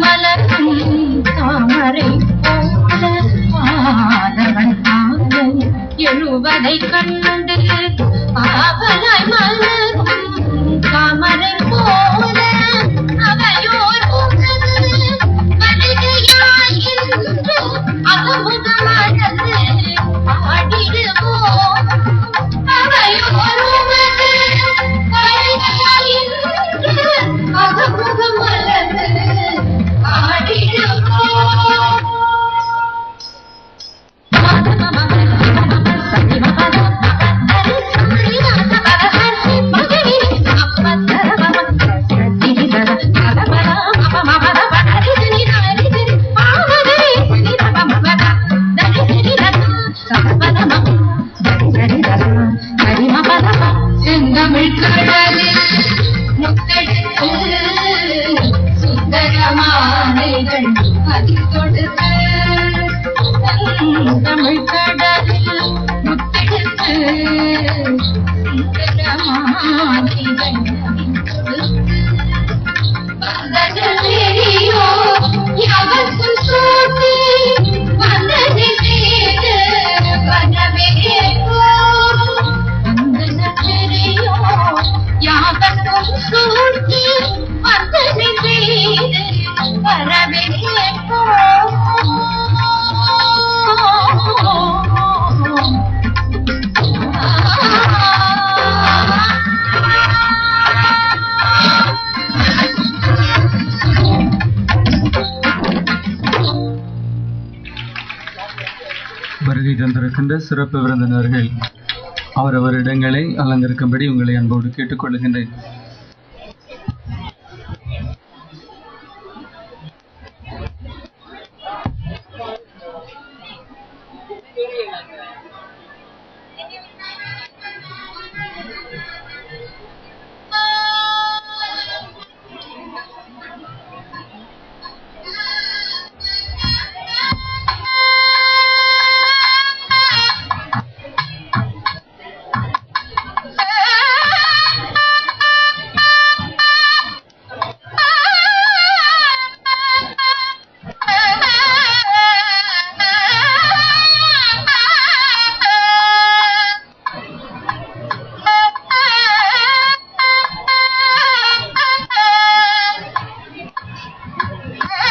மலரும் தாமரை போல மாதவன் எழுவதை கண்டு ஆவலாய் மலரும் தாமரை போல அவையோர் வருகையாயின்று அகமுகமானது ஆடிடுவோம் அவையோர் வருகையாயின்று அகமுகமானது தமிழ் கடலில் முத்தெடுத்து வந்ததையோ யாவர்க்கும் சூட்டி வந்ததை செய்து வரவேற்போ வந்ததையோ யாவர்க்கும் சூட்டி வந்ததை செய்து வரவேற்போ வருகை தந்திருக்கின்ற சிறப்பு விருந்தினர்கள் அவரவர் இடங்களை அலங்கரிக்கும்படி உங்களை அன்போடு கேட்டுக்கொள்கின்றேன்.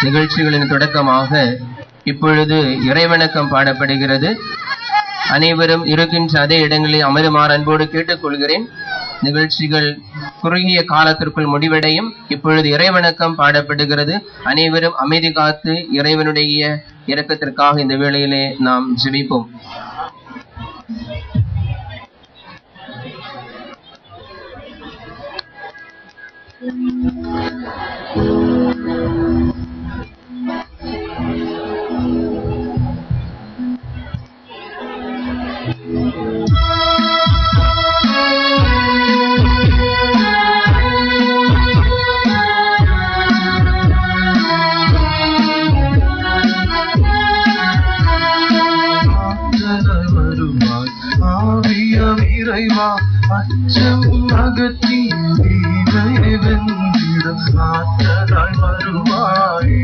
நிகழ்ச்சிகளின் தொடக்கமாக இப்பொழுது இறைவணக்கம் பாடப்படுகிறது. அனைவரும் இருக்கின்ற அதே இடங்களில் அமருமாறு அன்போடு கேட்டுக்கொள்கிறேன். நிகழ்ச்சிகள் குறுகிய காலத்திற்குள் முடிவடையும். இப்பொழுது இறைவணக்கம் பாடப்படுகிறது. அனைவரும் அமைதி காத்து இறைவனுடைய இரக்கத்திற்காக இந்த வேளையிலே நாம் ஜெபிப்போம். அச்சம் அகற்றி வென்றிடும் ஆற்றலாய் வருவாய்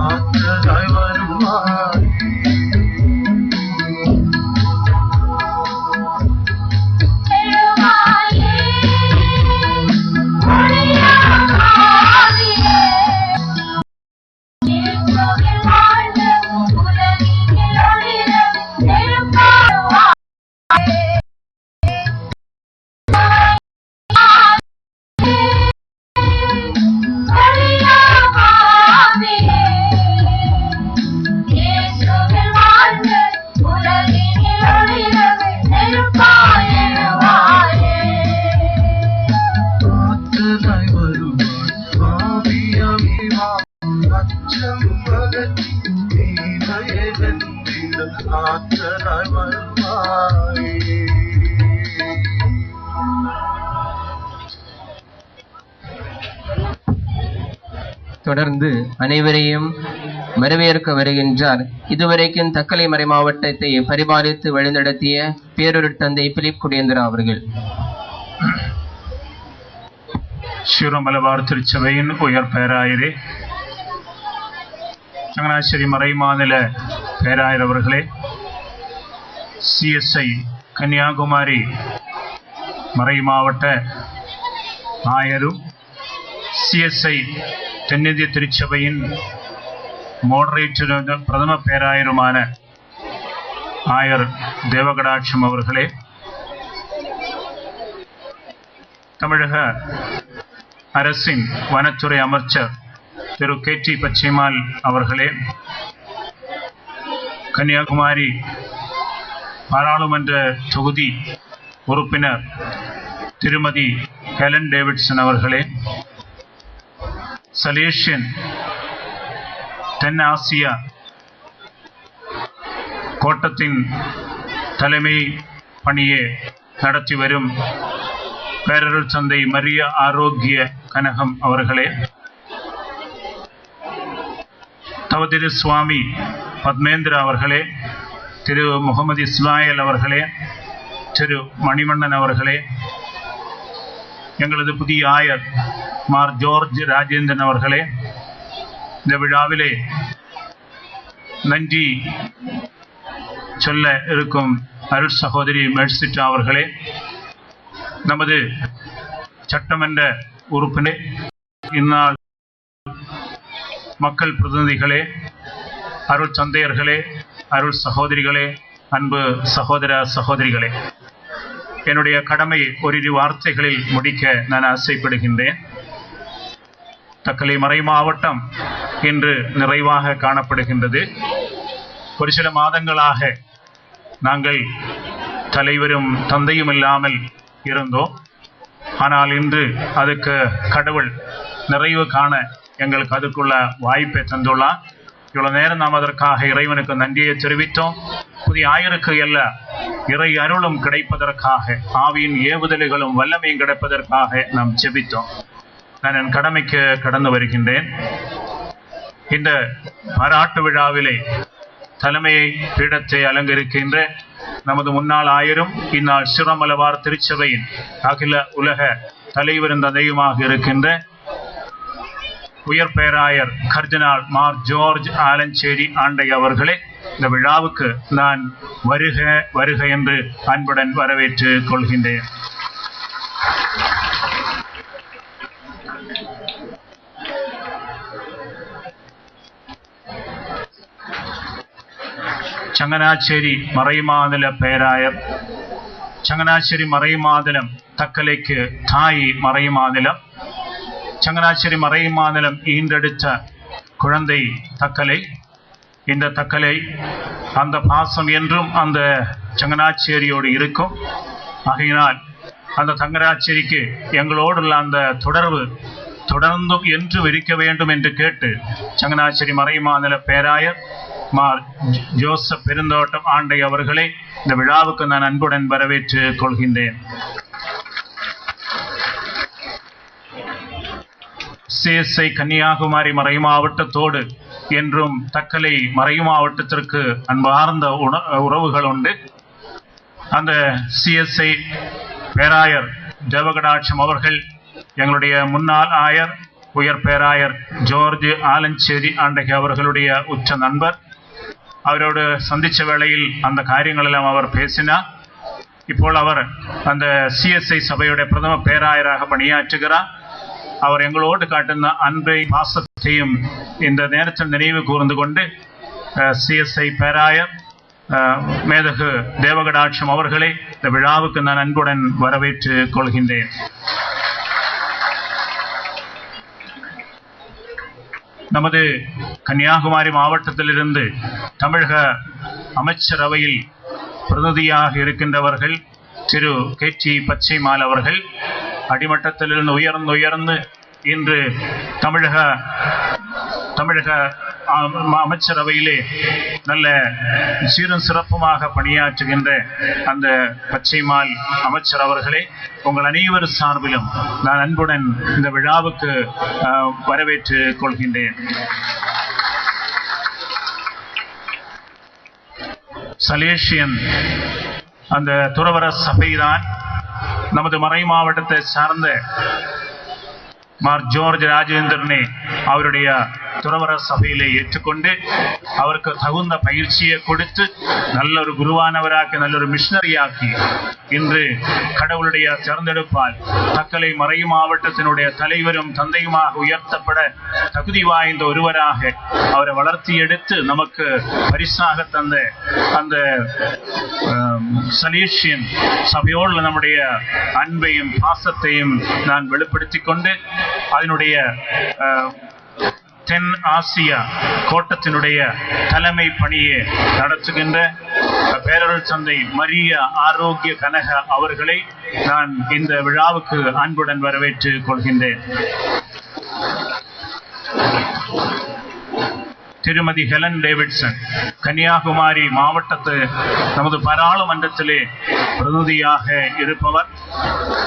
ஆற்றலாய் வருவாய் தொடர்ந்து அனைவரையும் வரவேற்க வருகின்றார். இதுவரைக்கும் தக்கலை மறை மாவட்டத்தை பரிபாலித்து வழிநடத்திய பேரொருட்தந்தை பிலிப் குடியந்திரா அவர்கள். சிவமலபார் திருச்சபையின் உயர் பேராயரே, சங்கனாச்சேரி மறை மாநில பேராயர் அவர்களே, சிஎஸ்ஐ கன்னியாகுமரி மறை மாவட்ட ஆயரும் சிஎஸ்ஐ தென்னிந்திய திருச்சபையின் மோடரேட்டர் பிரதம பேராயருமான ஆயர் தேவகடாட்சம் அவர்களே, தமிழக அரசின் வனத்துறை அமைச்சர் திரு KT பச்சைமால் அவர்களே, கன்னியாகுமரி பாராளுமன்ற தொகுதி உறுப்பினர் திருமதி ஹெலன் டேவிட்சன் அவர்களே, சலேஷியன் தென் ஆசியா கோட்டத்தின் தலைமை பணியை நடத்தி வரும் பேரருள் தந்தை மரிய ஆரோக்கிய கனகம் அவர்களே, தவதிரு சுவாமி பத்மேந்திர அவர்களே, திரு முகமது இஸ்மாயில் அவர்களே, திரு மணிமன்னன் அவர்களே, எங்களது புதிய ஆயர் மார் ஜார்ஜ் ராஜேந்திரன் அவர்களே, இந்த விழாவிலே நன்றி சொல்ல இருக்கும் அருள் சகோதரி மெர்சிட்டா அவர்களே, நமது சட்டமன்ற உறுப்பினர், இந்நாள் மக்கள் பிரதிநிதிகளே, அருள் தந்தையர்களே, அருள் சகோதரிகளே, அன்பு சகோதர சகோதரிகளே, என்னுடைய கடமை ஓரிரு வார்த்தைகளில் முடிக்க நான் ஆசைப்படுகின்றேன். தக்கலை மறை மாவட்டம் இன்று நிறைவாக காணப்படுகின்றது. ஒரு சில மாதங்களாக நாங்கள் தலைவரும் தந்தையும் இல்லாமல் இருந்தோம். ஆனால் இன்று அதுக்கு கடவுள் நிறைவு காண எங்களுக்கு அதுக்குள்ள வாய்ப்பை தந்துள்ளார். இவ்வளவு நேரம் நாம் அதற்காக இறைவனுக்கு நன்றியை தெரிவித்தோம். புதிய ஆயருக்கு அல்ல, இறை அருளும் கிடைப்பதற்காக, ஆவியின் ஏவுதல்களும் வல்லமையும் கிடைப்பதற்காக நாம் ஜெபித்தோம். நான் என் கடமைக்கு கடந்து வருகின்றேன். இந்த பாராட்டு விழாவிலே தலைமையை பீடத்தை அலங்கரிக்கின்ற நமது முன்னாள் ஆயரும் இந்நாள் சிவமலபார் திருச்சபையின் அகில உலக தலைவரும் தந்தையுமாக இருக்கின்ற உயர் பேராயர் கர்தினால் மார் ஜார்ஜ் ஆலஞ்சேரி ஆண்டை அவர்களே, இந்த விழாவுக்கு நான் வருக வருக என்று அன்புடன் வரவேற்றுக் கொள்கின்றேன். சங்கனாச்சேரி மறைமாநில பேராயர், சங்கனாச்சேரி மறைமாநிலம் தக்கலைக்கு தாய் மறைமாநிலம், சங்கனாச்சேரி மறைமாநிலம் ஈன்றெடுத்த குழந்தை தக்கலை. இந்த தக்கலை அந்த பாசம் என்றும் அந்த சங்கனாச்சேரியோடு இருக்கும். ஆகையினால் அந்த தங்கராச்சேரிக்கு எங்களோடுள்ள அந்த தொடர்பு தொடர்ந்தும் என்றும் இருக்க வேண்டும் என்று கேட்டு சங்கனாச்சேரி மறைமாநில பேராயர் மார் ஜோசப் பெருந்தோட்டம் ஆண்டை அவர்களை இந்த விழாவுக்கு நான் அன்புடன் வரவேற்றுக் கொள்கின்றேன். சிஎஸ்ஐ கன்னியாகுமரி மறை மாவட்டத்தோடு என்றும் தக்கலை மறை மாவட்டத்திற்கு அன்பார்ந்த உறவுகள் உண்டு. அந்த சிஎஸ்ஐ பேராயர் தேவகடாட்சம் அவர்கள் எங்களுடைய முன்னாள் ஆயர் உயர் பேராயர் ஜார்ஜ் ஆலஞ்சேரி ஆண்டகை அவர்களுடைய உச்ச நண்பர். அவரோடு சந்திச்ச வேளையில் அந்த காரியங்கள் எல்லாம் அவர் பேசினார். இப்போ அவர் அந்த சிஎஸ்ஐ சபையுடைய பிரதம பேராயராக பணியாற்றுகிறார். அவர் எங்களோடு காட்டுന്ന அன்பை பாசத்தையும் இந்த நேரத்தில் நினைவு கூர்ந்து கொண்டு சிஎஸ்ஐ பேராயர் மேதகு தேவகடாட்சம் அவர்களை இந்த விழாவுக்கு நான் அன்புடன் வரவேற்றுக் கொள்கின்றேன். நமது கன்னியாகுமரி மாவட்டத்திலிருந்து தமிழக அமைச்சரவையில் பிரதிநிதியாக இருக்கின்றவர்கள் திரு KT பச்சைமால் அவர்கள் அடிமட்டத்திலிருந்து உயர்ந்து இன்று தமிழக அமைச்சரவையிலே நல்ல சீரும் சிறப்புமாக பணியாற்றுகின்ற அந்த பச்சைமால் அமைச்சர் அவர்களை உங்கள் அனைவர் சார்பிலும் நான் அன்புடன் இந்த விழாவுக்கு வரவேற்றுக் கொள்கின்றேன். சலேசியன் அந்த துறவர சபைதான் நமது மறை மாவட்டத்தை சார்ந்த மார் ஜார்ஜ் ராஜேந்திரனை அவருடைய துறவர சபையிலே ஏற்றுக்கொண்டு அவருக்கு தகுந்த பயிற்சியை கொடுத்து நல்ல ஒரு குருவானவராக்கி நல்ல ஒரு மிஷனரியாக்கி இன்று கடவுளுடைய தேர்ந்தெடுப்பால் தக்கலை மறை மாவட்டத்தினுடைய தலைவரும் தந்தையுமாக உயர்த்தப்பட தகுதி வாய்ந்த ஒருவராக அவரை வளர்த்தி எடுத்து நமக்கு பரிசாக தந்த அந்த சலேசியன் சபையோடு நம்முடைய அன்பையும் பாசத்தையும் நான் வெளிப்படுத்திக் கொண்டு அதனுடைய தென் ஆசியா கோட்டத்தினுடைய தலைமை பணியை நடத்துகின்ற பேரருள் தந்தை மரிய ஆரோக்கிய கனக அவர்களை நான் இந்த விழாவுக்கு அன்புடன் வரவேற்றுக் கொள்கின்றேன். திருமதி ஹெலன் டேவிட்சன் கன்னியாகுமரி மாவட்டத்து நமது பாராளுமன்றத்திலே பிரதிநிதியாக இருப்பவர்.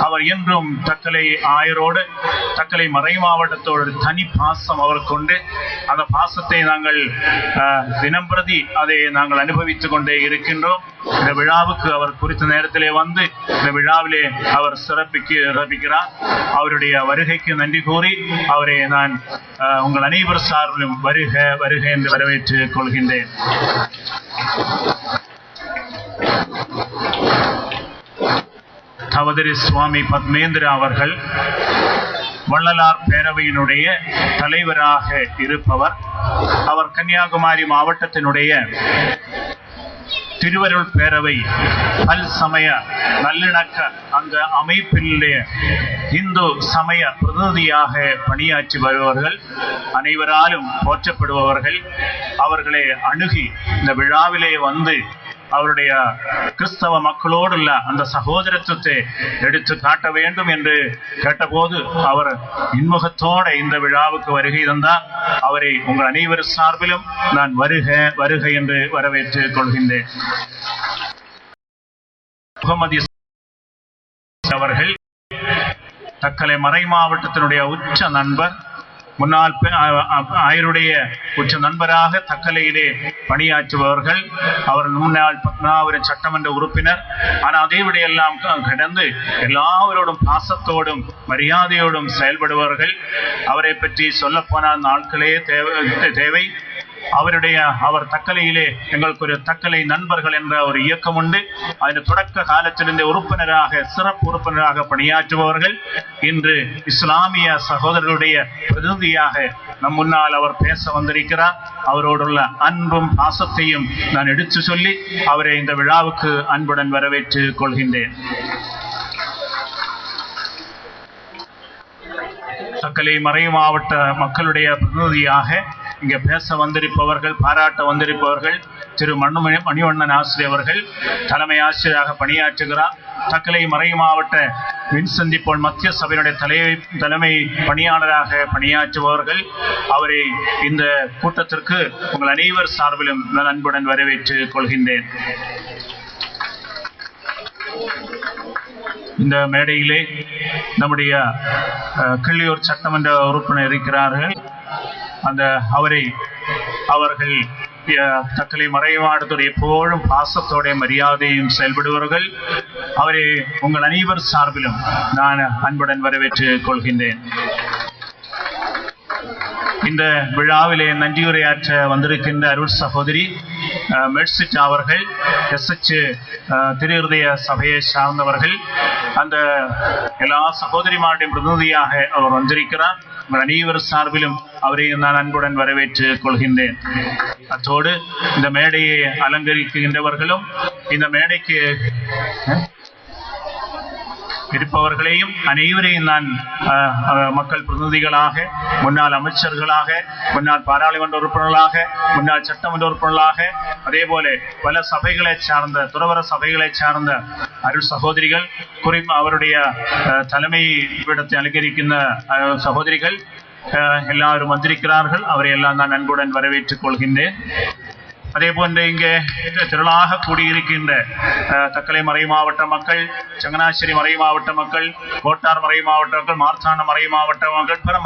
அவர் என்றும் தக்கலை ஆயரோடு தக்கலை மறை மாவட்டத்தோடு தனி பாசம் அவர் கொண்டு அந்த பாசத்தை நாங்கள் தினம் பிரதி அதை நாங்கள் அனுபவித்துக் கொண்டே இருக்கின்றோம். இந்த விழாவுக்கு அவர் குறித்த நேரத்திலே வந்து இந்த விழாவிலே அவர் சிறப்பிக்கிறார். அவருடைய வருகைக்கு நன்றி கூறி அவரை நான் உங்கள் அனைவர் சார்பிலும் வருக வருக என்று வரவேற்றுக் கொள்கின்றேன். சகோதரி சுவாமி பத்மேந்திரா அவர்கள் வள்ளலார் பேரவையினுடைய தலைவராக இருப்பவர். அவர் கன்னியாகுமரி மாவட்டத்தினுடைய திருவருள் பேரவை பல் சமய நல்லிணக்க அந்த அமைப்பிலே இந்து சமய பிரதிநிதியாக பணியாற்றி வருபவர்கள், அனைவராலும் போற்றப்படுபவர்கள். அவர்களை அணுகி இந்த விழாவிலே வந்து அவருடைய கிறிஸ்தவ மக்களோடுள்ள அந்த சகோதரத்துவத்தை எடுத்து காட்ட வேண்டும் என்று கேட்டபோது அவர் இன்முகத்தோடு இந்த விழாவுக்கு வருகை தந்தார். அவரை உங்கள் அனைவர் சார்பிலும் நான் வருக வருக என்று வரவேற்றுக் கொள்கின்றேன். முகமது அவர்கள் தக்கலை மறை மாவட்டத்தினுடைய உச்ச நண்பர், முன்னாள் ஆயருடைய உச்ச நண்பராக தக்கலையிலே பணியாற்றுபவர்கள். அவர் முன்னாள் 14 சட்டமன்ற உறுப்பினர். ஆனால் அதை விடையெல்லாம் கடந்து எல்லாவரோடும் பாசத்தோடும் மரியாதையோடும் செயல்படுபவர்கள். அவரை பற்றி சொல்ல போனால் நாட்களே தேவை. அவர் தக்கலையிலே எங்களுக்கு ஒரு தக்கலை நண்பர்கள் என்ற ஒரு இயக்கம் உண்டு. அதன் தொடக்க காலத்திலிருந்தே உறுப்பினராக சிறப்பு உறுப்பினராக பணியாற்றுபவர்கள். இன்று இஸ்லாமிய சகோதரர்களுடைய பிரதிநிதியாக நம் முன்னால் அவர் பேச வந்திருக்கிறார். அவரோடுள்ள அன்பும் பாசத்தையும் நான் எடுத்து சொல்லி அவரை இந்த விழாவுக்கு அன்புடன் வரவேற்றுக் கொள்கின்றேன். தக்கலை மறை மாவட்ட மக்களுடைய பிரதிநிதியாக இங்கே பேச வந்திருப்பவர்கள், பாராட்ட வந்திருப்பவர்கள் திரு மணிவண்ணன் ஆசிரியர் அவர்கள் தலைமை ஆசிரியராக பணியாற்றுகிறார். தக்கலை மறை மாவட்ட வின்சந்தி போல் மத்திய சபையினுடைய தலைமை பணியாளராக பணியாற்றுபவர்கள். அவரை இந்த கூட்டத்திற்கு உங்கள் அனைவர் சார்பிலும் நான் அன்புடன் வரவேற்றுக் கொள்கின்றேன். இந்த மேடையிலே நம்முடைய கிள்ளியூர் சட்டமன்ற உறுப்பினர் இருக்கிறார்கள். அவர்கள் தக்கலை மறை மாவட்டத்தோடு எப்போதும் பாசத்தோட மரியாதையும் செயல்படுவார்கள். அவரை உங்கள் அனைவர் சார்பிலும் நான் அன்புடன் வரவேற்றுக் கொள்கின்றேன். இந்த விழாவிலே நன்றியுரையாற்ற வந்திருக்கின்ற அருள் சகோதரி மெர்சிட் அவர்கள் SH திருஹிருதய சபையை சார்ந்தவர்கள். அந்த எல்லா சகோதரிமாருடைய பிரதிநிதியாக அவர் வந்திருக்கிறார். அனைவர் சார்பிலும் அவரை நான் அன்புடன் வரவேற்றுக் கொள்கின்றேன். அத்தோடு இந்த மேடையை அலங்கரிக்கின்றவர்களும் இந்த மேடைக்கு இருப்பவர்களையும் அனைவரையும் நான் மக்கள் பிரதிநிதிகளாக, முன்னாள் அமைச்சர்களாக, முன்னாள் பாராளுமன்ற உறுப்பினர்களாக, முன்னாள் சட்டமன்ற உறுப்பினர்களாக, அதே போல பல சபைகளை சார்ந்த துறவர சபைகளை சார்ந்த அருள் சகோதரிகள், அவருடைய தலைமை பீடத்தை அலங்கரிக்கின்ற சகோதரிகள், எல்லாரும் வந்திருக்கிறார்கள். அவரை எல்லாம் நான் அன்புடன் வரவேற்றுக் கொள்கின்றேன். அதே போன்று இங்கே திரளாக கூடியிருக்கின்ற தக்கலை மறை மாவட்ட மக்கள், சங்கனாശ്ശേരി மறை மாவட்ட மக்கள், கோட்டார் மறை மாவட்ட மக்கள், மார்த்தாண்டம் மறை மாவட்ட மக்கள், பிற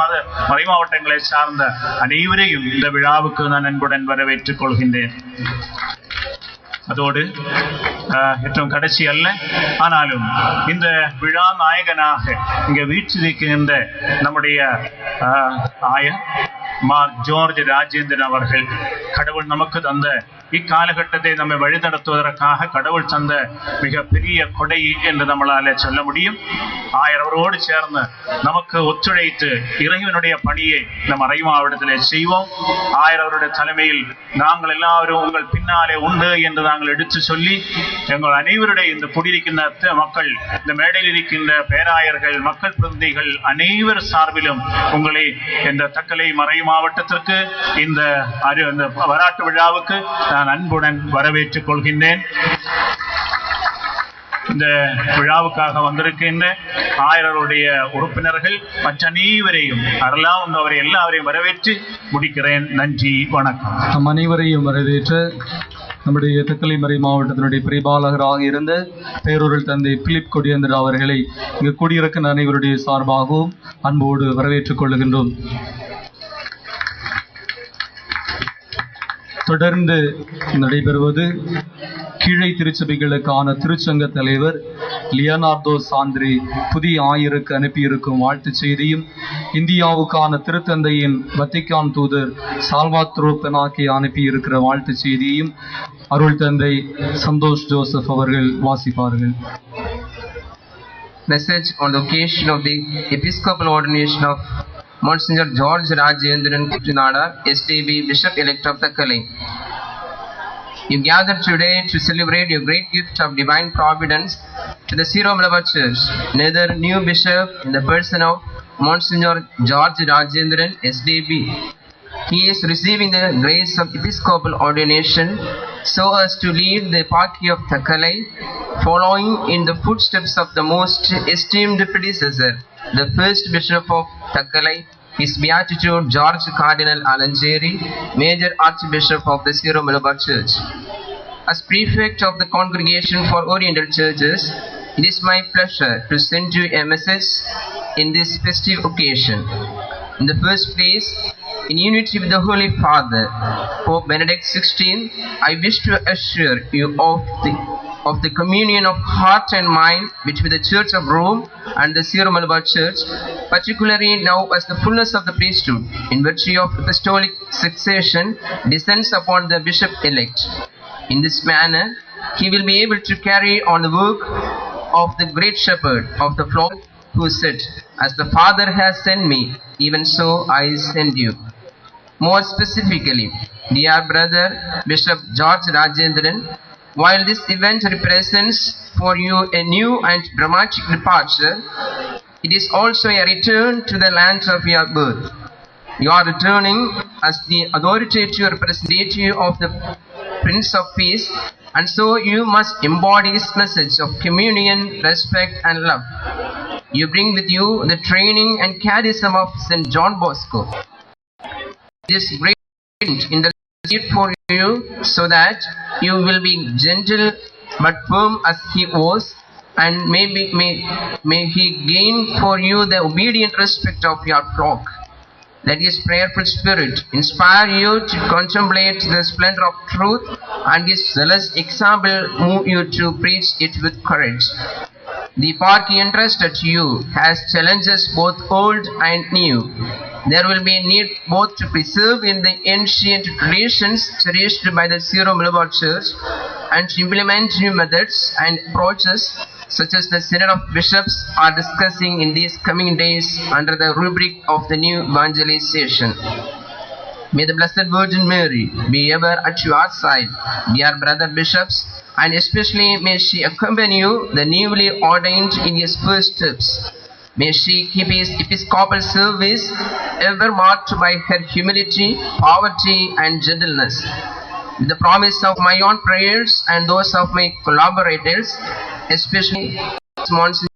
மறை மாவட்டங்களை சார்ந்த அனைவரையும் இந்த விழாவுக்கு நான் அன்புடன் வரவேற்றுக் கொள்கின்றேன். அதோடு ഏറ്റവും கடைசி அல்ல, ஆனாலும் இந்த விழா நாயகனாக இங்கே வீற்றிருக்கின்ற நம்முடைய ஆயர் மார் ஜார்ஜ் ராஜேந்திரன் அவர்கள் கடவுள் நமக்கு தந்த இக்காலகட்டத்தை நம்மை வழிநடத்துவதற்காக கடவுள் தந்த மிக பெரிய கொடை என்று நம்மளால சொல்ல முடியும். ஆயரவரோடு சேர்ந்து நமக்கு ஒத்துழைத்து இறைவனுடைய பணியை நம்ம மறை மாவட்டத்திலே செய்வோம். ஆயரவருடைய தலைமையில் நாங்கள் எல்லாரும் உங்கள் பின்னாலே உண்டு என்று நாங்கள் எடுத்து சொல்லி எங்கள் அனைவருடைய இந்த குடியிருக்கின்ற மக்கள், இந்த மேடையில் இருக்கின்ற பேராயர்கள், மக்கள் பிரதிநிதிகள் அனைவர் சார்பிலும் உங்களை இந்த தக்கலை மறை மாவட்டத்திற்கு இந்த வராட்டு விழாவுக்கு நான் அன்புடன் வரவேற்றுக் கொள்கின்றேன். இந்த விழாவுக்காக வந்திருக்கின்ற ஆயருடைய உறுப்பினர்கள் மற்ற அனைவரையும் அருளாம் உண்டவரை எல்லாரையும் வரவேற்று முடிக்கிறேன். நன்றி, வணக்கம். நம் அனைவரையும் வரவேற்று நம்முடைய தக்கலை மறை மாவட்டத்தினுடைய பிரிபாலகராக இருந்த பேரூரில் தந்தை பிலிப் கொடியேந்திர அவர்களை இங்கு கூடியிருக்கின்ற அனைவருடைய சார்பாகவும் அன்போடு வரவேற்றுக் கொள்கின்றோம். தொடர்ந்து நடைபெறுவது கீழை திருச்சபைகளுக்கான திருச்சங்க தலைவர் லியோனார்டோ சாந்திரி புதிய ஆயருக்கு அனுப்பியிருக்கும் வாழ்த்துச் செய்தியும், இந்தியாவுக்கான திருத்தந்தையின் வத்திக்கான் தூதர் சால்வாத்ரோ பெனாக்கி அனுப்பியிருக்கிற வாழ்த்துச் செய்தியையும் அருள் தந்தை சந்தோஷ் ஜோசப் அவர்கள் வாசிப்பார்கள். Message on the occasion of the episcopal ordination of Monsignor George Rajendran Kuttinada, STB Bishop-elect of Takkalai. You gathered today to celebrate your great gift of divine providence to the Syro-Malabar Church. Neither new bishop in the person of Monsignor George Rajendran, SDB. He is receiving the grace of episcopal ordination so as to lead the eparchy of Takkalai, following in the footsteps of the most esteemed predecessor, the first bishop of Takkalai, His Beatitude George Cardinal Alanjeri, Major Archbishop of the Syro-Malabar Church. As prefect of the Congregation for Oriental Churches, it is my pleasure to send you a message in this festive occasion. In the first place, in unity with the Holy Father, Pope Benedict XVI, I wish to assure you of the communion of heart and mind between the Church of Rome and the Syro-Malabar Church, particularly now as the fullness of the priesthood, in virtue of apostolic succession, descends upon the bishop-elect. In this manner, he will be able to carry on the work of the great shepherd of the flock, who said, "As the Father has sent me, even so I send you." More specifically, dear brother Bishop George Rajendran, while this event represents for you a new and dramatic departure, it is also a return to the land of your birth. You are returning as the authoritative representative of the Prince of Peace, and so you must embody his message of communion, respect and love. You bring with you the training and charism of St. John Bosco. This great in the seat for you, so that you will be gentle but firm as he was, and may he gain for you the obedient respect of your flock. Let his prayerful spirit inspire you to contemplate the splendor of truth, and his zealous example move you to preach it with courage. The eparchy entrusted to you has challenges both old and new. There will be need both to preserve in the ancient traditions cherished by the Syro-Malabar Church and to implement new methods and approaches such as the Synod of Bishops are discussing in these coming days under the rubric of the new evangelization. May the Blessed Virgin Mary be ever at your side, dear brother bishops, and especially may she accompany you, the newly ordained, in his first steps. May she keep his episcopal service ever marked by her humility, poverty and gentleness. With the promise of my own prayers and those of my collaborators, especially Monsignor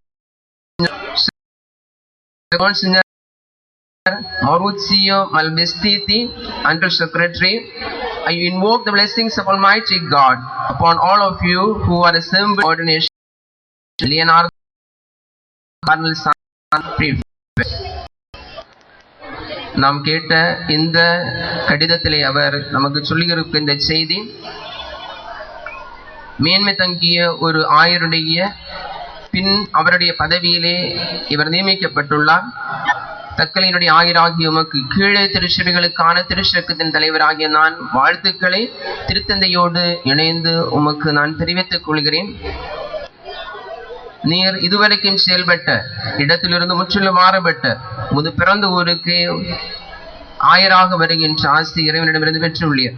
Maurizio Malvestiti, Under Secretary. I invoke the blessings of Almighty God upon all of you who are assembled in ordination. Leonardo Cardinal San Prefect. நாம் கேட்ட இந்த கடிதத்திலே அவர் நமக்கு சொல்லியிருக்கின்ற செய்தி, மேன்மை தங்கிய ஒரு ஆயருடைய பின் அவருடைய பதவியிலே இவர் நியமிக்கப்பட்டுள்ளார். தக்கலையினுடைய ஆயராகிய உமக்கு கீழே திருச்சபைகளுக்கான திருச்சக்கத்தின் தலைவராகிய நான் வாழ்த்துக்களை திருத்தந்தையோடு இணைந்து உமக்கு நான் தெரிவித்துக் கொள்கிறேன். நீர் இதுவரைக்கும் செயல்பட்ட இடத்திலிருந்து முற்றிலும் மாறுபட்ட முது பிறந்த ஊருக்கு ஆயராக வருகின்ற ஆசி இறைவனிடமிருந்து பெற்றுள்ளீர்.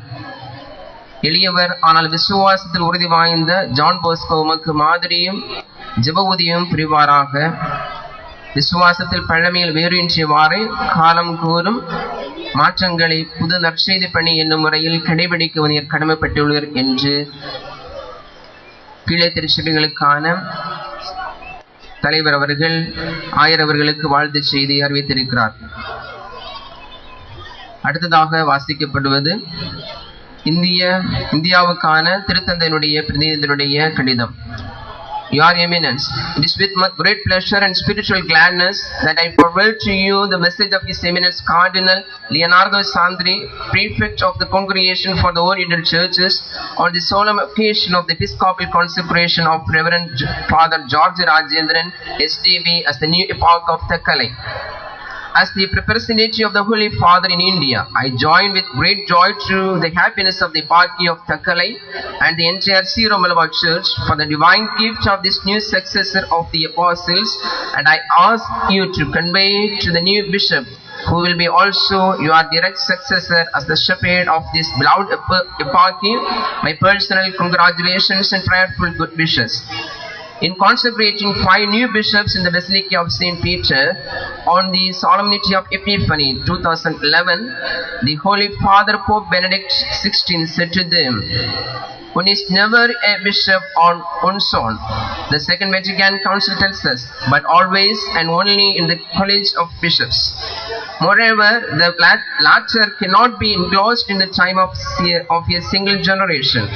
எளியவர் ஆனால் விசுவாசத்தில் உறுதி வாய்ந்த ஜான் போஸ்கோ உமக்கு மாதிரியும் ஜெப ஊதியம் புரிவாராக. விசுவாசத்தில் பழமையில் வேறின்றியவாறு காலம் கூறும் மாற்றங்களை புது நற்செய்தி பணி என்னும் முறையில் கடைபிடிக்க நீர் கடமைப்பட்டுள்ளீர் என்று கீழே திருச்சபைகளுக்கான தலைவர் அவர்கள் ஆயர் அவர்களுக்கு வாழ்த்து செய்தி அறிவித்திருக்கிறார். அடுத்ததாக வாசிக்கப்படுவது இந்தியாவுக்கான திருத்தந்தையினுடைய பிரதிநிதியினுடைய கடிதம். Your Eminence, it is with great pleasure and spiritual gladness that I forward to you the message of His Eminence Cardinal Leonardo Sandri, Prefect of the Congregation for the Oriental Churches, on the solemn occasion of the Episcopal consecration of Reverend Father George Rajendran, SDB, as the new epoch of Thakkali. As the representative of the Holy Father in India, I join with great joy to the happiness of the Eparchy of Thakkali and the entire Syro Malabar Church for the divine gift of this new successor of the Apostles, and I ask you to convey to the new bishop, who will be also your direct successor as the shepherd of this beloved eparchy, my personal congratulations and prayerful good wishes. In consecrating 5 new bishops in the Basilica of St. Peter on the solemnity of Epiphany 2011, the Holy Father Pope Benedict XVI said to them, "One is never a bishop on one's own," the Second Vatican Council tells us, but always and only in the College of Bishops. Moreover, the latter cannot be engrossed in the time of a single generation.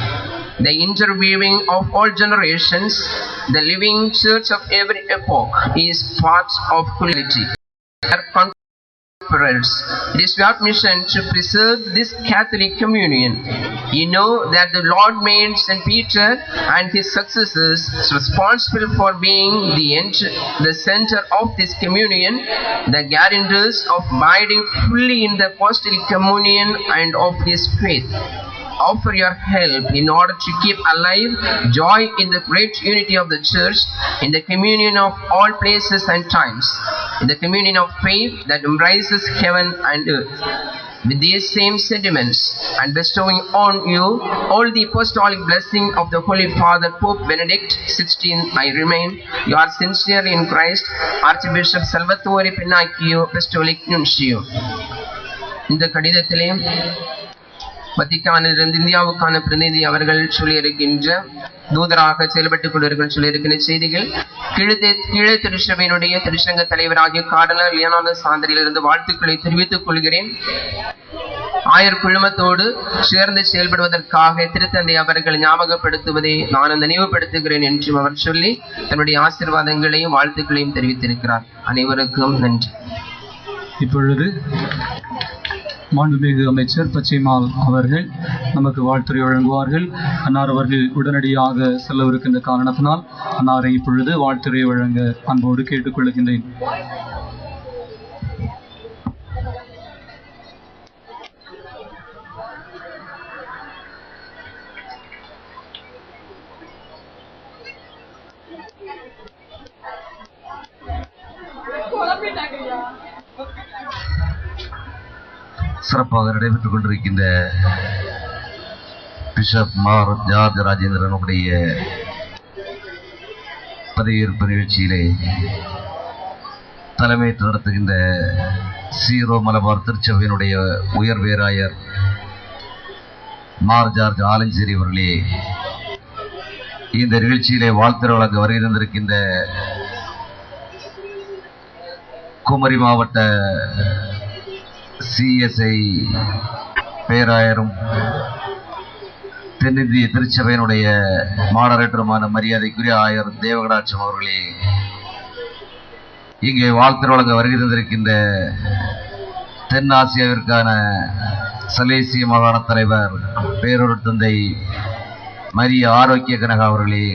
The interweaving of all generations, the living church of every epoch, is part of humanity. It is your mission to preserve this Catholic communion. You know that the Lord made St. Peter and his successors responsible for being the center of this communion, the guarantors of abiding fully in the apostolic communion and of his faith. Offer your help in order to keep alive joy in the great unity of the Church, in the communion of all places and times, in the communion of faith that embraces heaven and earth. With these same sentiments, and bestowing on you all the apostolic blessing of the Holy Father Pope Benedict XVI, I remain your sincere in Christ, Archbishop Salvatore Pennacchio, Apostolic Nuncio. இந்த கடிதத்திலே வத்திக்கானிலிருந்து இந்தியாவுக்கான பிரதிநிதி அவர்கள் சொல்லியிருக்கின்ற தூதராக செயல்பட்டுக் கொண்டிருக்கிற சொல்லியிருக்கின்ற செய்திகள், கீழே திருச்சபையினுடைய திருச்சங்க தலைவராகிய கார்டினல் லியோனார்டோ சாந்திரியிலிருந்து வாழ்த்துக்களை தெரிவித்துக் கொள்கிறேன். ஆயர் குழுமத்தோடு சேர்ந்து செயல்படுவதற்காக திருத்தந்தை அவர்கள் ஞாபகப்படுத்துவதை நான் நினைவுபடுத்துகிறேன் என்றும் அவர் சொல்லி தன்னுடைய ஆசீர்வாதங்களையும் வாழ்த்துக்களையும் தெரிவித்திருக்கிறார். அனைவருக்கும் நன்றி. இப்பொழுது மாண்புமிகு அமைச்சர் பச்சைமால் அவர்கள் நமக்கு வாழ்த்துரை வழங்குவார்கள். அன்னார் அவர்கள் உடனடியாக செல்லவிருக்கின்ற காரணத்தினால் அன்னாரை இப்பொழுது வாழ்த்துரை வழங்க அன்போடு கேட்டுக்கொள்கின்றேன். சிறப்பாக நடைபெற்றுக் கொண்டிருக்கின்ற பிஷப் மார் ஜார்ஜ் ராஜேந்திரனுடைய பதவியேற்பு நிகழ்ச்சியிலே தலைமையேற்று நடத்துகின்ற சீரோ மலபார் திருச்சபையினுடைய உயர் பேராயர் மார் ஜார்ஜ் ஆலஞ்சேரி அவர்களே, இந்த நிகழ்ச்சியிலே வாழ்த்துரை வழங்க வருகின்றிருக்கின்ற குமரி மாவட்ட சிஎஸ்ஐ பேராயரும் தென்னிந்திய திருச்சபையினுடைய மாடரேட்டருமான மரியாதைக்குரிய ஆயர் தேவகடாட்சம் அவர்களே, இங்கே வாழ்த்து வழங்க வருகை தந்திருக்கின்ற தென் ஆசியாவிற்கான சலேசிய மாகாண தலைவர் பேரூர் தந்தை மரிய ஆரோக்கிய கனகா அவர்களே,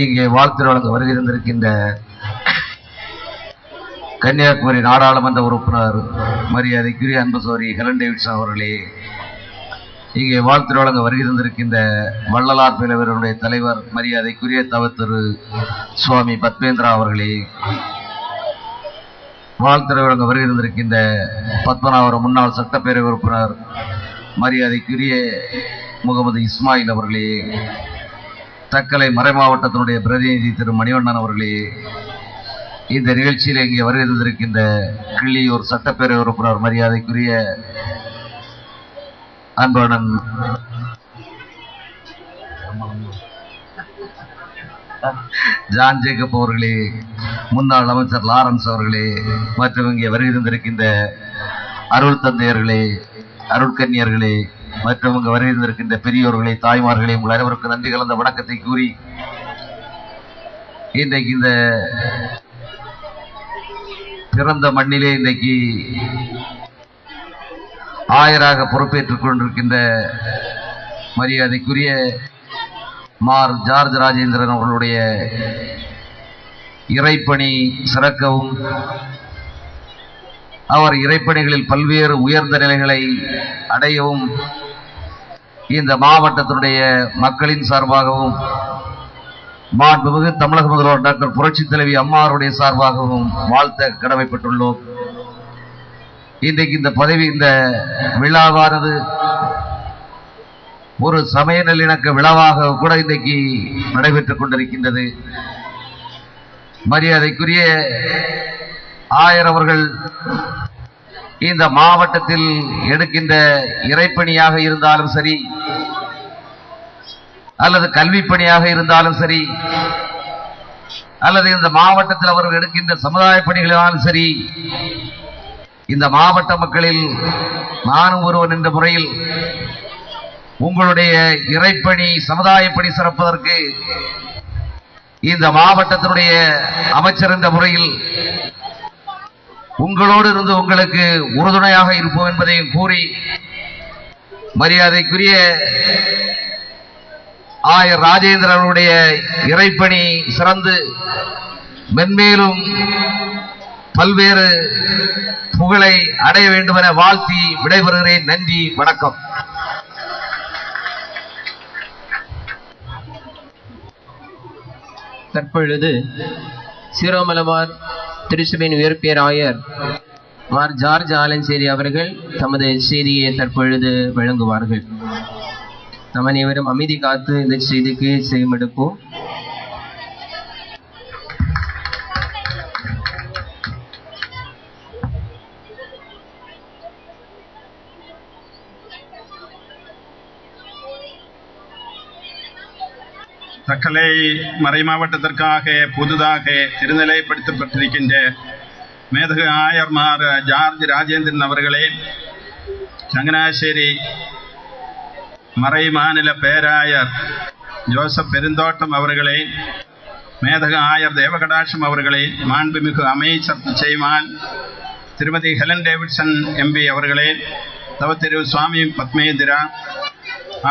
இங்கே வாழ்த்து வழங்க வருகை தந்திருக்கின்ற கன்னியாகுமரி நாடாளுமன்ற உறுப்பினர் மரியாதைக்குரிய அன்பு சோரி ஹெலன் டேவிட்சன் அவர்களே, இங்கே வாழ்த்து வழங்க வருகை தந்திருக்கின்ற வள்ளலார் பேரவருடைய தலைவர் மரியாதைக்குரிய தவத்திரு சுவாமி பத்மேந்திரா அவர்களே, வாழ்த்து வழங்க வருகை தந்திருக்கின்ற பத்மநாபபுரம் முன்னாள் சட்டப்பேரவை உறுப்பினர் மரியாதைக்குரிய முகமது இஸ்மாயில் அவர்களே, தக்கலை மறை மாவட்டத்தினுடைய பிரதிநிதி திரு மணிவண்ணன் அவர்களே, இந்த நிகழ்ச்சியில் இங்கே வருகை தந்திருக்கின்ற கிள்ளியூர் சட்டப்பேரவை உறுப்பினர் மரியாதைக்குரிய அன்புடன் ஜான் ஜேக்கப் அவர்களே, முன்னாள் அமைச்சர் லாரன்ஸ் அவர்களே, மற்றும் இங்கே வருகை தந்திருக்கின்ற அருள் தந்தையர்களே, அருட்கன்னியர்களே, மற்றும் இங்கு வருகை தந்திருக்கின்ற பெரியோர்களே, தாய்மார்களே, உங்கள் அனைவருக்கும் நன்றி கலந்த வணக்கத்தை கூறி இன்றைக்கு இந்த பிறந்த மண்ணிலே இன்றைக்கு ஆயராக பொறுப்பேற்றுக் கொண்டிருக்கின்ற மரியாதைக்குரிய மார் ஜார்ஜ் ராஜேந்திரன் அவர்களுடைய இறைப்பணி சிறக்கவும், அவர் இறைப்பணிகளில் பல்வேறு உயர்ந்த நிலைகளை அடையவும் இந்த மாவட்டத்தினுடைய மக்களின் சார்பாகவும் மாண்புமிகு தமிழக முதல்வர் டாக்டர் புரட்சி தலைவி அம்மாவுடைய சார்பாகவும் வாழ்த்த கடமைப்பட்டுள்ளோம். இன்றைக்கு இந்த பதவி, இந்த விழாவானது ஒரு சமய நல்லிணக்க விழாவாக கூட இன்றைக்கு நடைபெற்றுக் கொண்டிருக்கின்றது. மரியாதைக்குரிய ஆயர் அவர்கள் இந்த மாவட்டத்தில் எடுக்கின்ற இறைப்பணியாக இருந்தாலும் சரி, அல்லது கல்விப்பணியாக இருந்தாலும் சரி, அல்லது இந்த மாவட்டத்தில் அவர்கள் எடுக்கின்ற சமுதாய பணிகளாலும் சரி, இந்த மாவட்ட மக்களில் நானும் ஒருவன் என்ற முறையில் உங்களுடைய இறைப்பணி சமுதாய பணி சிறப்பதற்கு இந்த மாவட்டத்தினுடைய அமைச்சர் என்ற முறையில் உங்களோடு இருந்து உங்களுக்கு உறுதுணையாக இருப்போம் என்பதையும் கூறி, மரியாதைக்குரிய ஆயர் ராஜேந்திரனுடைய இறைப்பணி சிறந்து மென்மேலும் பல்வேறு புகழை அடைய வேண்டும் என வாழ்த்தி விடைபெறுகிறேன். நன்றி, வணக்கம். தற்பொழுது சிரோமலபார் திருச்சபையின் உயர்பேர் ஆயர் மார் ஜார்ஜ் ஆலஞ்சேரி அவர்கள் தமது செய்தியை தற்பொழுது வழங்குவார்கள். நம் அனைவரும் அமைதி காத்து இந்த செய்திக்கு செவிமடுப்போம். தக்கலை மறை மாவட்டத்திற்காக புதிதாக திருநிலைப்படுத்தப்பட்டிருக்கின்ற மேதகு ஆயர்மார் ஜார்ஜ் ராஜேந்திரன் அவர்களே, சங்கனாശ്ശേരി மறை மாநில பேராயர் ஜோசப் பெருந்தோட்டம் அவர்களே, மேதகு ஆயர் தேவகடாட்சம் அவர்களே, மாண்புமிகு அமைச்சர் பிச்சைமான் திருமதி ஹெலன் டேவிட்சன் எம்பி அவர்களே, தவத்திரு சுவாமி பத்மேந்திரா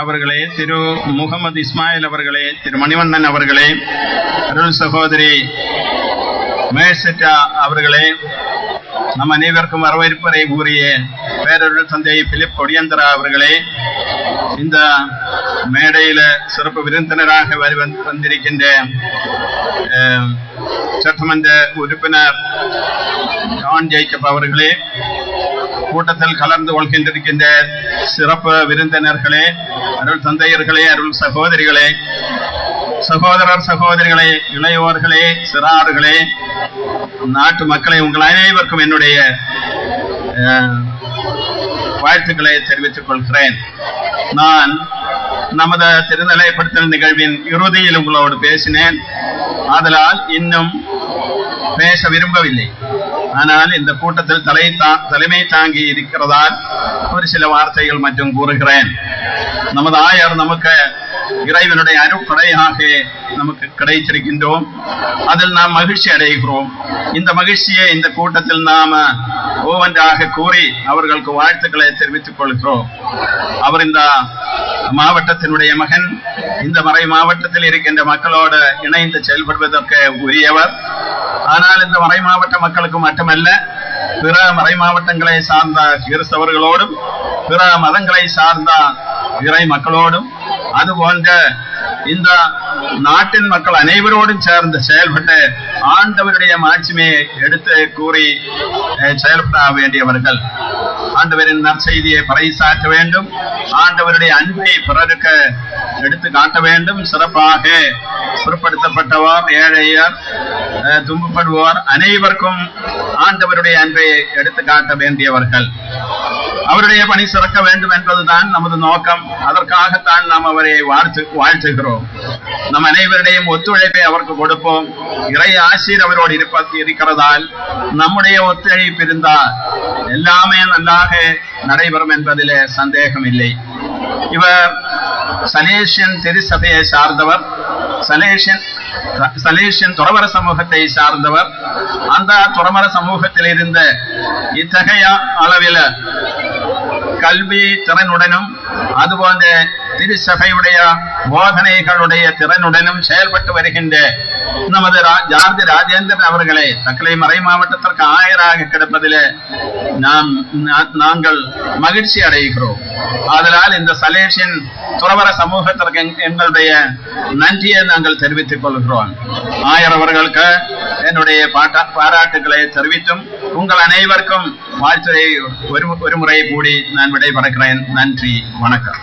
அவர்களே, திரு முகமது இஸ்மாயில் அவர்களே, திரு மணிவண்ணன் அவர்களே, அருள் சகோதரி மேஷட்டா அவர்களே, நம் அனைவருக்கும் வரவேற்பரை கூறிய பேரருள் தந்தை பிலிப் கொடியந்திரா அவர்களே, இந்த மேடையில சிறப்பு விருந்தினராக வந்திருக்கின்ற சட்டமன்ற உறுப்பினர் ஜான் ஜேக்கப் அவர்களே, கூட்டத்தில் கலந்து கொள்கின்றிருக்கின்ற சிறப்பு விருந்தினர்களே, அருள் தந்தையர்களே, அருள் சகோதரிகளே, சகோதரர் சகோதரிகளே, இளையோர்களே, சிறார்களே, நாட்டு மக்களை, உங்கள் அனைவருக்கும் என்னுடைய வாழ்த்துக்களை தெரிவித்துக் கொள்கிறேன். நான் நமது திருநிலைப்படுத்தல் நிகழ்வின் இறுதியில் உங்களோடு பேசினேன். ஆதலால் இன்னும் பேச விரும்பவில்லை. ஆனால் இந்த கூட்டத்தில் தலைமை தாங்கி இருக்கிறதால் ஒரு சில வார்த்தைகள் மற்றும் கூறுகிறேன். நமது ஆயர் நமக்கு இறைவனுடைய அருட்கொடையாக நமக்கு கிடைத்திருக்கின்றோம். அதில் நாம் மகிழ்ச்சி அடைகிறோம். இந்த மகிழ்ச்சியை இந்த கூட்டத்தில் நாம ஒவ்வொன்றாக கூறி அவர்களுக்கு வாழ்த்துக்களை தெரிவித்துக் கொள்கிறோம். அவர் இந்த மாவட்டத்தினுடைய மகன். இந்த மறை மாவட்டத்தில் இருக்கின்ற மக்களோடு இணைந்து செயல்படுவதற்கு உரியவர். ஆனால் இந்த மறை மாவட்ட மக்களுக்கு மட்டுமல்ல, பிற மறை மாவட்டங்களை சார்ந்த கிறிஸ்தவர்களோடும் பிற மதங்களை சார்ந்த இறை மக்களோடும் அதுபோன்ற இந்த நாட்டின் மக்கள் அனைவரோடும் சேர்ந்து செயல்பட்டு ஆண்டவருடைய மாட்சிமையை எடுத்து கூறி செயல்பட வேண்டியவர்கள். ஆண்டவரின் நற்செய்தியை பறைசாற்ற வேண்டும். ஆண்டவருடைய அன்பை பிறருக்கு எடுத்து காட்ட வேண்டும். சிறப்பாக பிற்படுத்தப்பட்டவர், ஏழையர், துன்பப்படுவோர் அனைவருக்கும் ஆண்டவருடைய அன்பை எடுத்து காட்ட வேண்டியவர்கள். அவருடைய பணி சிறக்க வேண்டும் என்பதுதான் நமது நோக்கம். அதற்காகத்தான் நாம் அவரை வாழ்த்துகிறோம். நம் அனைவருடையும் ஒத்துழைப்பை அவருக்கு கொடுப்போம். இறை ஆசீர் அவரோடு இருக்கிறதால் நம்முடைய ஒத்துழைப்பு இருந்தால் எல்லாமே நன்றாக நடைபெறும் என்பதிலே சந்தேகம் இல்லை. இவர் சலேசியன் திருச்சபையை சார்ந்தவர். சலேசியன் துறவர சமூகத்தை சார்ந்தவர். அந்த துறவர சமூகத்தில் இருந்த இத்தகைய அளவில் கல்வி திறனுடனும் அதுபோன்ற திருச்சபையுடைய போதனைகளுடைய திறனுடனும் செயல்பட்டு வருகின்ற நமது ஜார்ஜ் ராஜேந்திரன் அவர்களை தக்கலை மறை மாவட்டத்திற்கு ஆயராக கிடைப்பதிலே நாங்கள் மகிழ்ச்சி அடைகிறோம். அதனால் இந்த சலேசியன் துறவர சமூகத்திற்கு எங்களுடைய நன்றியை நாங்கள் தெரிவித்துக் கொள்கிறோம். ஆயர் அவர்களுக்கு என்னுடைய பாராட்டுகளை தெரிவித்தும் உங்கள் அனைவருக்கும் வாழ்த்துறை ஒரு முறை கூடி நான் விடைபெறுகிறேன். நன்றி, வணக்கம்.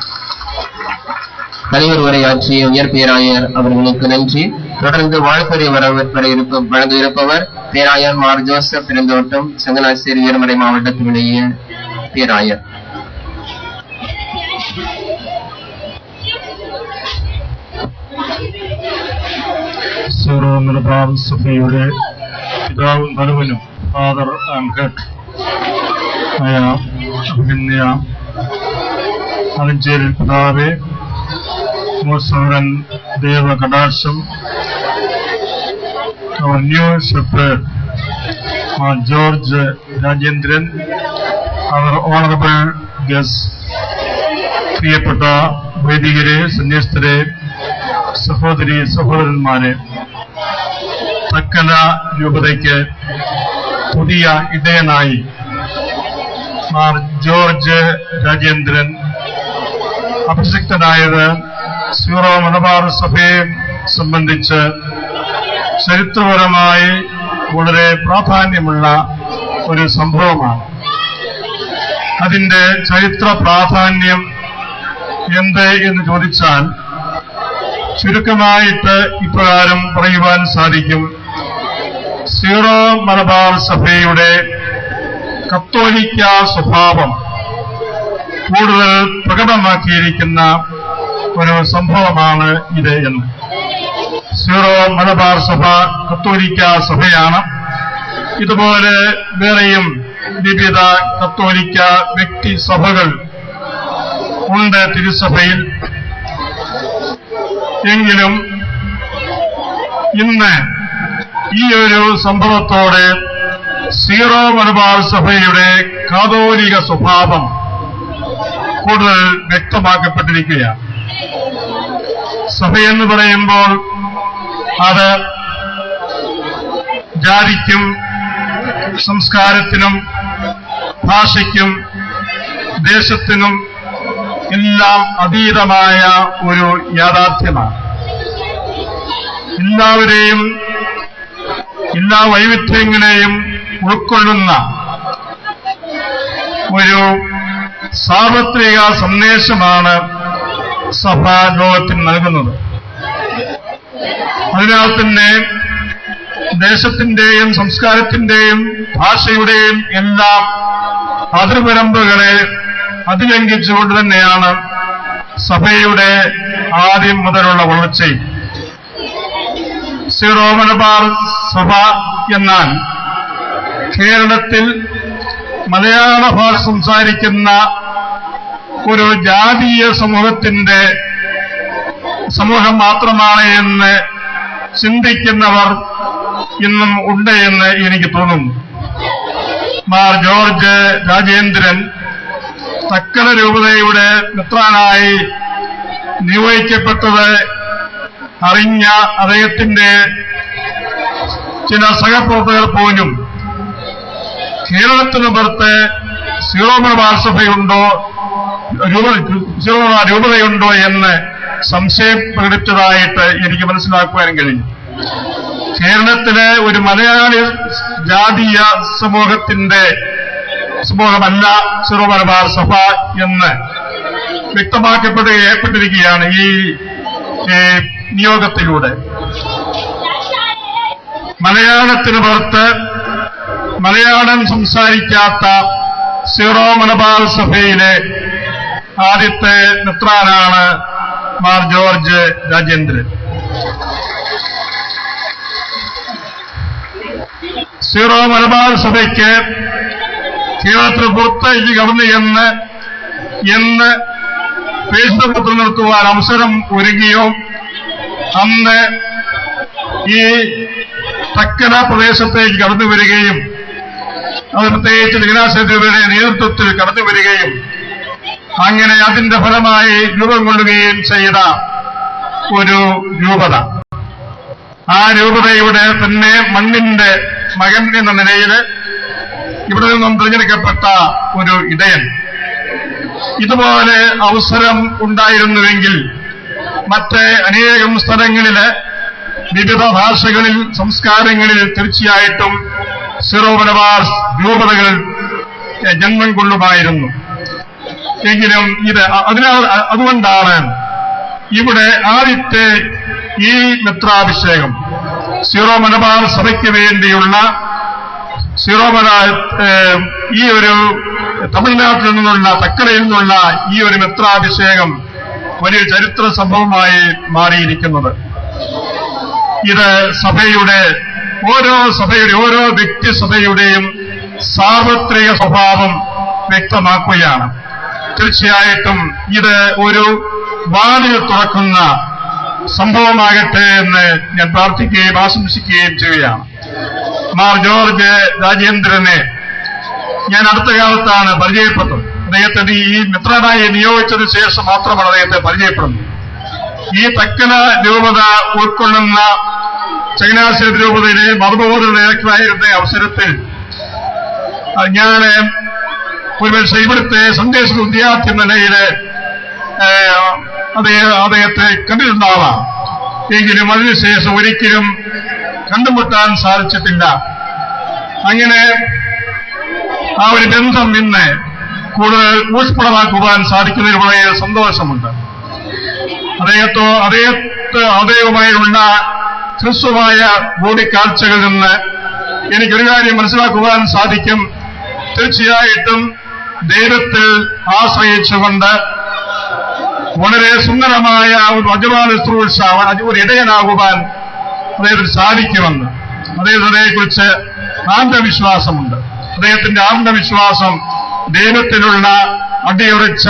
தலைவர் உரையாற்றிய உயர் பேராயர் அவர்களுக்கு நன்றி. தொடர்ந்து வாழ்த்துறை வழங்க இருப்பவர் பேராயர் மார் ஜோசப் பிறந்தோட்டம், செங்கலாசிரியர் உயர்மறை மாவட்டத்தினுடைய பேராயர். സഭയുടെ പിതാവും തലവനും ഫാദർ ആങ്കട്ട് അഭിനന്ദ അലഞ്ചേരി പിതാവെ, മോസവരൻ ദേവ കടാക്ഷം, our new shepherd George Rajendran, our honorable guests, പ്രിയപ്പെട്ട വൈദികരെ, സന്യസ്തരെ, സഹോദരി സഹോദരന്മാരെ, തക്കല രൂപതയ്ക്ക് പുതിയ ഇടയനായി മാർ ജോർജ് രാജേന്ദ്രൻ അഭിഷിക്തനായത് സീറോ മലബാർ സഭയെ സംബന്ധിച്ച് ചരിത്രപരമായി വളരെ പ്രാധാന്യമുള്ള ഒരു സംഭവമാണ്. അതിന്റെ ചരിത്ര പ്രാധാന്യം എന്ത് എന്ന് ചോദിച്ചാൽ ചുരുക്കമായിട്ട് ഇപ്രകാരം പറയുവാൻ സാധിക്കും. സീറോ മലബാർ സഭയുടെ കത്തോലിക്ക സ്വഭാവം കൂടുതൽ പ്രകടമാക്കിയിരിക്കുന്ന ഒരു സംഭവമാണ് ഇത് എന്ന്. സീറോ മലബാർ സഭ കത്തോലിക്ക സഭയാണ്. ഇതുപോലെ വേറെയും വിവിധ കത്തോലിക്ക വ്യക്തി സഭകൾ ഉണ്ട് തിരുസഭയിൽ. എങ്കിലും ഇന്ന് ഈ ഒരു സംഭവത്തോടെ സീറോ മലബാർ സഭയുടെ കാതോലിക സ്വഭാവം കൂടുതൽ വ്യക്തമാക്കപ്പെട്ടിരിക്കുകയാണ്. സഭയെന്ന് പറയുമ്പോൾ അത് ജാതിക്കും സംസ്കാരത്തിനും ഭാഷയ്ക്കും ദേശത്തിനും എല്ലാം അതീതമായ ഒരു യാഥാർത്ഥ്യമാണ്. എല്ലാവരെയും എല്ലാ വൈവിധ്യങ്ങളെയും ഉൾക്കൊള്ളുന്ന ഒരു സാർവത്രിക സന്ദേശമാണ് സഭ ലോകത്തിന് നൽകുന്നത്. അതിനാൽ തന്നെ ദേശത്തിന്റെയും സംസ്കാരത്തിന്റെയും ഭാഷയുടെയും എല്ലാം അതിർവരമ്പുകളെ അതിലംഘിച്ചുകൊണ്ട് തന്നെയാണ് സഭയുടെ ആദ്യം മുതലുള്ള വളർച്ചയും. സീറോ മലബാർ സഭ എന്നാൽ കേരളത്തിൽ മലയാള ഭാഷ സംസാരിക്കുന്ന ഒരു ജാതീയ സമൂഹം മാത്രമാണ് എന്ന് ചിന്തിക്കുന്നവർ ഇന്നും ഉണ്ട് എന്ന് എനിക്ക് തോന്നുന്നു. മാർ ജോർജ് രാജേന്ദ്രൻ തക്കല രൂപതയുടെ മെത്രാനായി നിയോഗിക്കപ്പെട്ടത് അറിഞ്ഞ അദ്ദേഹത്തിന്റെ ചില സഹപ്രവർത്തകർ പോലും കേരളത്തിന് പുറത്ത് സീറോ മലബാർ സഭയുണ്ടോ, സീറോ മലബാർ രൂപതയുണ്ടോ എന്ന് സംശയം പ്രകടിപ്പിച്ചതായിട്ട് എനിക്ക് മനസ്സിലാക്കുവാൻ കഴിയും. കേരളത്തിലെ ഒരു മലയാളി ജാതീയ സമൂഹമല്ല സീറോ മലബാർ സഭ എന്ന് വ്യക്തമാക്കപ്പെട്ടിരിക്കുകയാണ് ഈ നിയോഗത്തിലൂടെ. മലയാളത്തിന് പുറത്ത് മലയാളം സംസാരിക്കാത്ത സീറോ മലബാർ സഭയിലെ ആദ്യത്തെ മെത്രാനാണ് മാർ ജോർജ് രാജേന്ദ്രൻ. സീറോ മലബാർ സഭയ്ക്ക് കേരളത്തിന് പുറത്തേക്ക് കടന്നു എന്ന് പേശുപത്രം നിർത്തുവാൻ അവസരം ഒരുങ്ങിയോ അന്ന് ഈ തക്കല പ്രദേശത്തേക്ക് കടന്നു വരികയും അത് പ്രത്യേകിച്ച് ദിനാശേഖരയുടെ നേതൃത്വത്തിൽ കടന്നു വരികയും അങ്ങനെ അതിന്റെ ഫലമായി രൂപം കൊള്ളുകയും ചെയ്ത ഒരു രൂപത. ആ രൂപതയുടെ തന്നെ മണ്ണിന്റെ മകൻ എന്ന നിലയിൽ ഇവിടെ നിന്നും തിരഞ്ഞെടുക്കപ്പെട്ട ഒരു ഇടയൻ. ഇതുപോലെ അവസരം ഉണ്ടായിരുന്നുവെങ്കിൽ മറ്റ് അനേകം സ്ഥലങ്ങളില് വിവിധ ഭാഷകളിൽ സംസ്കാരങ്ങളിൽ തീർച്ചയായിട്ടും സീറോ മലബാർ രൂപതകൾ ജന്മം കൊള്ളുമായിരുന്നു. എങ്കിലും അതുകൊണ്ടാണ് ഇവിടെ ആദ്യത്തെ ഈ മെത്രാഭിഷേകം സീറോ മലബാർ സഭയ്ക്ക് വേണ്ടിയുള്ള ഈ ഒരു തമിഴ്നാട്ടിൽ നിന്നുള്ള തക്കലയിൽ നിന്നുള്ള ഈ ഒരു മെത്രാഭിഷേകം വലിയ ചരിത്ര സംഭവമായി മാറിയിരിക്കുന്നത്. ഇത് ഓരോ വ്യക്തിസഭയുടെയും സാർവത്രിക സ്വഭാവം വ്യക്തമാക്കുകയാണ്. തീർച്ചയായിട്ടും ഇത് ഒരു വാതിൽ തുറക്കുന്ന സംഭവമാകട്ടെ എന്ന് ഞാൻ പ്രാർത്ഥിക്കുകയും ആശംസിക്കുകയും ചെയ്യുകയാണ്. മാർ ജോർജ് രാജേന്ദ്രനെ ഞാൻ അടുത്ത കാലത്താണ് പരിചയപ്പെട്ടത്. അദ്ദേഹത്തെ ഈ മെത്രാനായി നിയോഗിച്ചതിന് ശേഷം മാത്രമാണ് അദ്ദേഹത്തെ പരിചയപ്പെടുന്നത്. ഈ തക്കല രൂപത ഉൾക്കൊള്ളുന്ന ചങ്ങനാശ്ശേരി രൂപതയിലെ മതബോധ ഡയറക്ടറായിരുന്ന അവസരത്തിൽ ഞാൻ ഒരുപക്ഷെ ഇവിടുത്തെ സന്ദേശ വിദ്യാർത്ഥി നിലയില് അദ്ദേഹത്തെ കണ്ടിട്ടുണ്ടാവാം. എങ്കിലും അതിനുശേഷം ഒരിക്കലും കണ്ടുമുട്ടാൻ സാധിച്ചിട്ടില്ല. അങ്ങനെ ആ ഒരു ബന്ധം ഇന്ന് കൂടുതൽ ഊഷ്മളമാക്കുവാൻ സാധിക്കുന്നതിൽ വളരെ സന്തോഷമുണ്ട്. അദ്ദേഹവുമായുള്ള ഹ്രസ്വമായ കൂടിക്കാഴ്ചകളിൽ നിന്ന് എനിക്കൊരു കാര്യം മനസ്സിലാക്കുവാൻ സാധിക്കും. തീർച്ചയായിട്ടും ദൈവത്തിൽ ആശ്രയിച്ചുകൊണ്ട് വളരെ സുന്ദരമായ ഒരു വജമാന ശുശ്രൂഷ ഒരു ഇടയനാകുവാൻ അദ്ദേഹത്തിന് സാധിക്കുമെന്ന് അദ്ദേഹത്തെക്കുറിച്ച് ആത്മവിശ്വാസമുണ്ട്. അദ്ദേഹത്തിന്റെ ആത്മവിശ്വാസം ദൈവത്തിലുള്ള അടിയുറച്ച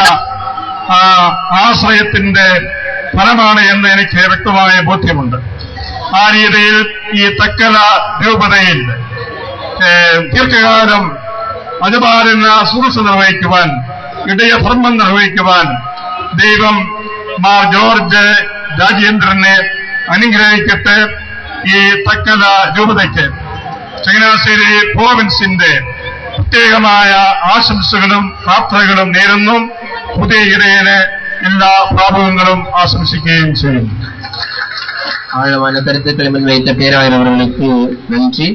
ആശ്രയത്തിന്റെ ഫലമാണ് എന്ന് എനിക്ക് വ്യക്തമായ ബോധ്യമുണ്ട്. ആ രീതിയിൽ ഈ തക്കല രൂപതയിൽ ദീർഘകാലം അജപാലന ശുശ്രൂഷ നിർവഹിക്കുവാൻ, ഇടയധർമ്മം നിർവഹിക്കുവാൻ ദൈവം മാർ ജോർജ് രാജേന്ദ്രനെ അനുഗ്രഹിക്കട്ടെ. ഈ തക്കല രൂപതയ്ക്ക് ചങ്ങനാശ്ശേരി പ്രോവിൻസിന്റെ പ്രത്യേകമായ ആശംസകളും പ്രാർത്ഥനകളും നേരുന്നു. പുതിയ ഇടയന് എല്ലാ പ്രാപകങ്ങളും ஆசம்சிക്കുകയും செய்யும். ஆழமான கருத்துக்களை முன்வைத்த பேராயர் அவர்களுக்கு நன்றி.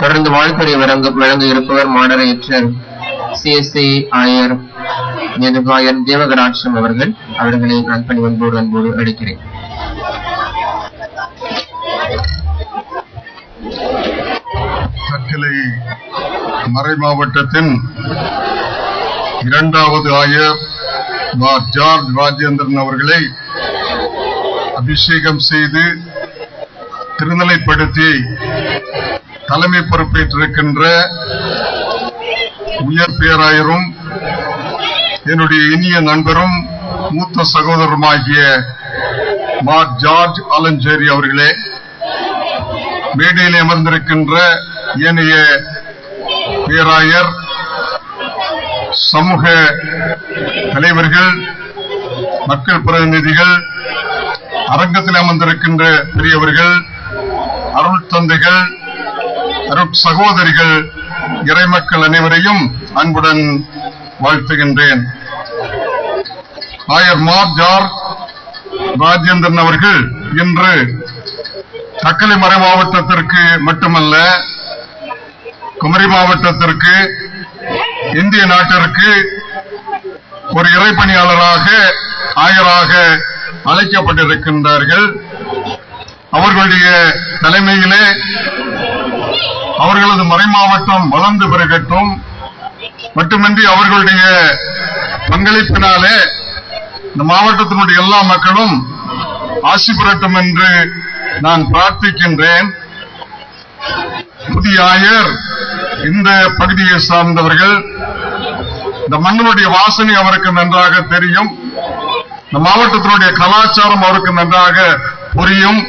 தொடர்ந்து வாழ்த்துறை வழங்க இருப்பவர் மாடரேற்றர் CSI ஆயர் தேவகராட்சம் அவர்களை நான் அன்போடு அழைக்கிறேன். தக்கலை மறை மாவட்டத்தின் இரண்டாவது ஆயர் ஜார்ஜ் ராஜேந்திரன் அவர்களை அபிஷேகம் செய்து திருநிலைப்படுத்தி தலைமை பொறுப்பேற்றிருக்கின்ற உயர் பேராயரும் என்னுடைய இனிய நண்பரும் மூத்த சகோதரருமாகிய மார் ஜார்ஜ் ஆலஞ்சேரி அவர்களே, மேடையில் அமர்ந்திருக்கின்ற ஏனைய பேராயர், சமூக தலைவர்கள், மக்கள் பிரதிநிதிகள், அரங்கத்தில் அமர்ந்திருக்கின்ற பெரியவர்கள், அருள் தந்தைகள், அருள் சகோதரிகள், இறைமக்கள் அனைவரையும் அன்புடன் வாழ்த்துகின்றேன். ஆயர் மார் ஜார்ஜ் ராஜேந்திரன் அவர்கள் இன்று தக்கலை மறை மாவட்டத்திற்கு மட்டுமல்ல, குமரி மாவட்டத்திற்கு, இந்திய நாட்டிற்கு ஒரு இறைப்பணியாளராக, ஆயராக அழைக்கப்பட்டிருக்கின்றார்கள். அவர்களுடைய தலைமையிலே அவர்களது மறை மாவட்டம் வளர்ந்து பெருகட்டும், மட்டுமின்றி அவர்களுடைய பங்களிப்பினாலே இந்த மாவட்டத்தினுடைய எல்லா மக்களும் ஆசி பெறட்டும் என்று நான் பிரார்த்திக்கின்றேன். புதிய ஆயர் இந்த பகுதியை சார்ந்தவர்கள். இந்த மண்ணினுடைய வாசனை அவருக்கு நன்றாக தெரியும். இந்த மாவட்டத்தினுடைய கலாச்சாரம் அவருக்கு நன்றாக புரியும்.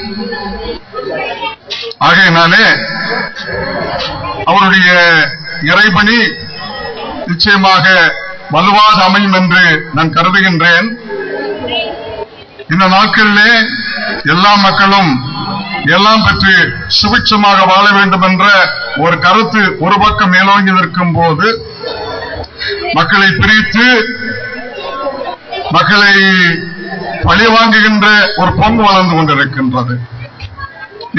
ஆகையினாலே அவருடைய இறைபணி நிச்சயமாக வலுவாக அமையும் என்று நான் கருதுகின்றேன். இந்த நாட்களிலே எல்லா மக்களும் எல்லாம் பற்றி சுபிட்சமாக வாழ வேண்டும் என்ற ஒரு கருத்து ஒரு பக்கம் மேலோங்கி நிற்கும் போது, மக்களை பிரித்து மக்களை பழிவாங்குகின்ற ஒரு பொங்கு வளர்ந்து கொண்டிருக்கின்றது.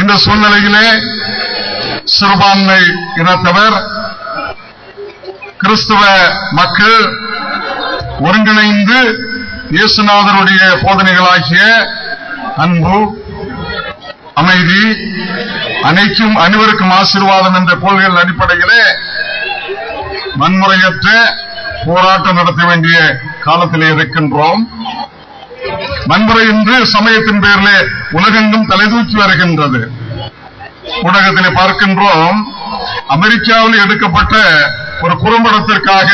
இந்த சூழ்நிலையிலே சிறுபான்மை இனத்தவர், கிறிஸ்துவ மக்கள் ஒருங்கிணைந்து இயேசுநாதருடைய போதனைகளாகிய அன்பு, அமைதி, அனைத்தும் அனைவருக்கும் ஆசீர்வாதம் என்ற கொள்கைகள் அடிப்படையிலே வன்முறையற்ற போராட்டம் நடத்த வேண்டிய காலத்திலே இருக்கின்றோம். வன்முறை என்று சமயத்தின் பெயரிலே உலகெங்கும் தலைதூக்கி வருகின்றது. ஊடகத்திலே பார்க்கின்றோம், அமெரிக்காவில் எடுக்கப்பட்ட ஒரு குறும்படத்திற்காக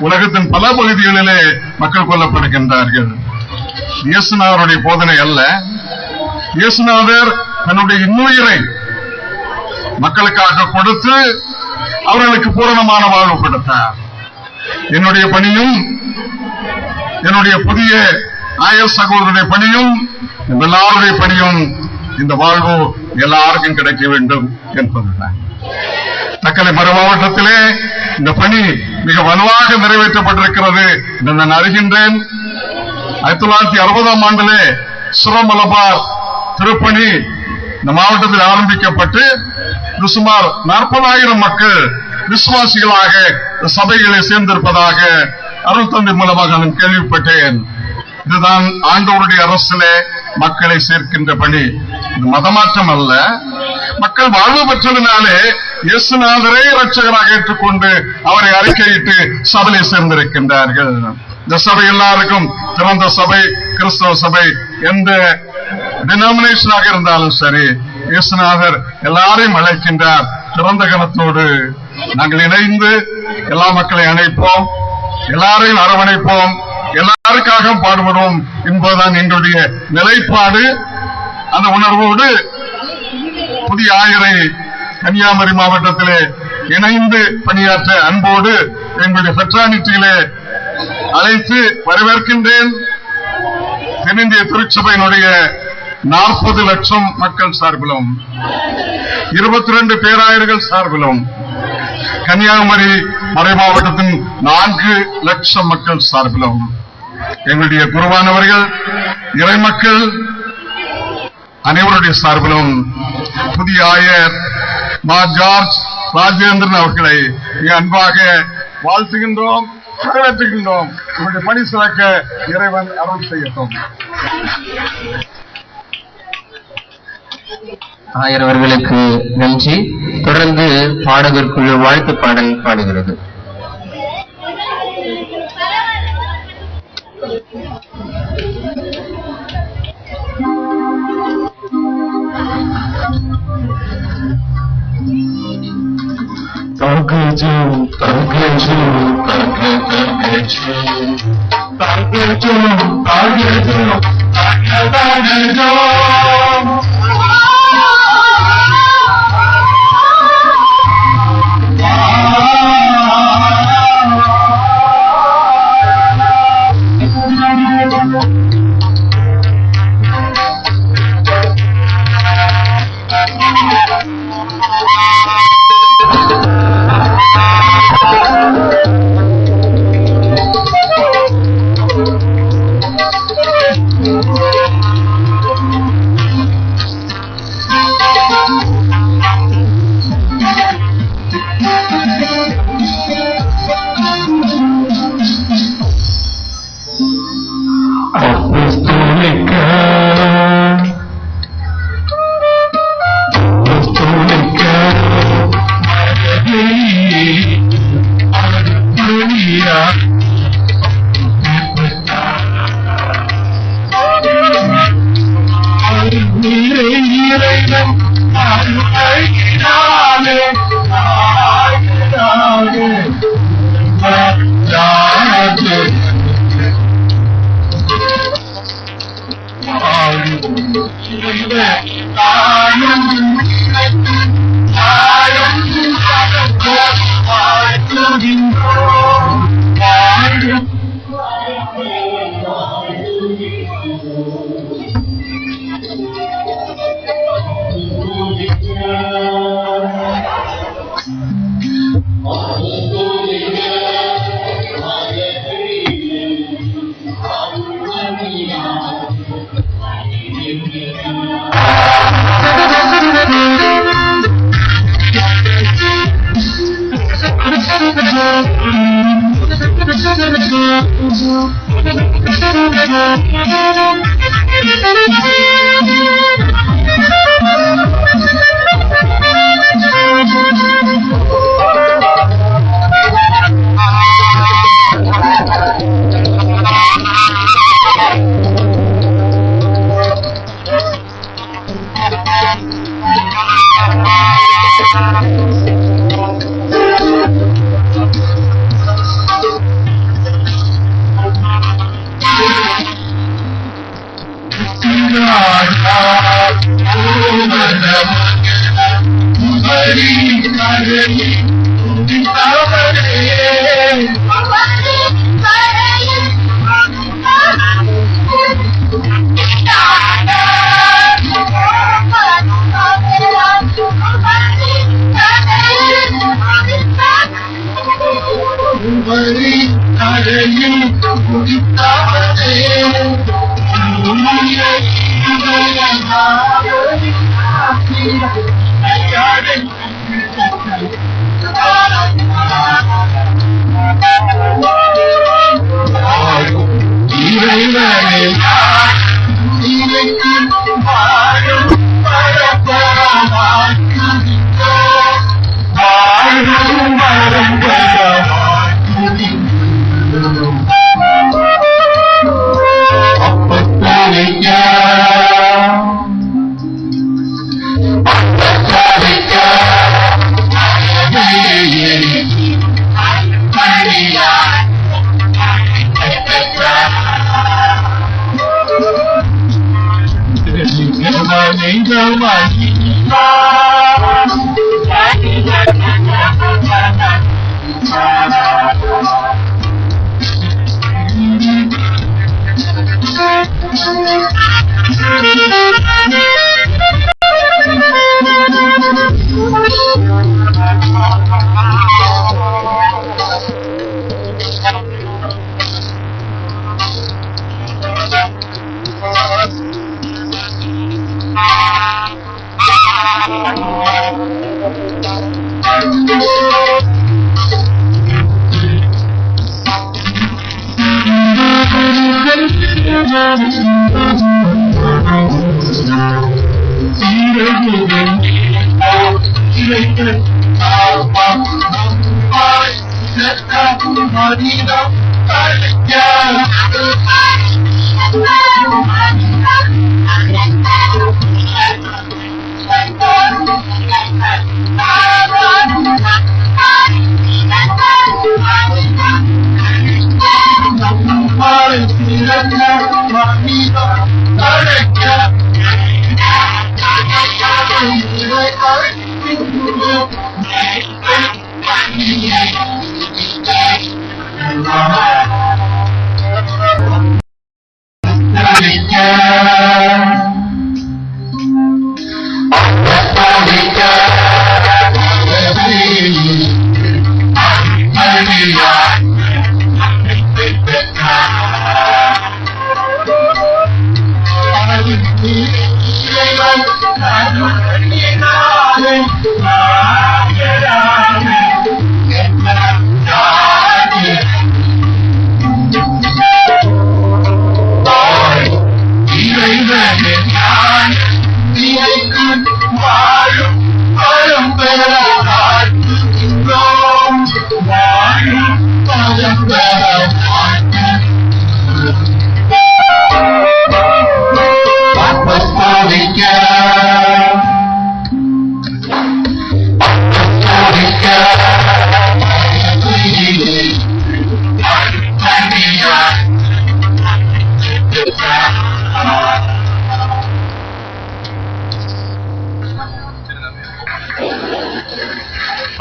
உலகத்தின் பல பகுதிகளிலே மக்கள் கொல்லப்படுகின்றார்கள். இயேசுநாதருடைய போதனை அல்ல. இயேசுநாதர் தன்னுடைய இன்னுயிரை மக்களுக்காக கொடுத்து அவர்களுக்கு பூரணமான வாழ்வு கொடுத்தார். என்னுடைய பணியும், என்னுடைய புதிய ஆயர் சகோதரருடைய பணியும், எல்லாருடைய பணியும் இந்த வாழ்வு எல்லாருக்கும் கிடைக்க வேண்டும் என்பதுதான். தக்கலை மறை மாவட்டத்திலே இந்த பணி மிக வலுவாக நிறைவேற்றப்பட்டிருக்கிறது என்று நான் அறிகின்றேன். 1960ஆம் ஆண்டிலே சுரமலபார் திருப்பணி இந்த மாவட்டத்தில் ஆரம்பிக்கப்பட்டு சுமார் 40,000 மக்கள் விசுவாசிகளாக சபைகளை சேர்ந்திருப்பதாக அருள் தந்தை மூலமாக நான் கேள்விப்பட்டேன். இதுதான் ஆண்டவருடைய அரசிலே மக்களை சேர்க்கின்ற பணி. இது மதமாற்றம் அல்ல. மக்கள் வாழ்வு பெற்றதினாலே இயேசுநாதரை இரட்சகராக ஏற்றுக்கொண்டு அவரை அறிக்கையிட்டு சபையை சேர்ந்திருக்கின்றார்கள். இந்த சபை எல்லாருக்கும் திறந்த சபை, கிறிஸ்தவ சபை, எந்த டினாமினேஷனாக இருந்தாலும் சரி, இயேசுநாதர் எல்லாரையும் அழைக்கின்றார். திறந்த கணத்தோடு நாங்கள் இணைந்து எல்லா மக்களை அணைப்போம், எல்லாரையும் அரவணைப்போம், எல்லாருக்காக பாடுபடுவோம் என்பதுதான் எங்களுடைய நிலைப்பாடு. அந்த உணர்வோடு புதிய ஆயரை கன்னியாகுமரி மாவட்டத்திலே இணைந்து பணியாற்ற அன்போடு எங்களுடைய பெட்ரானிட்டியிலே அழைத்து வரவேற்கின்றேன். தென்னிந்திய திருச்சபையினுடைய 40 லட்சம் மக்கள் சார்பிலும் 22 பேராயர்கள் சார்பிலும் கன்னியாகுமரி மறை மாவட்டத்தின் 4 லட்சம் மக்கள் சார்பிலும் எங்களுடைய குருவானவர்கள், இறைமக்கள் அனைவருடைய சார்பிலும் புதிய ஆயர் மார் ஜார்ஜ் ராஜேந்திரன் அவர்களை மிக அன்பாக வாழ்த்துகின்றோம், வரவேற்றுகின்றோம். உங்களுடைய பணி சிறக்க இறைவன் அருள் செய்யட்டும். ஆயர் அவர்களுக்கு நன்றி. தொடர்ந்து பாடகர் குழு வாழ்த்து பாடல் பாடுகிறது. Thank you.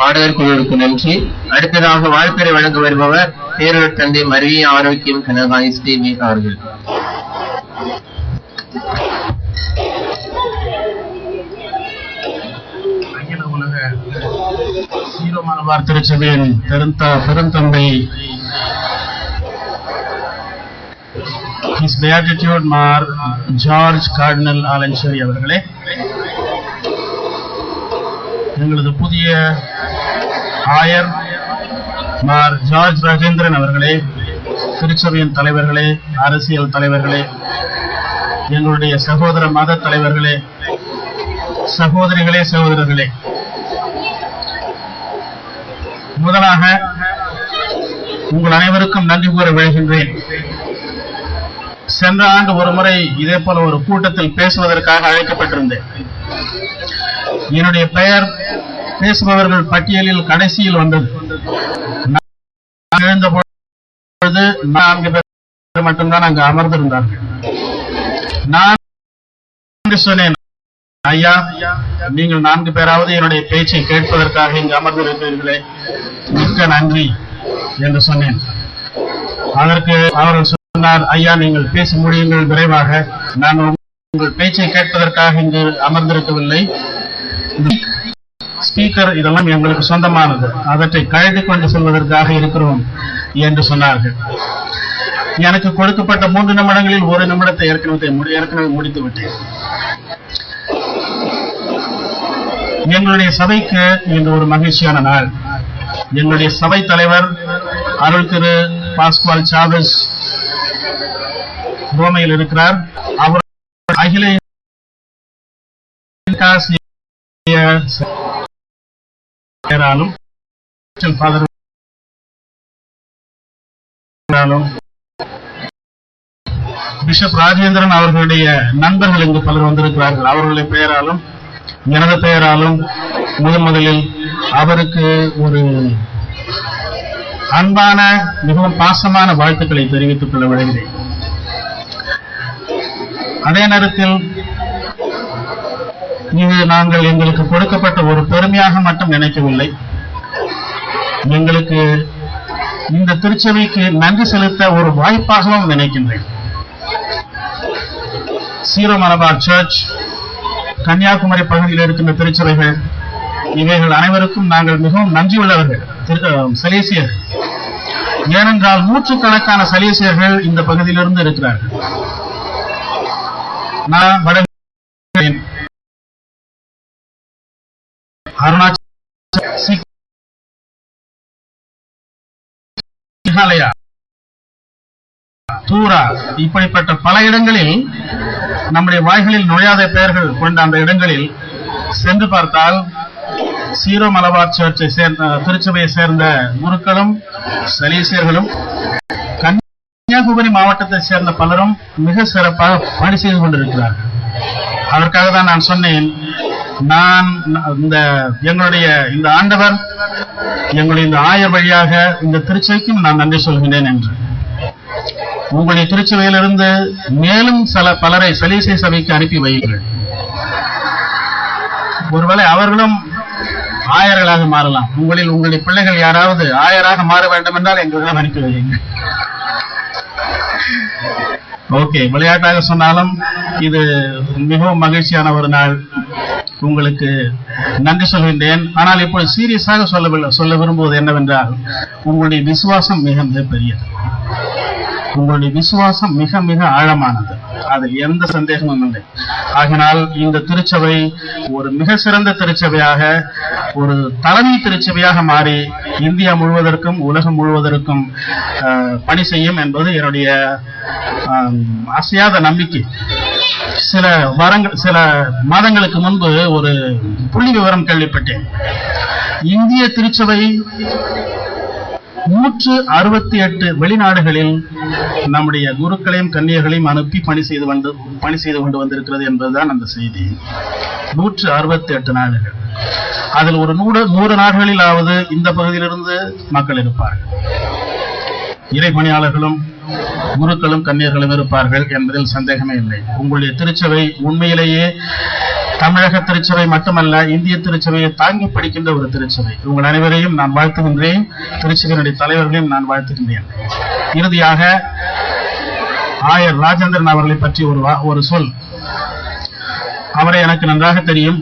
ஆடவர் குழுவிற்கு நன்றி. அடுத்ததாக வாழ்த்துரை வழங்க வருபவர் பேரூர் தந்தை மரிய ஆரோக்கியம் கனகா STV அவர்கள். அகில உலக சீரோ மலபார் திருச்சபையின் பெருந்தந்தை His Beatitude Mar George Cardinal Alancheri அவர்களே, எங்களது புதிய ஆயர் மார் ஜார்ஜ் ராஜேந்திரன் அவர்களே, திருச்சபையின் தலைவர்களே, அரசியல் தலைவர்களே, எங்களுடைய சகோதர மத தலைவர்களே, சகோதரிகளே, சகோதரர்களே, முதலாக உங்கள் அனைவருக்கும் நன்றி கூற விழைகின்றேன். சென்ற ஆண்டு ஒரு முறை இதே போல ஒரு கூட்டத்தில் பேசுவதற்காக அழைக்கப்பட்டிருந்தேன். என்னுடைய பெயர் பேசுபவர்கள் பட்டியலில் கடைசியில் வந்தது. எழுந்த பொழுது 4 பேர் மட்டும்தான் அங்கு அமர்ந்திருந்தார்கள். நான் சொன்னேன், ஐயா, நீங்கள் 4 பேராவது என்னுடைய பேச்சை கேட்பதற்காக இங்கு அமர்ந்திருக்கிறீர்களே, மிக்க நன்றி என்று சொன்னேன். அதற்கு அவர்கள் சொன்னார், ஐயா, நீங்கள் பேசி முடியுங்கள் விரைவாக, நான் உங்கள் பேச்சை கேட்பதற்காக இங்கு அமர்ந்திருக்கவில்லை, ஸ்பீக்கர் இதெல்லாம் எங்களுக்கு சொந்தமானது, அவற்றை கழட்டி கொண்டு செல்வதற்காக இருக்கிறோம் என்று சொன்னார்கள். எனக்கு கொடுக்கப்பட்ட 3 நிமிடங்களில் 1 நிமிடத்தை ஏற்கனவே முடித்து விட்டேன். எங்களுடைய சபைக்கு இன்று ஒரு மகிழ்ச்சியான நாள். எங்களுடைய சபை தலைவர் அருள் திரு பாஸ்குவால் சாவஸ் ரோமையில் இருக்கிறார். அவர் அகில பிஷப் ராஜேந்திரன் அவர்களுடைய நண்பர்கள் இங்கு பலர் வந்திருக்கிறார்கள். அவர்களுடைய பெயராலும் எனது பெயராலும் முதலில் அவருக்கு ஒரு அன்பான மிகவும் பாசமான வாழ்த்துக்களை தெரிவித்துக் கொள்ள விளைகிறேன். அதே நேரத்தில் இது நாங்கள் எங்களுக்கு கொடுக்கப்பட்ட ஒரு பெருமையாக மட்டும் நினைக்கவில்லை. எங்களுக்கு இந்த திருச்சபைக்கு நன்றி செலுத்த ஒரு வாய்ப்பாகவும் நினைக்கின்றேன். சீரோ மலபார் சர்ச், கன்னியாகுமரி பகுதியில் இருக்கின்ற திருச்சபைகள், இவைகள் அனைவருக்கும் நாங்கள் மிகவும் நன்றியுள்ளவர்கள். சலேசியர், ஏனென்றால் 100கணக்கான சலேசியர்கள் இந்த பகுதியிலிருந்து இருக்கிறார்கள். நான் வட அருணாச்சல், மேகாலயா, தூரா, இப்படிப்பட்ட பல இடங்களில் நம்முடைய வாய்களில் நுழையாத பெயர்கள் கொண்ட அந்த இடங்களில் சென்று பார்த்தால் சீரோ மலபார் சர்ச்சை சேர்ந்த திருச்சபையை சேர்ந்த குருக்களும் சலீசியர்களும் கன்னியாகுமரி மாவட்டத்தை சேர்ந்த பலரும் மிக சிறப்பாக பணி செய்து கொண்டிருக்கிறார்கள். அதற்காக தான் நான் சொன்னேன், நான் எங்களுடைய இந்த ஆண்டவர் எங்களுடைய இந்த ஆயர் வழியாக இந்த திருச்சபைக்கும் நான் நன்றி சொல்கின்றேன் என்று. உங்களுடைய திருச்சபையிலிருந்து மேலும் பலரை சலீசை சபைக்கு அனுப்பி வையுங்கள். ஒருவேளை அவர்களும் ஆயர்களாக மாறலாம். உங்களுடைய பிள்ளைகள் யாராவது ஆயராக மாற வேண்டும் என்றால் எங்களிடம் அனுப்பி வையுங்கள். ஓகே, விளையாட்டாக சொன்னாலும் இது மிகவும் மகிழ்ச்சியான ஒரு நாள். உங்களுக்கு நன்றி சொல்கின்றேன். ஆனால் இப்போது சீரியஸாக சொல்ல விரும்புவது என்னவென்றால், உங்களுடைய விசுவாசம் மிக மிக பெரியது. உங்களுடைய விசுவாசம் மிக மிக ஆழமானது, அதில் எந்த சந்தேகமும் இல்லை. ஆகினால் இந்த திருச்சபை ஒரு மிக சிறந்த திருச்சபையாக, ஒரு தலைமை திருச்சபையாக மாறி இந்தியா முழுவதற்கும் உலகம் முழுவதற்கும் பணி செய்யும் என்பது என்னுடைய அசையாத நம்பிக்கை. சில மாதங்களுக்கு முன்பு ஒரு புள்ளி விவரம் கேள்விப்பட்டேன். இந்திய திருச்சபை 168 வெளிநாடுகளில் நம்முடைய குருக்களையும் கன்னியர்களையும் அனுப்பி பணி செய்து கொண்டு வந்திருக்கிறது என்பதுதான் அந்த செய்தி. 168 நாடுகள். அதில் ஒரு 100 நாடுகளிலாவது இந்த பகுதியிலிருந்து மக்கள் இருப்பார்கள். இறைப்பணியாளர்களும் குருக்களும் கன்னியர்களும் இருப்பார்கள் என்பதில் சந்தேகமே இல்லை. உங்களுடைய திருச்சபை உண்மையிலேயே தமிழக திருச்சபை மட்டுமல்ல, இந்திய திருச்சபையை தாங்கி பிடிக்கின்ற ஒரு திருச்சபை. உங்கள் அனைவரையும் நான் வாழ்த்துகின்றேன். திருச்சபையினுடைய தலைவர்களையும் நான் வாழ்த்துகின்றேன். இறுதியாக ஆயர் ராஜேந்திரன் அவர்களை பற்றி ஒரு சொல். அவரை எனக்கு நன்றாக தெரியும்.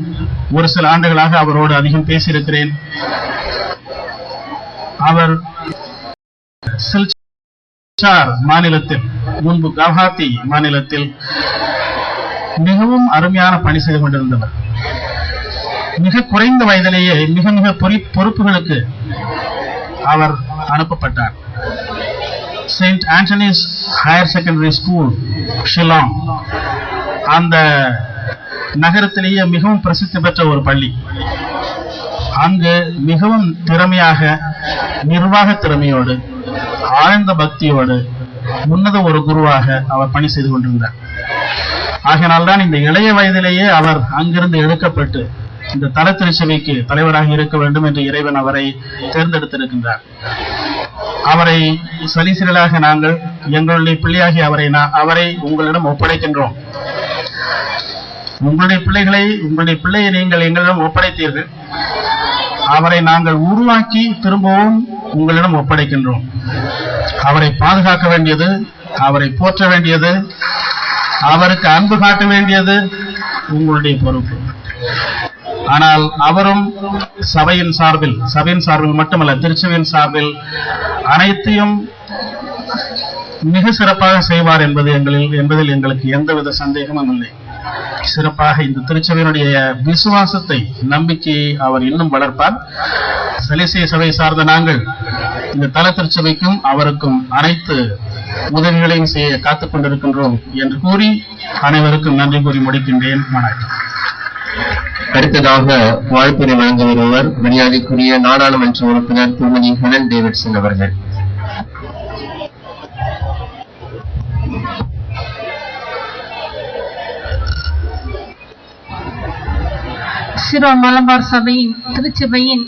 ஒரு சில ஆண்டுகளாக அவரோடு அதிகம் பேசியிருக்கிறேன். அவர் சில்சார் மாநிலத்தில், முன்பு கவுஹாத்தி மாநிலத்தில் மிகவும் அருமையான பணி செய்து கொண்டிருந்தவர். மிக குறைந்த வயதிலேயே மிக மிக பொறுப்புகளுக்கு அவர் அனுப்பப்பட்டார். Saint Anthony's higher secondary school Shillong, அந்த நகரத்திலேயே மிகவும் பிரசித்தி பெற்ற ஒரு பள்ளி. அங்கு மிகவும் திறமையாக, நிர்வாக திறமையோடு, ஆழ்ந்த பக்தியோடு, உன்னத ஒரு குருவாக அவர் பணி செய்து கொண்டிருந்தார். ஆகையினால்தான் இந்த இளைய வயதிலேயே அவர் அங்கிருந்து எடுக்கப்பட்டு இந்த தல திருச்சபைக்கு தலைவராக இருக்க வேண்டும் என்று இறைவன் அவரை தேர்ந்தெடுத்திருக்கின்றார். அவரை சலிசிறலாக நாங்கள் எங்களுடைய பிள்ளையாகி அவரை உங்களிடம் ஒப்படைக்கின்றோம். உங்களுடைய பிள்ளையை நீங்கள் எங்களிடம் ஒப்படைத்தீர்கள். அவரை நாங்கள் உருவாக்கி திரும்பவும் உங்களிடம் ஒப்படைக்கின்றோம். அவரை பாதுகாக்க வேண்டியது, அவரை போற்ற வேண்டியது, அவருக்கு அன்பு காட்ட வேண்டியது உங்களுடைய பொறுப்பு. ஆனால் அவரும் சபையின் சார்பில் மட்டுமல்ல, திருச்சபையின் சார்பில் அனைத்தையும் மிக சிறப்பாக செய்வார் என்பதில் எங்களுக்கு எந்தவித சந்தேகமும் இல்லை. சிறப்பாக இந்த திருச்சபையினுடைய விசுவாசத்தை, நம்பிக்கையை அவர் இன்னும் வளர்ப்பார். சலிசிய சபை சார்ந்த நாங்கள் இந்த தல திருச்சபைக்கும் அவருக்கும் அனைத்து உதவிகளையும் செய்ய காத்துக் கொண்டிருக்கின்றோம் என்று கூறி அனைவருக்கும் நன்றி கூறி முடிக்கின்றேன். வணக்கம். அடுத்ததாக வாழ்த்துரை வழங்க வருவர் மரியாதைக்குரிய நாடாளுமன்ற உறுப்பினர் திருமதி ஹெலன் டேவிட்சன் அவர்கள். சிரோ மலபார் சபையின் திருச்சபையின்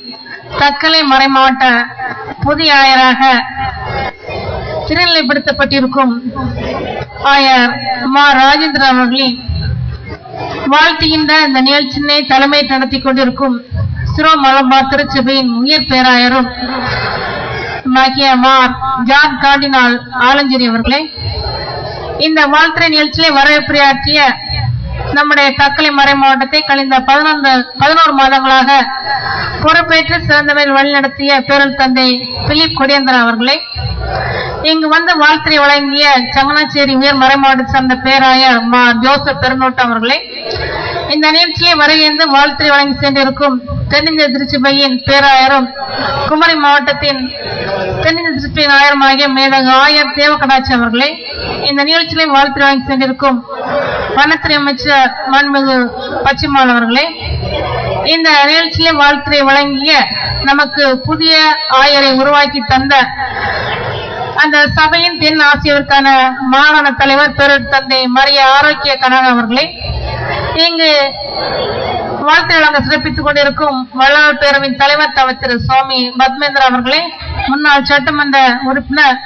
தக்கலை மறைமாவட்ட புதிய ஆயராக திருநிலைப்படுத்தப்பட்டிருக்கும் ஆயர் மா ராஜேந்திரன் அவர்களின் வாழ்த்துகின்ற இந்த நிகழ்ச்சியினை தலைமை நடத்தி கொண்டிருக்கும் சிரோ மலபார் திருச்சபையின் உயர் பேராயரும் மார் ஜான் கார்டினால் ஆலஞ்சேரி அவர்களே, இந்த வாழ்த்துறை நிகழ்ச்சியிலே வரவேற்புரையாற்றிய நம்முடைய தக்கலை மறை மாவட்டத்தை கழிந்த 11 மாதங்களாக பொறுப்பேற்று சிறந்தவர்கள் வழிநடத்திய பேரல் தந்தை பிலிப் கொடியேந்திரன் அவர்களே, இங்கு வந்து வாழ்த்துறை வழங்கிய சங்கனாச்சேரி உயர் மறை மாவட்டத்தை சார்ந்த பேராயர் மா ஜோசப் பெருநோட்டு அவர்களே, இந்த நிகழ்ச்சியை வருகின்ற வாழ்த்துறை வழங்கி சென்றிருக்கும் தென்னிந்திய திருச்சபையின் பேராயரும் குமரி மாவட்டத்தின் தென்னிந்திய திருச்சபையின் ஆயருமாகிய மேதகு ஆயர் தேவகடாட்சி அவர்களே, இந்த நிகழ்ச்சியிலே வாழ்த்துறை வழங்கி சென்றிருக்கும் வனத்துறை அமைச்சர் மாண்புமிகு பச்சிமால் அவர்களே, இந்த நிகழ்ச்சியிலே வாழ்த்துறை வழங்கிய நமக்கு புதிய ஆயரை உருவாக்கி தந்த அந்த சபையின் தென் ஆசியாவிற்கான மாகாண தலைவர் பேரர் தந்தை மரிய ஆரோக்கிய கனகா அவர்களே, இங்கு வாழ்த்துறை வழங்க சிறப்பித்துக் கொண்டிருக்கும் வள்ளலார் பேரவையின் தலைவர் தவ திரு சுவாமி பத்மேந்திர அவர்களே, முன்னாள் சட்டமன்ற உறுப்பினர்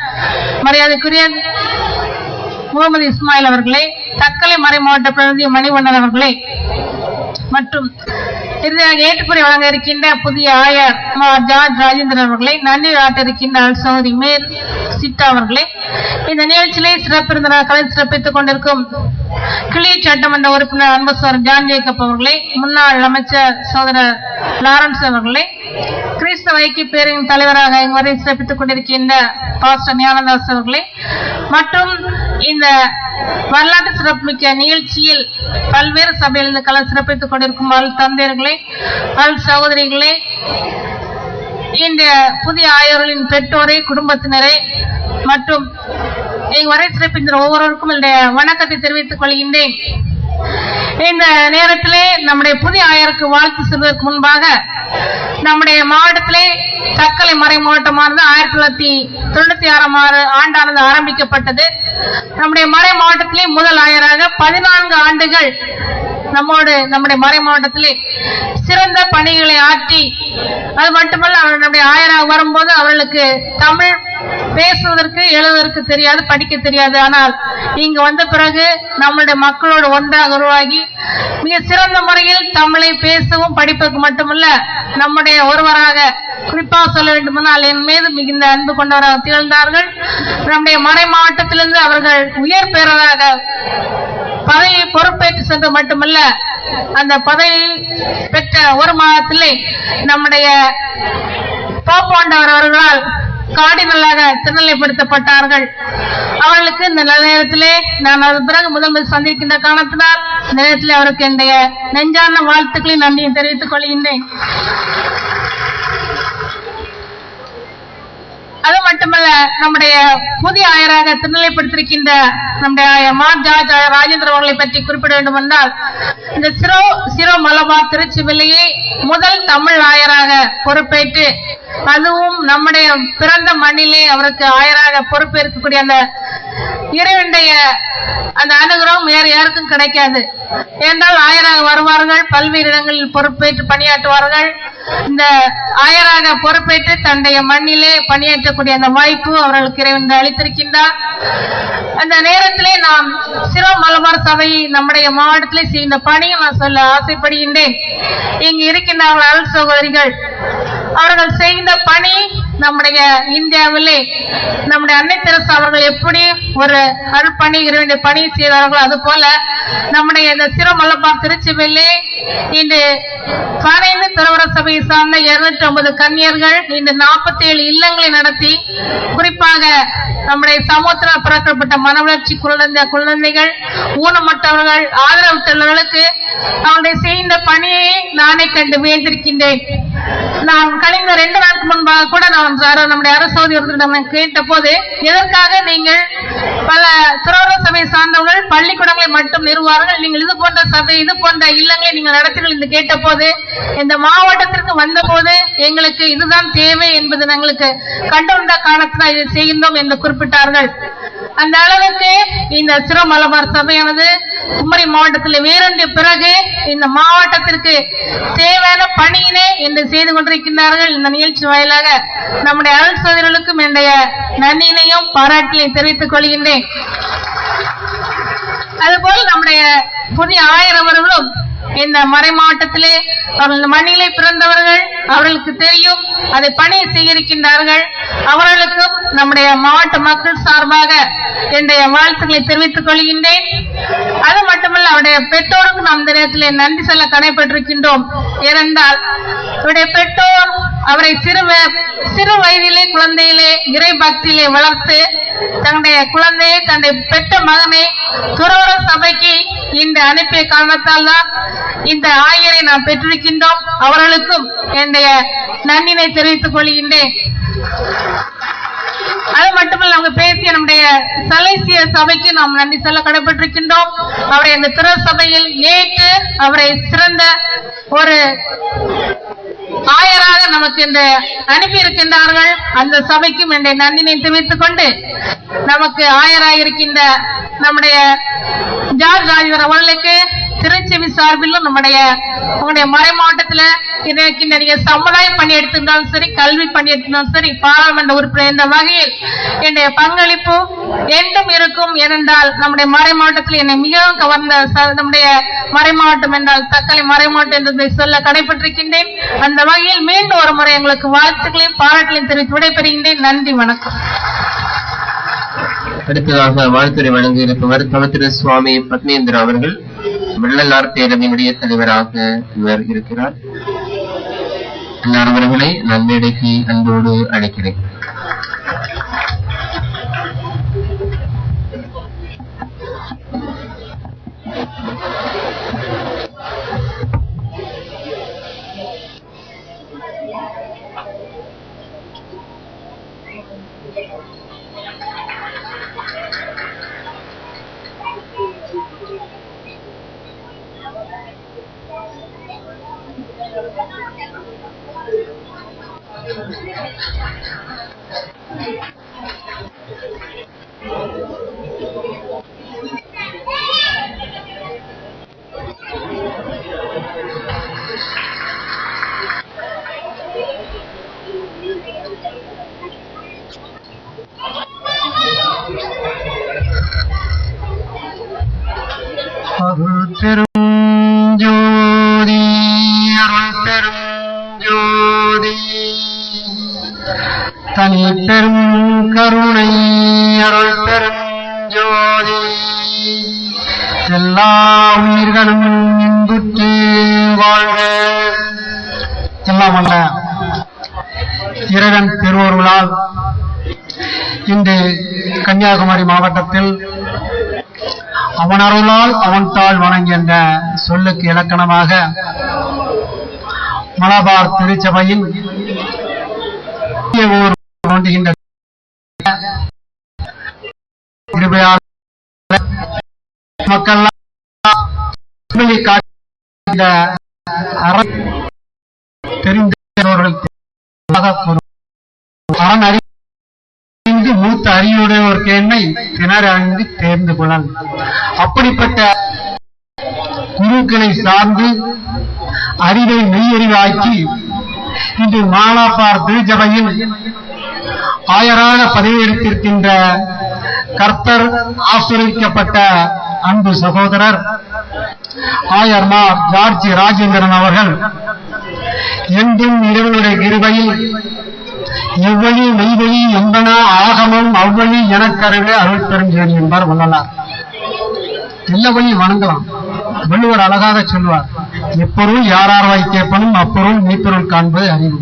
மரியாதைக்குரிய முகமது இஸ்மாயில் அவர்களே, தக்கலை மறை மாவட்ட பிரதிநிதி மணிவண்ணன் அவர்களே, மற்றும் இறுதியாக ஏற்றுப்புரை வழங்க இருக்கின்ற புதிய ஆயர் மா ஜார்ஜ் ராஜேந்திரன் அவர்களை, நன்றி ஆட்ட இருக்கின்ற சௌரி மேர் சிட்டா அவர்களே, இந்த நிகழ்ச்சியிலே சிறப்பிருந்தனர் கலந்து சிறப்பித்துக் கொண்டிருக்கும் கிளி சட்டமன்ற உறுப்பினர் அன்பசோர் ஜான் ஜேக்கப் அவர்களே, முன்னாள் அமைச்சர் சகோதரர் லாரன்ஸ் அவர்களே, கிறிஸ்தவ ஐக்கிய பேரின் தலைவராக இங்குவரை சிறப்பித்துக் கொண்டிருக்கின்ற பாஸ்டர் ஞானதாஸ் அவர்களே, மற்றும் இந்த வரலாற்று சிறப்புமிக்க நிகழ்ச்சியில் பல்வேறு சபையிலிருந்து கலந்து சிறப்பித்துக் கொண்டிருக்கும் அல் தந்தையர்களே, அல் சகோதரிகளே, இந்த புதிய ஆயர்களின் பெற்றோரை, குடும்பத்தினரை மற்றும் இங்குவரை சிறப்பித்த ஒவ்வொருவருக்கும் என்னுடைய வணக்கத்தை தெரிவித்துக் கொள்கின்றேன். இந்த நேரத்திலே நம்முடைய புதிய ஆயருக்கு வாழ்த்து சொல்வதற்கு முன்பாக நம்முடைய மாவட்டத்திலே தக்கலை மறை மாவட்டமானது 1996 ஆண்டானது ஆரம்பிக்கப்பட்டது. நம்முடைய மறை மாவட்டத்திலே முதல் ஆயராக 14 ஆண்டுகள் நம்முடைய மறை மாவட்டத்திலே சிறந்த பணிகளை ஆற்றி, அது மட்டுமல்ல நம்முடைய ஆயராக வரும்போது அவர்களுக்கு தமிழ் பேசுவதற்கு எழுதுவதற்கு தெரியாது, படிக்க தெரியாது. ஆனால் இங்க வந்த பிறகு நம்மளுடைய மக்களோடு ஒன்றாக உருவாகி மிக சிறந்த முறையில் தமிழை பேசவும் படிப்பதற்கு மட்டுமல்ல, நம்முடைய ஒருவராக குறிப்பாக சொல்ல வேண்டுமானால் என் மீது மிகுந்த அன்பு கொண்டவராக திகழ்ந்தார்கள். நம்முடைய மறை மாவட்டத்திலிருந்து அவர்கள் உயர் பேரராக பதவியை பொறுப்பேற்று சென்று மட்டுமல்ல, அந்த பதவி பெற்ற ஒரு மாதத்திலே நம்முடைய போப்பாண்டவர் அவர்களால் கார்டினலாக திருநிலைப்படுத்தப்பட்டார்கள். அவர்களுக்கு இந்த நேரத்திலே நான் அது பிறகு முதல் சந்திக்கின்ற காரணத்தினால் இந்த நேரத்திலே அவருக்கு என்னுடைய நெஞ்சார்ந்த வாழ்த்துக்களை நன்றியை தெரிவித்துக் கொள்கின்றேன். அது மட்டுமல்ல, நம்முடைய புதிய ஆயராக திருநிலைப்படுத்திருக்கின்ற நம்முடைய ஆயர் ஜார்ஜ் ராஜேந்திர அவர்களை பற்றி குறிப்பிட வேண்டும் என்றால், இந்த சிரோ மலபார் திருச்சிவிலையை முதல் தமிழ் ஆயராக பொறுப்பேற்று, அதுவும் நம்முடைய பிறந்த மண்ணிலே அவருக்கு ஆயராக பொறுப்பேற்கக்கூடிய அந்த இறைவனுடைய அந்த அனுகிரகம் வேறு யாருக்கும் கிடைக்காது. என்றால் ஆயராக வருவார்கள், பல்வேறு இடங்களில் பொறுப்பேற்று பணியாற்றுவார்கள். இந்த ஆயராக பொறுப்பேற்று தன்னுடைய மண்ணிலே பணியாற்றக்கூடிய அந்த வாய்ப்பு அவர்களுக்கு இறைவன் அளித்திருக்கின்றார். அந்த நேரத்திலே நாம் சிரோ மலபார் சபை நம்முடைய மாவட்டத்திலே செய்த பணியை நான் சொல்ல ஆசைப்படுகின்றேன். இங்கு இருக்கின்றார்கள் அருள் சகோதரிகள், அவர்கள் செய்த பணி நம்முடைய இந்தியாவிலே நம்முடைய அன்னை தெரசா அவர்கள் எப்படி ஒரு அருள்பணி இறைவனுடைய பணி செய்தார்களோ, அது போல நம்முடைய இந்த சிரோ மலபார் திருச்சிவிலே இன்று 15 துறவர சபையை சார்ந்த 250 கன்னியர்கள் இன்று 47 இல்லங்களை நடத்தி, குறிப்பாக நம்முடைய சமூகத்தில் பிறக்கப்பட்ட மனவளர்ச்சி குழந்தைகள், ஊனமற்றவர்கள், ஆதரவற்றவர்களுக்கு அவருடைய செய்த பணியை நானே கண்டு வியந்திருக்கின்றேன். நான் கழிந்த 2 நாட்களுக்கு முன்பாக கூட நான் நம்முடைய அரசோதிடம் கேட்ட போது, எதற்காக நீங்கள் பல துறவர சபையை சார்ந்தவர்கள் பள்ளிக்கூடங்களை மட்டும் நிறுவார்கள், நீங்கள் இது போன்ற சபை இது போன்ற இல்லங்களை நீங்கள் நடத்துங்கள் என்று கேட்ட போது, இந்த மாவட்டத்திற்கு வந்த போது எங்களுக்கு இதுதான் தேவை என்பது எங்களுக்கு கண்டுகொண்ட காரணத்தினால் இதை செய்கின்றோம் என்று குறிப்பிட்டார்கள். அந்த அளவுக்கு இந்த சிரோ மலபார் சபையானது குமரி மாவட்டத்தில் வேறொன்றிய பிறகு இந்த மாவட்டத்திற்கு தேவையான பணியினை இன்று செய்து கொண்டிருக்கின்றார்கள். இந்த நிகழ்ச்சி வாயிலாக நம்முடைய அருள் சகோதரர்களுக்கும் என்னுடைய நன்றியினையும் பாராட்டினையும் தெரிவித்துக் கொள்கின்றேன். அதுபோல் நம்முடைய புதிய ஆயர் அவர்களும் இந்த மறை மாவட்டத்திலே அவர்கள் மண்ணிலே பிறந்தவர்கள், அவர்களுக்கு தெரியும், அதை பணியை செய்திருக்கின்றார்கள். அவர்களுக்கும் நம்முடைய மாவட்ட மக்கள் சார்பாக என்னுடைய வாழ்த்துக்களை தெரிவித்துக் கொள்கின்றேன். அது மட்டுமல்ல, அவருடைய பெற்றோருக்கு நாம் இந்த நேரத்திலே நன்றி சொல்ல கடமைப்பட்டிருக்கின்றோம். ஏனென்றால் அவருடைய பெற்றோர் அவரை சிறு வயதிலே குழந்தையிலே இறை பக்தியிலே வளர்த்து தன்னுடைய குழந்தையை தன்னுடைய பெற்ற மகனை துறவர சபைக்கு இன்று அனுப்பிய காரணத்தால் தான் இந்த ஆயரை நாம் பெற்றிருக்கின்றோம். அவர்களுக்கும் என்னுடைய நன்றினை தெரிவித்துக் கொள்கின்றேன். அது மட்டுமல்ல, அவங்க பேசிய நம்முடைய சலேசிய சபைக்கு நாம் நன்றி சொல்ல கடமைப்பட்டிருக்கின்றோம். அவரை அந்த திரு சபையில் ஏற்று அவரை சிறந்த ஒரு ஆயராக நமக்கு இந்த அனுப்பி இருக்கின்றார்கள். அந்த சபைக்கும் என்னுடைய நன்றினை தெரிவித்துக் கொண்டு, நமக்கு ஆயராக இருக்கின்ற நம்முடைய ஜார்ஜ் ராஜேந்திர அவர்களுக்கு திருச்செவி சார்பிலும் உங்களுடைய மறை மாவட்டத்தில் இருக்கின்ற நீங்க சமுதாய பணி எடுத்திருந்தாலும் சரி, கல்வி பணி எடுத்திருந்தாலும் சரி, பாராளுமன்ற உறுப்பினர் என்ற வகையில் என்னுடைய பங்களிப்பு என்றும் இருக்கும். ஏனென்றால் நம்முடைய மறை மாவட்டத்தில் என்னை மிகவும் கவர்ந்த நம்முடைய மறை மாவட்டம் என்றால் தக்கலை மறை மாவட்டம் என்று சொல்ல கடைபெற்றிருக்கின்றேன். அந்த வகையில் மீண்டும் ஒரு முறை எங்களுக்கு வாழ்த்துக்களையும் பாராட்டுகளையும் தெரிவித்து விடைபெறுகின்றேன். நன்றி, வணக்கம். அடுத்ததாக வாழ்த்துறை வழங்க இருப்பவர் தவத்திரு சுவாமி பத்மேந்திரா அவர்கள். வள்ளலார் பேரவையினுடைய தலைவராக இவர் இருக்கிறார். அவர்களை நன்மேடைக்கு அன்போடு அழைக்கிறேன். அருள் பெரும் ஜோதி அருள் பெரும் ஜோதி தனி பெரும் கருணை அருள் பெரும் ஜோதி எல்லா உயிர்களும் இன்புற்று வாழ்க. எல்லாம் அல்ல இறைவன் திருவருளால் இன்று கன்னியாகுமரி மாவட்டத்தில் அவன் அருளால் அவன் தாள் வணங்கி என்ற சொல்லுக்கு இலக்கணமாக மலபார் திருச்சபையின் தோன்றுகின்ற மக்கள் தெரிந்தவர்கள் அரண் அறிந்து மூத்த அறிவுடையவருக்கு என்னை திணற அறிந்து தேர்ந்து கொள்ளல். அப்படிப்பட்ட குருக்களை சார்ந்து அறிவை மெய்யறிவாக்கி இன்று மாலாப்பார் திருச்சபையில் ஆயராக பதவியேற்றிருக்கின்ற கர்த்தர் ஆசிரியக்கப்பட்ட அன்பு சகோதரர் ஆயர்மார் ஜார்ஜ் ராஜேந்திரன் அவர்கள் என்றும் இறைவனுடைய கிருபையில் எவ்வழி மெய்வழி என்பன ஆகமும் அவ்வழி எனக்கருவே அருள் பெருஞ்சோதி என்பார் வள்ளலார். எல்லா வழியும் வணங்கலாம். வள்ளுவர் அழகாக சொல்வார், எப்பொருள் யாரார் வாய் கேட்பனும் அப்பொருள் மெய்ப்பொருள் காண்பது அறிவு.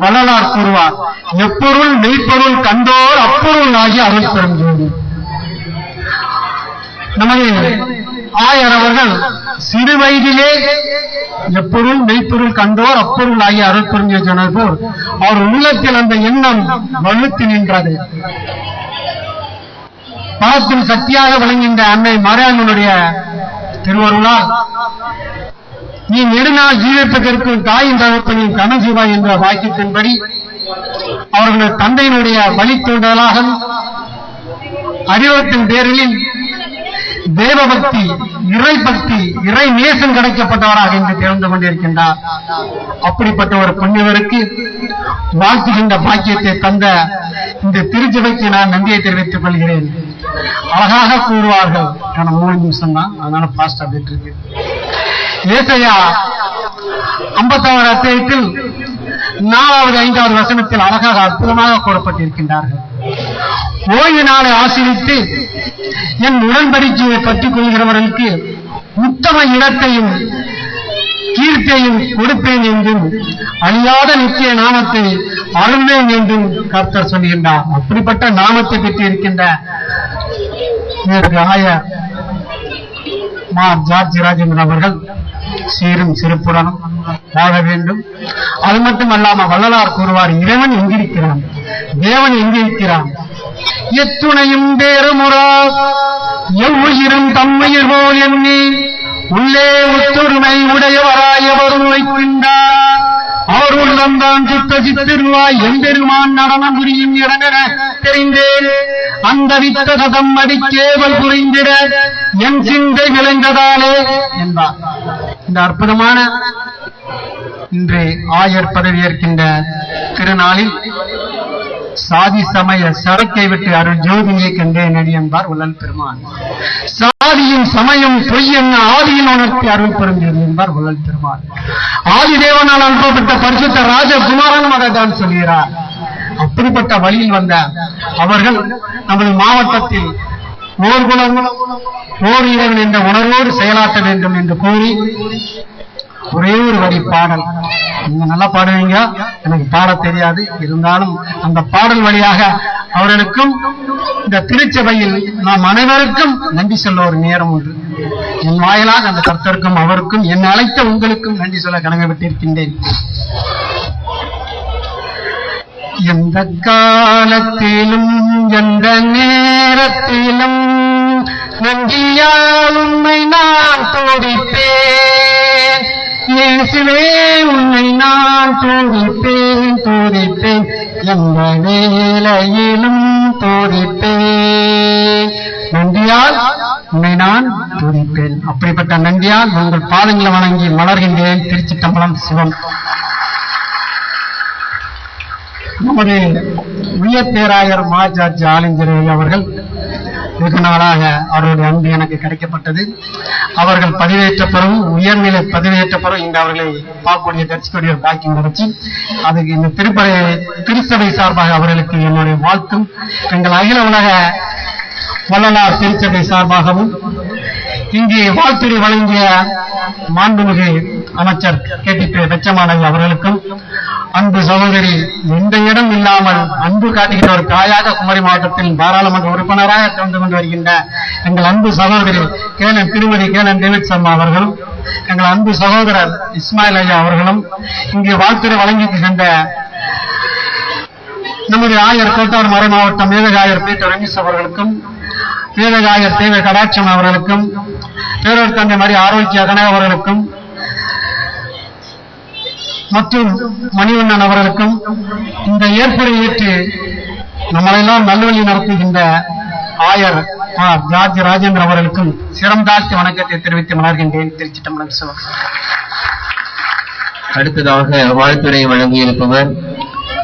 வள்ளலார் கூறுவார், எப்பொருள் மெய்ப்பொருள் கண்டோர் அப்பொருள் ஆகிய அருள் பெருஞ்சோதி. நமது ஆயர் அவர்கள் சிறு வயதிலே எப்பொருள் மெய்ப்பொருள் கண்டோர் அப்பொருள் ஆகிய அருள் பெருஞ்சோதி சொன்னது போல் அவர் உள்ளத்தில் அந்த எண்ணம் வலுத்து நின்றது. பணத்தின் சக்தியாக விளங்குகின்ற அன்னை மரியாளுடைய திருவருளால் நீ நெடுநாள் ஜீவிப்பதற்கு தாயின் தகப்பனின் கடன் செய்வாய் என்ற வாக்கியத்தின்படி அவர்களது தந்தையினுடைய வழித்தோன்றலாக அறிவத்தின் பேரில் தேவபக்தி, இறை பக்தி, இறை நேசம் கிடைக்கப்பட்டவராக இன்று திறந்து கொண்டிருக்கின்றார். அப்படிப்பட்ட ஒரு புண்ணியவருக்கு வாழ்த்துகின்ற பாக்கியத்தை தந்த இந்த திருச்சபைக்கு நான் நன்றியை தெரிவித்துக் கொள்கிறேன். அழகாக கூறுவார்கள், 3 நிமிஷம் தான், அதனால பாஸ்ட் அப்படின்ட்டு இருக்கு. ஏசாயா 50வது அத்தியாயத்தில் 4வது 5வது வசனத்தில் அழகாக அற்புதமாக கூறப்பட்டிருக்கின்றார்கள். ஓய்வு நாளை ஆசிரித்து என் உடன்படிக்கையை பற்றிக் கொள்கிறவர்களுக்கு உத்தம இடத்தையும் கீர்த்தையும் கொடுப்பேன் என்றும் அழியாத நித்திய நாமத்தை அருள்வேன் என்றும் கர்த்தர் சொல்கின்றார். அப்படிப்பட்ட நாமத்தை பெற்று இருக்கின்ற ஆயர் ஜார்ஜ் ராஜேந்திரன் அவர்கள் சீரும் சிறப்புடனும் வாழ வேண்டும். அது மட்டுமல்லாம வள்ளலார் கூறுவார், இறைவன் எங்கிருக்கிறான், தேவன் எங்கிருக்கிறான், எத்துணையும் பேருமுறா எவ்வுயிரும் தம்மையில் போல் எண்ணி உள்ளே ஒத்துரிமை உடையவராயவரும் வைக்கின்றார். அவர் உள்ளம்தான் சுத்த சித்திருவாய் எம்பெருமான் நடனம் புரியும் இடமென தெரிந்தேன். அந்த வித்த சதம் அடிக்கேவல் புரிந்திட என் சிந்தை விளைந்ததாலே என்பார். இந்த அற்புதமான இன்று ஆயர் பதவியேற்கின்ற திருநாளில் சாதி சமய சரக்கை விட்டு அருள் ஜோதியை கண்டேன் அடி என்பார் வள்ளல் பெருமான். சாதியும் சமயம் பொய் என்ன ஆதியில் உணர்த்தி அருள் பெருஞ்சோதி என்பார் வள்ளல் பெருமான். ஆதி தேவனால் அனுப்பப்பட்ட பரிசுத்த ராஜகுமாரன் அதைத்தான் சொல்கிறார். அப்படிப்பட்ட வழியில் வந்த அவர்கள் நமது மாவட்டத்தில் ஓர் குலம் ஓர் இறைவன் என்ற உணர்வோடு செயலாற்ற வேண்டும் என்று கூறி ஒரே ஒரு வரி பாடல். நீங்க நல்லா பாடுவீங்க, எனக்கு பாட தெரியாது, இருந்தாலும் அந்த பாடல் வழியாக அவர்களுக்கும் இந்த திருச்சபையில் நாம் அனைவருக்கும் நன்றி சொல்ல ஒரு நேரம் உண்டு. என் வாயிலாக அந்த கர்த்தருக்கும் அவருக்கும் என்னை அழைத்த உங்களுக்கும் நன்றி சொல்ல கடமைப்பட்டிருக்கின்றேன். எந்த காலத்திலும் எந்த நேரத்திலும் நன்றியால் உண்மை நான் துதிப்பேன். இயேசுவே உன்னை நான் துதிப்பேன் துதிப்பேன், எந்த வேளையிலும் துதிப்பேன். நன்றியால் உன்னை நான் துதிப்பேன். அப்படிப்பட்ட நன்றியால் உங்கள் பாதங்களை வணங்கி மலர்கின்றேன். திருச்சிற்றம்பலம் சிவம். நமது உயர் பேராயர் ஜார்ஜ் ஆலஞ்சேரி அவர்கள் வெகு நாளாக அவர்களுடைய அன்பு எனக்கு கிடைக்கப்பட்டது. அவர்கள் பதவியேற்ற பிறகும் உயர்நிலை பதவியேற்ற பிறகு இங்கு அவர்களை பார்க்கக்கூடிய தரிசிக்கக்கூடிய பாக்கியம் கிடைச்சி அதுக்கு இந்த திருச்சபை சார்பாக அவர்களுக்கு என்னுடைய வாழ்த்தும் எங்கள் அகில உலக வள்ளலார் திருச்சபை சார்பாகவும் இங்கே வாழ்த்துறை வழங்கிய மாண்புமிகு அமைச்சர் KTP வெச்சமானவி அவர்களுக்கும் அன்பு சகோதரி எந்த இடம் இல்லாமல் அன்பு காட்டுகிற ஒரு தாயாக குமரி மாவட்டத்தில் பாராளுமன்ற உறுப்பினராக தந்து கொண்டு வருகின்ற எங்கள் அன்பு சகோதரி திருமதி கேலன் டேவிட் சர்மா அவர்களும் எங்கள் அன்பு சகோதரர் இஸ்மாயில் ஐயா அவர்களும் இங்கே வாழ்த்துறை வழங்கி சென்ற நம்முடைய ஆயர் கோட்டார் மறை மாவட்டம் மேதகாயர் பீட்டர் ரமேஷ் அவர்களுக்கும் மேதகாயர் தேவ கடாட்சம் அவர்களுக்கும் பேரூர் தந்தை மாதிரி ஆரோக்கிய கனக அவர்களுக்கும் மற்றும் மணிவண்ணன் அவர்களுக்கும் இந்த ஏற்புரை ஏற்று நம்மளெல்லாம் நல்வழி நடத்துகின்ற ஆயர் ஜார்ஜ் ராஜேந்திர அவர்களுக்கும் சிரம் தாழ்த்தி வணக்கத்தை தெரிவித்து மலர்கின்றேன். திருச்சிட்டம்பலம் சிவம். அடுத்ததாக வாழ்த்துறை வழங்கியிருப்பவர்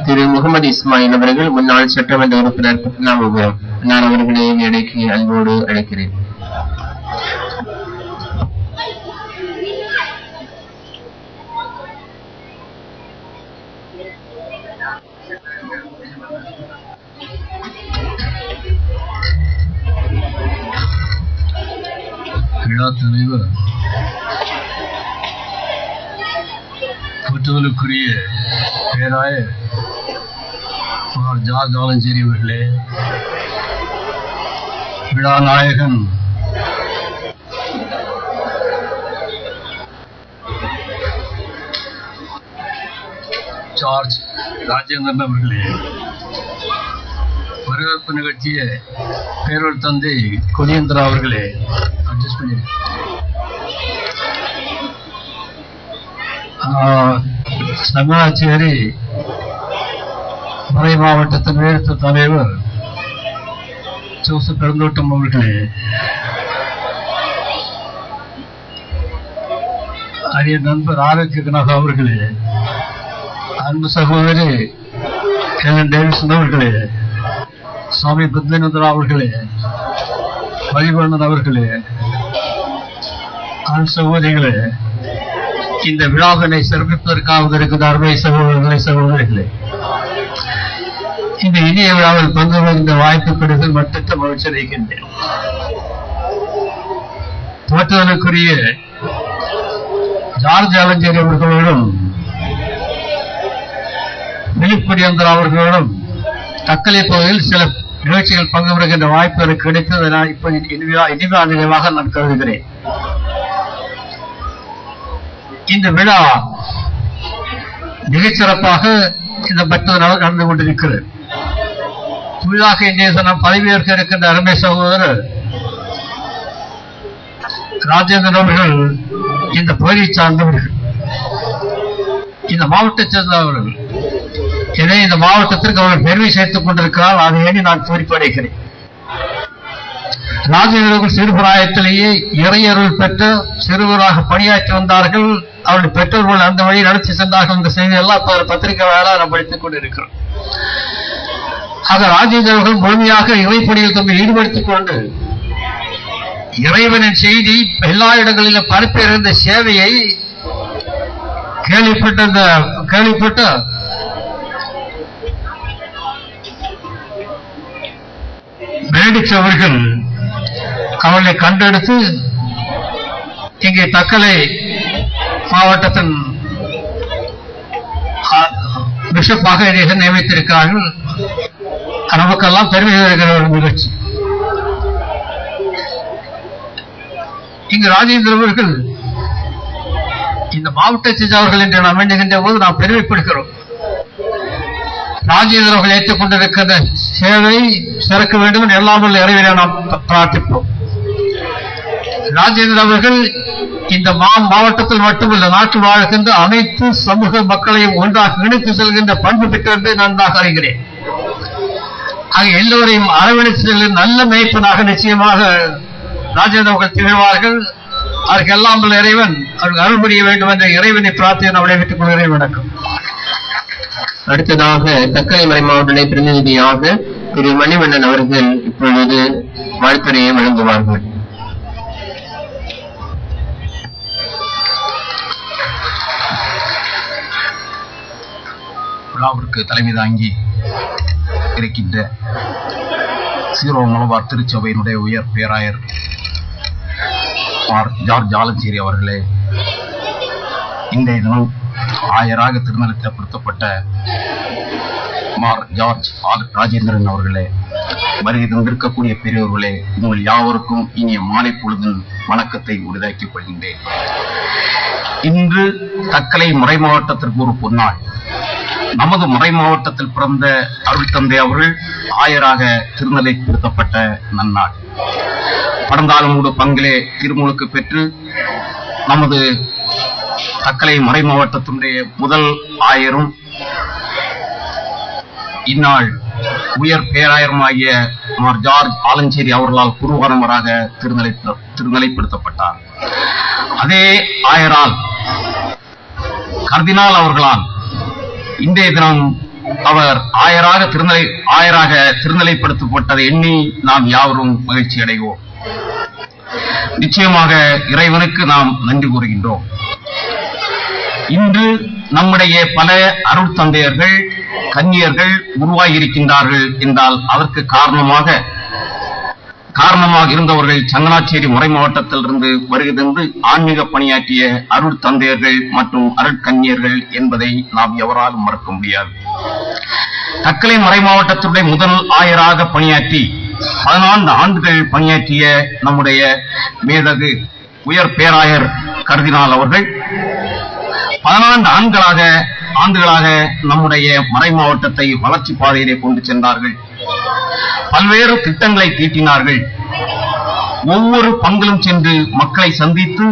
திரு முகமது இஸ்மாயில் அவர்கள், முன்னாள் சட்டமன்ற உறுப்பினர் பத்மநாபபுரம். நான் அவர்களை இடைக்கு அன்போடு அழைக்கிறேன். விழா தலைவர் போற்றுதலுக்குரிய பேராயர் ஜார்ஜ் ஆலஞ்சேரி அவர்களே, விழா நாயகன் ஜார்ஜ் ராஜேந்திரன் அவர்களே, வரவேற்பு நிகழ்ச்சிய பேரூர் தந்தை கொடியந்திரா அவர்களே, அட்ஜஸ்ட் பண்ணி சங்கராச்சேரி மறை மாவட்டத்தின் எழுத்து தலைவர் ஜோசப் பெருந்தோட்டம் அவர்களே, அரிய நண்பர் ஆரோக்கிய கனக அவர்களே, அன்பு சகோதரி கேலன் டேவிசன் அவர்களே, சுவாமி பத்மேந்திரா அவர்களே, மணிவண்ணன் அவர்களே, அன்பு சகோதரிகளே, இந்த விழாவினை சிறப்பிப்பதற்காக இருக்கிற அருமை சகோதரர்களை சகோதரிகளே, இந்த இனிய விழாவில் பங்கு இந்த வாய்ப்பு கிடைத்து மற்ற மகிழ்ச்சி அளிக்கின்றேன். போற்றுதலுக்குரிய ஜார்ஜ் ஆலஞ்சேரி அவர்களோடும் பிலிப் கொடியந்திரா அவர்களோடும் தக்கலை பகுதியில் சில நிகழ்ச்சிகள் பங்கு பெறுகின்ற வாய்ப்பு எனக்கு கிடைத்தது. நான் இப்ப இனிமையா நினைவாக நான் கருதுகிறேன். இந்த விழா மிகச்சிறப்பாக இந்த பக்தர்களால் நடந்து கொண்டிருக்கிறது. புதிதாக இன்றைய தினம் பதவியேற்க இருக்கின்ற அருமை சகோதரர் ராஜேந்திரன் அவர்கள் இந்த பகுதியை சார்ந்தவர்கள், இந்த மாவட்டத்தை சேர்ந்தவர்கள். எனவே இந்த மாவட்டத்திற்கு அவர்கள் பெருமை சேர்த்துக் கொண்டிருக்கிறார். அதை எண்ணி நான் குறிப்படைகிறேன். ராஜேந்திரர்கள் சிறுபிராயத்திலேயே இறையருள் பெற்ற சிறுவராக பணியாற்றி வந்தார்கள். அவருடைய பெற்றோர்கள் அந்த வழி நடத்தி சென்றார்கள். இந்த செய்தியெல்லாம் பத்திரிகையாளராக நாம் படித்துக் கொண்டிருக்கிறோம். ஆக ராஜேந்திரர்கள் முழுமையாக இறைப்பணியில் தம்மை ஈடுபடுத்திக் கொண்டு இறைவனின் செய்தி எல்லா இடங்களிலும் பரப்பி இருந்த சேவையை கேள்விப்பட்ட பெனடிக்ட் அவர்கள் அவர்களை கண்டெடுத்து இங்கே தக்கலை மாவட்டத்தின் பிஷப்பாக நியமித்திருக்கிறார்கள். நமக்கெல்லாம் பெருமை இருக்கிற ஒரு நிகழ்ச்சி. இங்கு ராஜேந்திர அவர்கள் இந்த மாவட்டத்தை அவர்கள் என்று நாம் எண்ணுகின்ற போது நாம் பெருமைப்படுகிறோம். ராஜேந்திர அவர்கள் ஏற்றுக் கொண்டிருக்கிற சேவை சிறக்க வேண்டும் என்று எல்லாம் இறைவனை நாம் பிரார்த்திப்போம். ராஜேந்திர அவர்கள் இந்த மாவட்டத்தில் மட்டுமல்ல நாட்டில் வாழ்கின்ற அனைத்து சமூக மக்களையும் ஒன்றாக இணைத்து செல்கின்ற பண்பு பெற்றது நன்றாக அறிகிறேன். ஆக எல்லோரையும் அரவணைத்து செல்லும் நல்ல மேய்ப்பனாக நிச்சயமாக ராஜேந்திர அவர்கள் திகழ்வார்கள். அதற்கு எல்லாம் இறைவன் அவர்கள் அருள் புரிய வேண்டும் என்ற இறைவனை பிரார்த்தனை விடைபெற்றுக் கொள்கிறேன். வணக்கம். அடுத்ததாக தக்கலை மறை மாவட்ட பிரதிநிதியாக திரு மணிவண்ணன் அவர்கள் இப்பொழுது வாழ்த்துரையை வழங்குவார்கள். விழாவிற்கு தலைமை தாங்கி இருக்கின்ற சீரோ மலபார் திருச்சபையினுடைய உயர் பேராயர் ஜார்ஜ் ஆலஞ்சேரி அவர்களே, இன்றைய தினம் ஆயராக திருநிலைப்படுத்தப்பட்ட ஜார்ஜ் ராஜேந்திரன் அவர்களே, வருகை தந்திருக்கக்கூடிய பெரியவர்களே, உங்கள் யாவருக்கும் இனிய மாலை பொழுதின் வணக்கத்தை உரிதாக்கிக் கொள்கின்றேன். இன்று தக்கலை மறை மாவட்டத்திற்கு ஒரு பொன்னாள். நமது மறை மாவட்டத்தில் பிறந்த அருள் தந்தை அவர்கள் ஆயராக திருநிலைப்படுத்தப்பட்ட நன்னாள். படந்தாளமூடு பங்கிலே திருமுழுக்கு பெற்று நமது தக்கலை மறை மாவட்டத்தினுடைய முதல் ஆயரும் இந்நாள் உயர் பேராயருமாகிய ஜார்ஜ் ஆலஞ்சேரி அவர்களால் குருவானவராக திருநிலைப்படுத்தப்பட்டார். அதே ஆயரால் கர்தினால் அவர்களால் இன்றைய தினம் அவர் ஆயராக திருநிலைப்படுத்தப்பட்டதை எண்ணி நாம் யாவரும் மகிழ்ச்சி அடைவோம். நிச்சயமாக இறைவனுக்கு நாம் நன்றி கூறுகின்றோம். இன்று நம்முடைய பல அருள் தந்தையர்கள் கன்னியர்கள் உருவாகியிருக்கின்றார்கள் என்றால் அதற்கு காரணமாக இருந்தவர்கள் சங்கனாச்சேரி மறை மாவட்டத்திலிருந்து வருகை தந்து ஆன்மீக பணியாற்றிய அருள் தந்தையர்கள் மற்றும் அருட்கன்னியர்கள் என்பதை நாம் எவராலும் மறக்க முடியாது. தக்கலை மறை மாவட்டத்துடைய முதல் ஆயராக பணியாற்றி 14 ஆண்டுகள் பணியாற்றிய நம்முடைய மேதகு உயர் பேராயர் கர்தினால் அவர்கள் 14 ஆண்டுகளாக நம்முடைய மறை மாவட்டத்தை வளர்ச்சி பாதையிலே கொண்டு சென்றார்கள். பல்வேறு திட்டங்களை தீட்டினார்கள். ஒவ்வொரு பங்கிலும் சென்று மக்களை சந்தித்து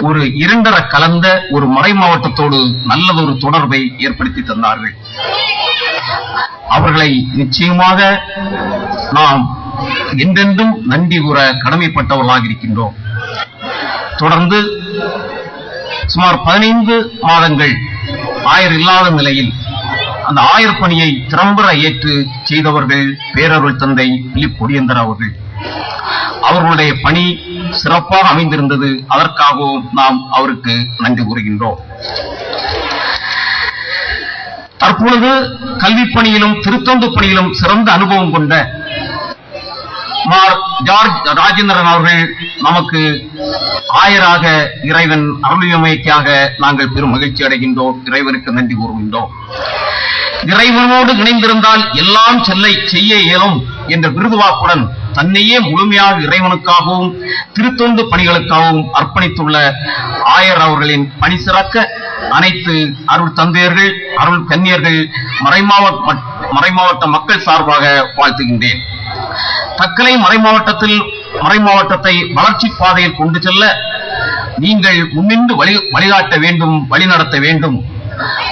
ஒரு 2.5 கலந்த ஒரு மறை மாவட்டத்தோடு நல்லதொரு தொடர்பை ஏற்படுத்தி தந்தார்கள். அவர்களை நிச்சயமாக நாம் என்றென்றும் நன்றி கூற கடமைப்பட்டவர்களாக இருக்கின்றோம். தொடர்ந்து சுமார் 15 மாதங்கள் ஆயர் இல்லாத நிலையில் அந்த ஆயர் பணியை திறம்பட ஏற்று செய்தவர்கள் பேரருள் தந்தை பிலிப் கொடியந்தர் அவர்கள். அவர்களுடைய பணி சிறப்பாக அமைந்திருந்தது. அதற்காகவும் நாம் அவருக்கு நன்றி கூறுகின்றோம். தற்பொழுது கல்விப் பணியிலும் திருத்தொண்டு பணியிலும் சிறந்த அனுபவம் கொண்ட ஜார்ஜ் ராஜேந்திரன் அவர்கள் நமக்கு ஆயராக இறைவன் அருளியமைக்காக நாங்கள் பெரும் மகிழ்ச்சி அடைகின்றோம். இறைவனுக்கு நன்றி கூறுகின்றோம். இறைவனோடு இணைந்திருந்தால் எல்லாம் செய்ய இயலும் என்ற விருதுவாக்குடன் தன்னையே முழுமையாக இறைவனுக்காகவும் திருத்தொண்டு பணிகளுக்காகவும் அர்ப்பணித்துள்ள ஆயர் அவர்களின் பணி சிறக்க அனைத்து அருள் தந்தையர்கள் அருள் கன்னியர்கள் மறைமாவட்ட மக்கள் சார்பாக வாழ்த்துகின்றேன். தக்கலை மறைமாவட்டத்தை வளர்ச்சி பாதையில் கொண்டு செல்ல நீங்கள் முன்னின்று வழிகாட்ட வேண்டும், வழிநடத்த வேண்டும்.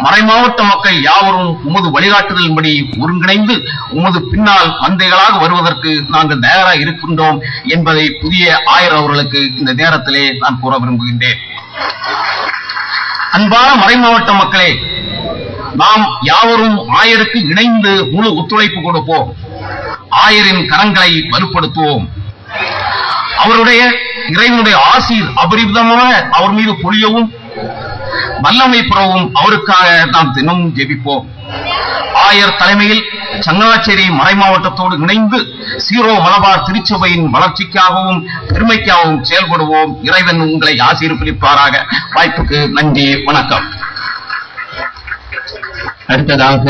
மறைமாவட்ட மக்கள் யாவரும் உமது வழிகாட்டுதலின்படி ஒருங்கிணைந்து உமது பின்னால் மந்தைகளாக வருவதற்கு நாங்கள் தயாராக இருக்கின்றோம் என்பதை புதிய ஆயர் அவர்களுக்கு இந்த நேரத்திலே நான் கூற விரும்புகின்றேன். அன்பான மறைமாவட்ட மக்களே, நாம் யாவரும் ஆயருக்கு இணைந்து முழு ஒத்துழைப்பு கொடுப்போம். ஆயரின் கரங்களை வலுப்படுத்துவோம். அவருடைய இறைவனுடைய ஆசீர் அபரிமிதமாக அவர் மீது பொழியவும் வல்லமை பெறவும் அவருக்காக நாம் தினமும் ஜெபிப்போம். ஆயர் தலைமையில் சங்கனாச்சேரி மறை மாவட்டத்தோடு இணைந்து சீரோ மலபார் திருச்சபையின் வளர்ச்சிக்காகவும் பெருமைக்காகவும் செயல்படுவோம். இறைவன் உங்களை ஆசீர்வதிப்பாராக. வாய்ப்புக்கு நன்றி, வணக்கம். அடுத்ததாக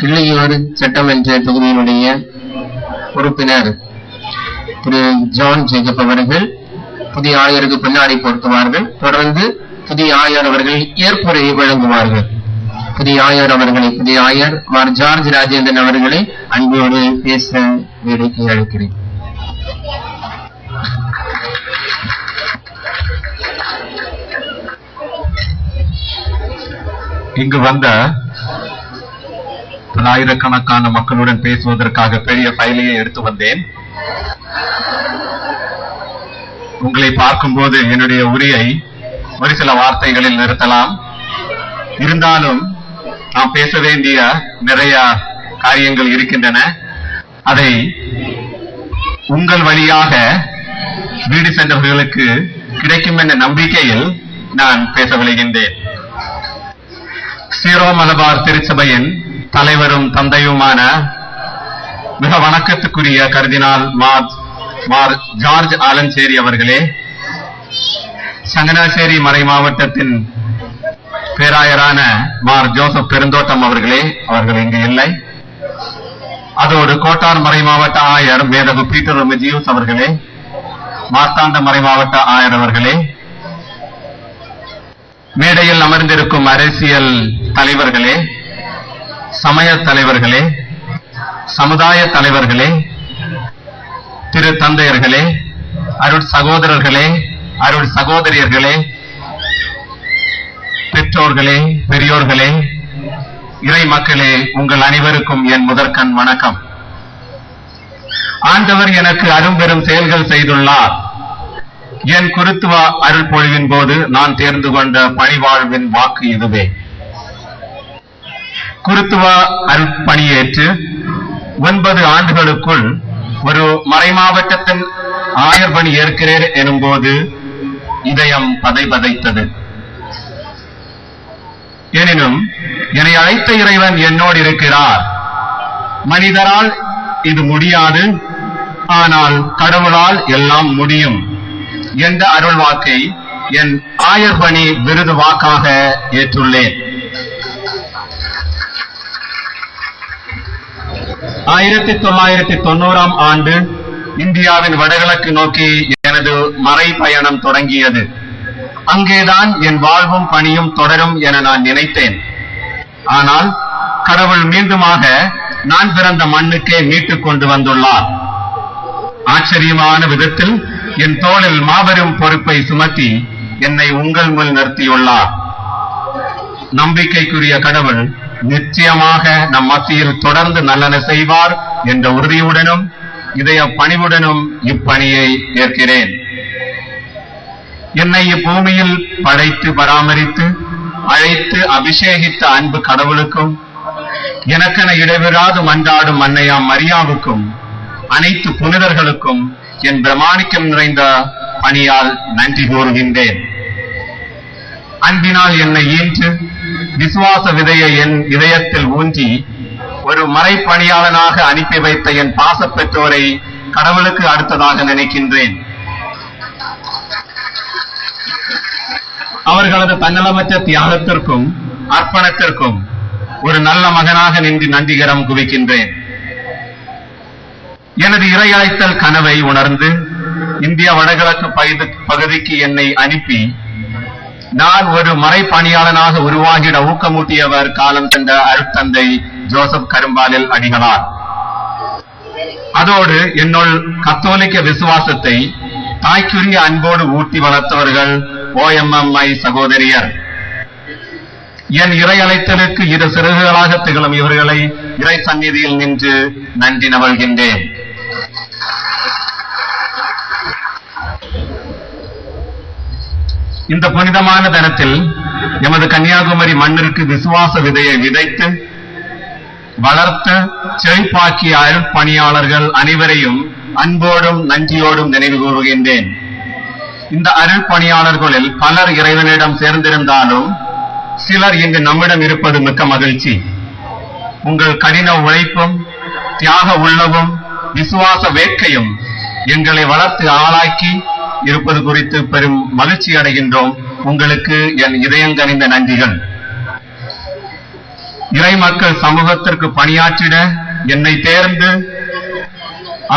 கிள்ளியூர் சட்டமன்ற தொகுதியினுடைய உறுப்பினர் திரு ஜான் ஜேக்கப் அவர்கள் புதிய ஆயருக்கு பின்னாடி பொருத்துவார்கள். தொடர்ந்து புதிய ஆயர் அவர்கள் ஏற்புரை வழங்குவார்கள். புதிய ஆயர் மார் ஜார்ஜ் ராஜேந்திரன் அவர்களை அன்போடு பேச வேலைக்கு அழைக்கிறேன். இங்கு வந்த பல்லாயிரக்கணக்கான மக்களுடன் பேசுவதற்காக பெரிய ஃபைலையே எடுத்து வந்தேன். உங்களை பார்க்கும்போது என்னுடைய உரையை ஒரு சில வார்த்தைகளில் நிறுத்தலாம். இருந்தாலும் நாம் பேச வேண்டிய நிறைய காரியங்கள் இருக்கின்றன. அதை உங்கள் வழியாக வீடு சென்றவர்களுக்கு கிடைக்கும் என்ற நம்பிக்கையில் நான் பேச விளைகின்றேன். சீரோ மலபார் திருச்சபையின் தலைவரும் தந்தையுமான மிக வணக்கத்துக்குரிய கர்தினால் மார் ஜார்ஜ் ஆலஞ்சேரி அவர்களே, சங்கனாசேரி மறை மாவட்டத்தின் பேராயரான மார் ஜோசப் பெருந்தோட்டம் அவர்களே, அவர்கள் இங்கு இல்லை. அதோடு கோட்டார் மறை மாவட்ட ஆயர் மேதகு பீட்டர் மெஜியூஸ் அவர்களே, மார்த்தாண்ட மறை மாவட்ட ஆயர் அவர்களே, மேடையில் அமர்ந்திருக்கும் அரசியல் தலைவர்களே, சமய தலைவர்களே, சமுதாய தலைவர்களே, திரு தந்தையர்களே, அருட் சகோதரர்களே, அருட் சகோதரியர்களே, பெற்றோர்களே, பெரியோர்களே, இறை மக்களே, உங்கள் அனைவருக்கும் என் முதற்கண் வணக்கம். ஆண்டவர் எனக்கு அரும்பெரும் செயல்கள் செய்துள்ளார். என் குருத்துவ அருள் பொழிவின் போது நான் தேர்ந்து கொண்ட பணிவாழ்வின் வாக்கு இதுவே. குருத்துவ அருள் பணியேற்று 9 ஆண்டுகளுக்குள் ஒரு மறைமாவட்டத்தின் ஆயர் பணி ஏற்கிறேன் எனும்போது இதயம் பதைபதைத்தது. எனினும் என்னை அழைத்த இறைவன் என்னோடு இருக்கிறார். மனிதரால் இது முடியாது, ஆனால் கடவுளால் எல்லாம் முடியும் என்ற அருள் வாக்கை என் ஆயர் பணி விருது வாக்காக ஏற்றுள்ளேன். 1990ஆம் ஆண்டு இந்தியாவின் வடகிழக்கு நோக்கி எனது மறை பயணம் தொடங்கியது. அங்கேதான் என் வாழ்வும் பணியும் தொடரும் என நான் நினைத்தேன். ஆனால் கடவுள் மீண்டுமாக நான் பிறந்த மண்ணுக்கே மீட்டுக் கொண்டு வந்துள்ளார். ஆச்சரியமான விதத்தில் என் தோளில் மாபெரும் பொறுப்பை சுமத்தி என்னை உங்கள் முன் நிறுத்தியுள்ளார். நம்பிக்கைக்குரிய கடவுள் நிச்சயமாக நம் மத்தியில் தொடர்ந்து நல்லன செய்வார் என்ற உறுதியுடனும் இதய பணிவுடனும் இப்பணியை ஏற்கிறேன். என்னை இப்பூமியில் படைத்து பராமரித்து அழைத்து அபிஷேகித்த அன்பு கடவுளுக்கும், எனக்கென இடைவிடாது மன்றாடும் அன்னையாம் மரியாவுக்கும், அனைத்து புனிதர்களுக்கும் என் பிரமாணிக்கம் நிறைந்த பணியால் நன்றி கூறுகின்றேன். அன்பினால் என்னை ஈன்று விசுவாச விதையை என் இதயத்தில் ஊன்றி ஒரு மறை பணியாளனாக அனுப்பி வைத்த என் பாசப் பெற்றோரை கடவுளுக்கு அடுத்ததாக நினைக்கின்றேன். அவர்களது தன்னலமற்ற தியாகத்திற்கும் அர்ப்பணத்திற்கும் ஒரு நல்ல மகனாக நின்று நன்றிகரம் குவிக்கின்றேன். எனது இறை அழைத்தல் கனவை உணர்ந்து இந்திய வடகிழக்கு பகுதிக்கு என்னை அனுப்பி நான் ஒரு மறை பணியாளனாக உருவாகிட ஊக்கமூட்டியவர் காலம் சென்ற அருட்தந்தை ஜோசப் கரும்பாலில் அடிகளார். அதோடு என்னுள் கத்தோலிக்க விசுவாசத்தை தாய்க்குரிய அன்போடு ஊட்டி வளர்த்தவர்கள் OMMI சகோதரியர். என் இறை அழைத்தலுக்கு இரு சிறகுகளாக திகழும் இவர்களை இறை சந்நிதியில் நின்று நன்றி நவழ்கின்றேன். இந்த புனிதமான தினத்தில் எமது கன்னியாகுமரி மண்ணிற்கு விசுவாச விதையை விதைத்து வளர்த்து செழிப்பாக்கிய அருட்பணியாளர்கள் அனைவரையும் அன்போடும் நன்றியோடும் நினைவு கூறுகின்றேன். இந்த அருட்பணியாளர்களில் பலர் இறைவனிடம் சேர்ந்திருந்தாலும் சிலர் இங்கு நம்மிடம் இருப்பது மிக்க மகிழ்ச்சி. உங்கள் கடின உழைப்பும் தியாக உள்ளமும் விசுவாச வேட்கையும் எங்களை வளர்த்து ஆளாக்கி இருப்பது குறித்து பெரும் மகிழ்ச்சி அடைகின்றோம். உங்களுக்கு என் இதயங்கனிந்த நன்றிகள். இறை மக்கள் சமூகத்திற்கு பணியாற்றிட என்னை தேர்ந்து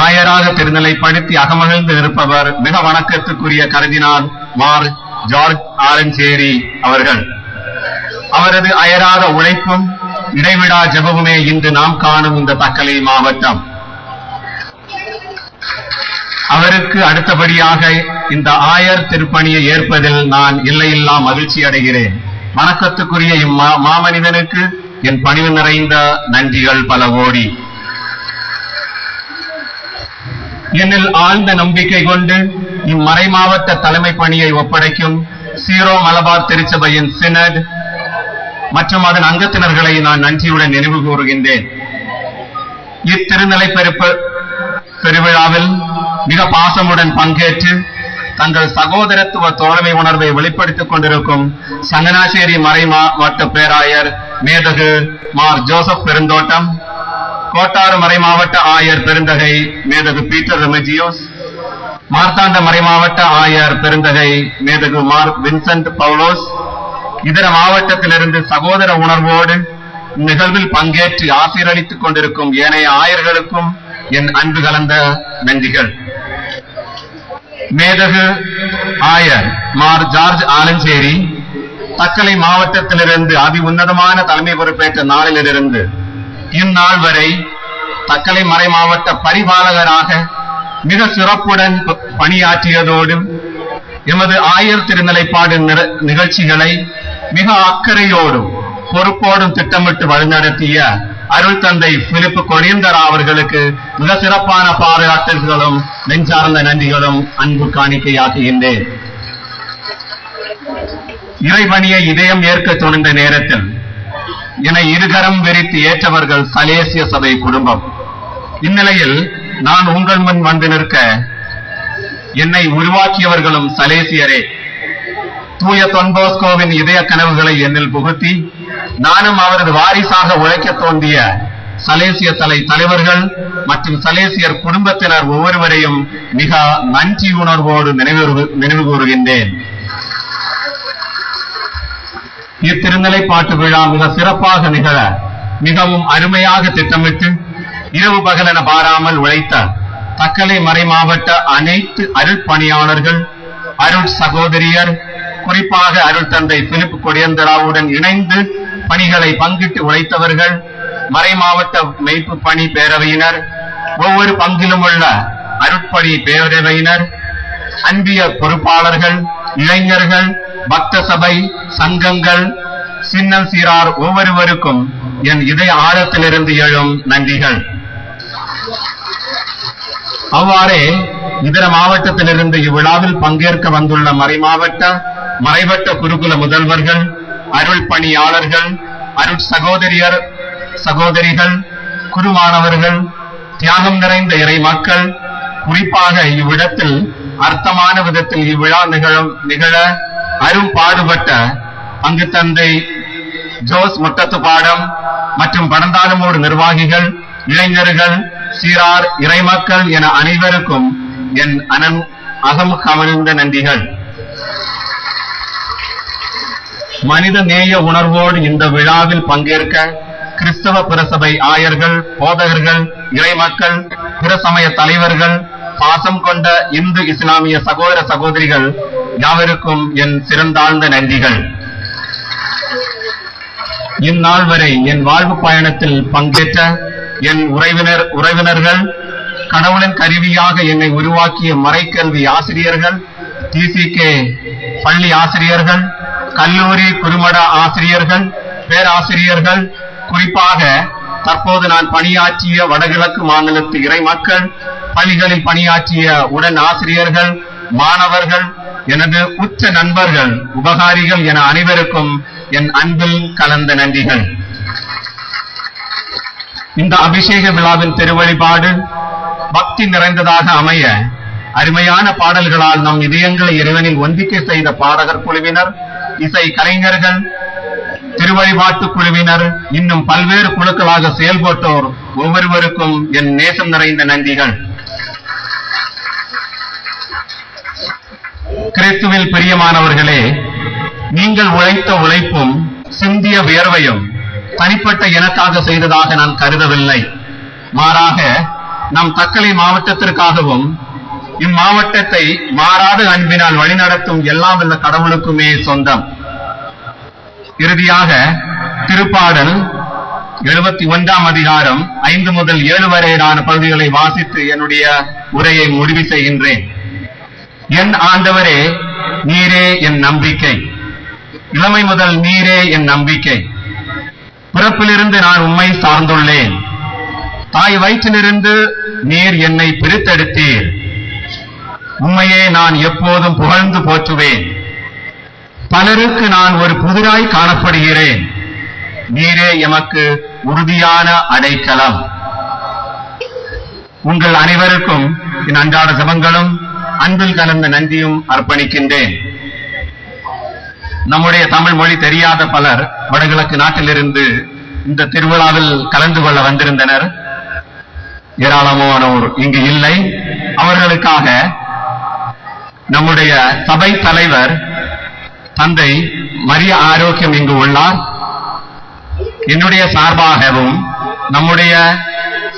ஆயராக திருநிலைப்படுத்தி அகமகிழ்ந்து இருப்பவர் மிக வணக்கத்துக்குரிய கர்தினால் மார் ஜார்ஜ் ஆலஞ்சேரி அவர்கள். அவரது அயராத உழைப்பும் இடைவிடா ஜெபமுமே இன்று நாம் காணும் இந்த தக்கலை மாவட்டம். அவருக்கு அடுத்தபடியாக இந்த ஆயர் திருப்பணியை ஏற்பதில் நான் எல்லையில்லா மகிழ்ச்சி அடைகிறேன். வணக்கத்துக்குரிய மாமனிதனுக்கு என் பணிவு நிறைந்த நன்றிகள் பல கோடி. என்னில் ஆழ்ந்த நம்பிக்கை கொண்டு இம்மறை மாவட்ட தலைமை பணியை ஒப்படைக்கும் சீரோ மலபார் திருச்சபையின் சினட் மற்றும் அதன் அங்கத்தினர்களை நான் நன்றியுடன் நினைவு கூறுகின்றேன். இத்திருநிலை பெருவிழாவில் மிக பாசமுடன் பங்கேற்று தங்கள் சகோதரத்துவ தோழமை உணர்வை வெளிப்படுத்திக் கொண்டிருக்கும் சங்கனாசேரி மறைமாவட்ட பேராயர் மேதகு மார் ஜோசப் பெருந்தோட்டம், கோட்டாறு மறைமாவட்ட ஆயர் பெருந்தகை மேதகு பீட்டர் ரெமஜியோஸ், மார்த்தாண்ட மறைமாவட்ட ஆயர் பெருந்தகை மேதகு மார் வின்சென்ட் பவுலோஸ், இதர மாவட்டத்திலிருந்து சகோதர உணர்வோடு நிகழ்வில் பங்கேற்று ஆசீரளித்துக் கொண்டிருக்கும் ஏனைய ஆயர்களுக்கும் என் அன்பு கலந்த நன்றிகள். மேதகு ஆயர் மார் ஜார்ஜ் ஆலஞ்சேரி தக்கலை மாவட்டத்திலிருந்து அதி உன்னதமான தலைமை பொறுப்பேற்ற நாளிலிருந்து இந்நாள் வரை தக்கலை மறை மாவட்ட பரிபாலகராக மிக சிறப்புடன் பணியாற்றியதோடு எமது ஆயர் திருநிலைப்பாடு நிகழ்ச்சிகளை மிக அக்கறையோடும் பொறுப்போடும் திட்டமிட்டு வழிநடத்திய அருள் தந்தை பிலிப்பு கொடியந்தரா அவர்களுக்கு மிக சிறப்பான பாராட்டுகளும் நெஞ்சார்ந்த நன்றிகளும் அன்பு காணிக்கையாக்குகின்றேன். இறைவனியை இதயம் ஏற்க துணிந்த நேரத்தில் என இருகரம் விரித்து ஏற்றவர்கள் சலேசிய சபை குடும்பம். இந்நிலையில் நான் உங்கள் முன் வந்து நிற்க என்னை உருவாக்கியவர்களும் சலேசியரே. தூய தொன்போஸ்கோவின் இதய கனவுகளை என்னில் புகுத்தி நானும் அவரது வாரிசாக உழைக்க தோன்றிய சலேசிய தலைவர்கள் மற்றும் சலேசியர் குடும்பத்தினர் ஒவ்வொருவரையும் மிக நன்றி உணர்வோடு நினைவு கூறுகின்றேன். இத்திருநிலைப்பாட்டு விழா மிக சிறப்பாக நிகழ மிகவும் அருமையாக திட்டமிட்டு இரவு பகலென பாராமல் உழைத்த தக்கலை மறை மாவட்ட அனைத்து அருள் பணியாளர்கள், அருள் சகோதரியர், குறிப்பாக அருள் தந்தை பிலிப்பு கொடியந்தராவுடன் இணைந்து பணிகளை பங்கிட்டு உழைத்தவர்கள், மறை மாவட்ட மெய்ப்பு பணி பேரவையினர், ஒவ்வொரு பங்கிலும் உள்ள அருட்பணி பேரவையினர், அன்பிய பொறுப்பாளர்கள், இளைஞர்கள், பக்த சபை சங்கங்கள், சின்னம் சீரார் ஒவ்வொருவருக்கும் என் இதய ஆழத்திலிருந்து எழும் நன்றிகள். அவ்வாறே இதர மாவட்டத்திலிருந்து இவ்விழாவில் பங்கேற்க வந்துள்ள மறைவட்ட குருகுல முதல்வர்கள், அருள் பணியாளர்கள், அருள் சகோதரிகள், குருமானவர்கள், தியாகம் நிறைந்த இறை மக்கள், குறிப்பாக இவ்விடத்தில் அர்த்தமான விதத்தில் இவ்விழா நிகழ அரும் பாடுபட்ட பங்கு தந்தை ஜோஸ் முட்டத்து பாடம் மற்றும் படந்தாலுமோடு நிர்வாகிகள், இளைஞர்கள், சீரார், இறைமக்கள் என அனைவருக்கும் என் அகம் கவனிந்த நன்றிகள். மனித நேய உணர்வோடு இந்த விழாவில் பங்கேற்க கிறிஸ்தவ பிரசபை ஆயர்கள், போதகர்கள், இறைமக்கள், பிற சமய தலைவர்கள், பாசம் கொண்ட இந்து இஸ்லாமிய சகோதர சகோதரிகள் யாவருக்கும் என் சிறந்தாழ்ந்த நன்றிகள். இந்நாள் வரை என் வாழ்வு பயணத்தில் பங்கேற்ற என் உறவினர்கள், கடவுளின் கருவியாக என்னை உருவாக்கிய மறைக்கல்வி ஆசிரியர்கள், TCK பள்ளி ஆசிரியர்கள், கல்லூரி குறுமட ஆசிரியர்கள், பேராசிரியர்கள், குறிப்பாக தற்போது நான் பணியாற்றிய வடகிழக்கு மாநிலத்து இறை மக்கள், பள்ளிகளில் பணியாற்றிய உடன் ஆசிரியர்கள், மாணவர்கள், எனது உச்ச நண்பர்கள், உபகாரிகள் என அனைவருக்கும் என் அன்பில் கலந்த நன்றிகள். இந்த அபிஷேக விழாவின் திருவழிபாடு பக்தி நிறைந்ததாக அமைய அருமையான பாடல்களால் நம் இதயங்களை இறைவனில் ஒன்றிக்கை செய்த பாடகர் குழுவினர், இசை கலைஞர்கள், திருவழிபாட்டு குழுவினர், இன்னும் பல்வேறு குழுக்களாக செயல்பட்டோர் ஒவ்வொருவருக்கும் என் நேசம் நிறைந்த நன்றிகள். கிறிஸ்துவில் பிரியமானவர்களே, நீங்கள் உழைத்த உழைப்பும் சிந்திய வியர்வையும் தனிப்பட்ட எனக்காக செய்ததாக நான் கருதவில்லை. மாறாக நம் தக்கலை மாவட்டத்திற்காகவும் இம்மாவட்டத்தை மாறாத அன்பினால் வழிநடத்தும் எல்லாம் வல்ல கடவுளுக்குமே சொந்தம். இறுதியாக திருப்பாடல் 71ஆம் அதிகாரம் 5 முதல் 7 வரையிலான பகுதிகளை வாசித்து என்னுடைய உரையை முடிவு செய்கின்றேன். என் ஆண்டவரே, நீரே என் நம்பிக்கை, இளமை முதல் நீரே என் நம்பிக்கை. பிறப்பிலிருந்து நான் உம்மை சார்ந்துள்ளேன். தாய் வயிற்றிலிருந்து நீர் என்னை பிரித்தெடுத்தீர். உம்மையே நான் எப்போதும் புகழ்ந்து போற்றுவேன். பலருக்கு நான் ஒரு புதிராய் காணப்படுகிறேன். நீரே எமக்கு உறுதியான அடைக்கலம். உங்கள் அனைவருக்கும் என் அன்றாட ஜெபங்களும் அன்பில் கலந்த நன்றியும் அர்ப்பணிக்கின்றேன். நம்முடைய தமிழ் மொழி தெரியாத பலர் வடகிழக்கு நாட்டிலிருந்து இந்த திருவிழாவில் கலந்து கொள்ள வந்திருந்தனர். ஏராளமானோர் இங்கு இல்லை. அவர்களுக்காக நம்முடைய சபை தலைவர் தந்தை மரிய ஆரோக்கியம் இங்கு உள்ளார். என்னுடைய சார்பாகவும் நம்முடைய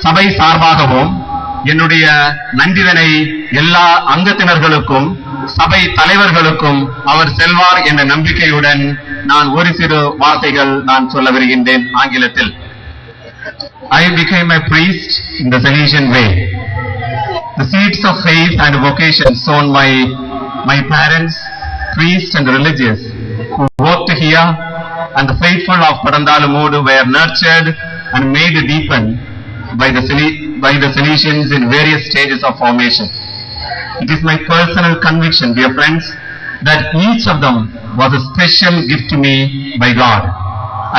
சபை சார்பாகவும் என்னுடைய நன்றிதனை எல்லா அங்கத்தினர்களுக்கும் சபை தலைவர்களுக்கும் அவர் செல்வார் என்ற நம்பிக்கையுடன் நான் ஒரு சிறு வார்த்தைகள் நான் சொல்ல வருகின்றேன் ஆங்கிலத்தில். I became a priest in the Salesian way. The seeds of faith and vocation sown by my parents, priests and religious who worked here, and the faithful of Padandalumodu were nurtured and made deepen by the Salesians in various stages of formation. It is my personal conviction, dear friends, that each of them was a special gift to me by God.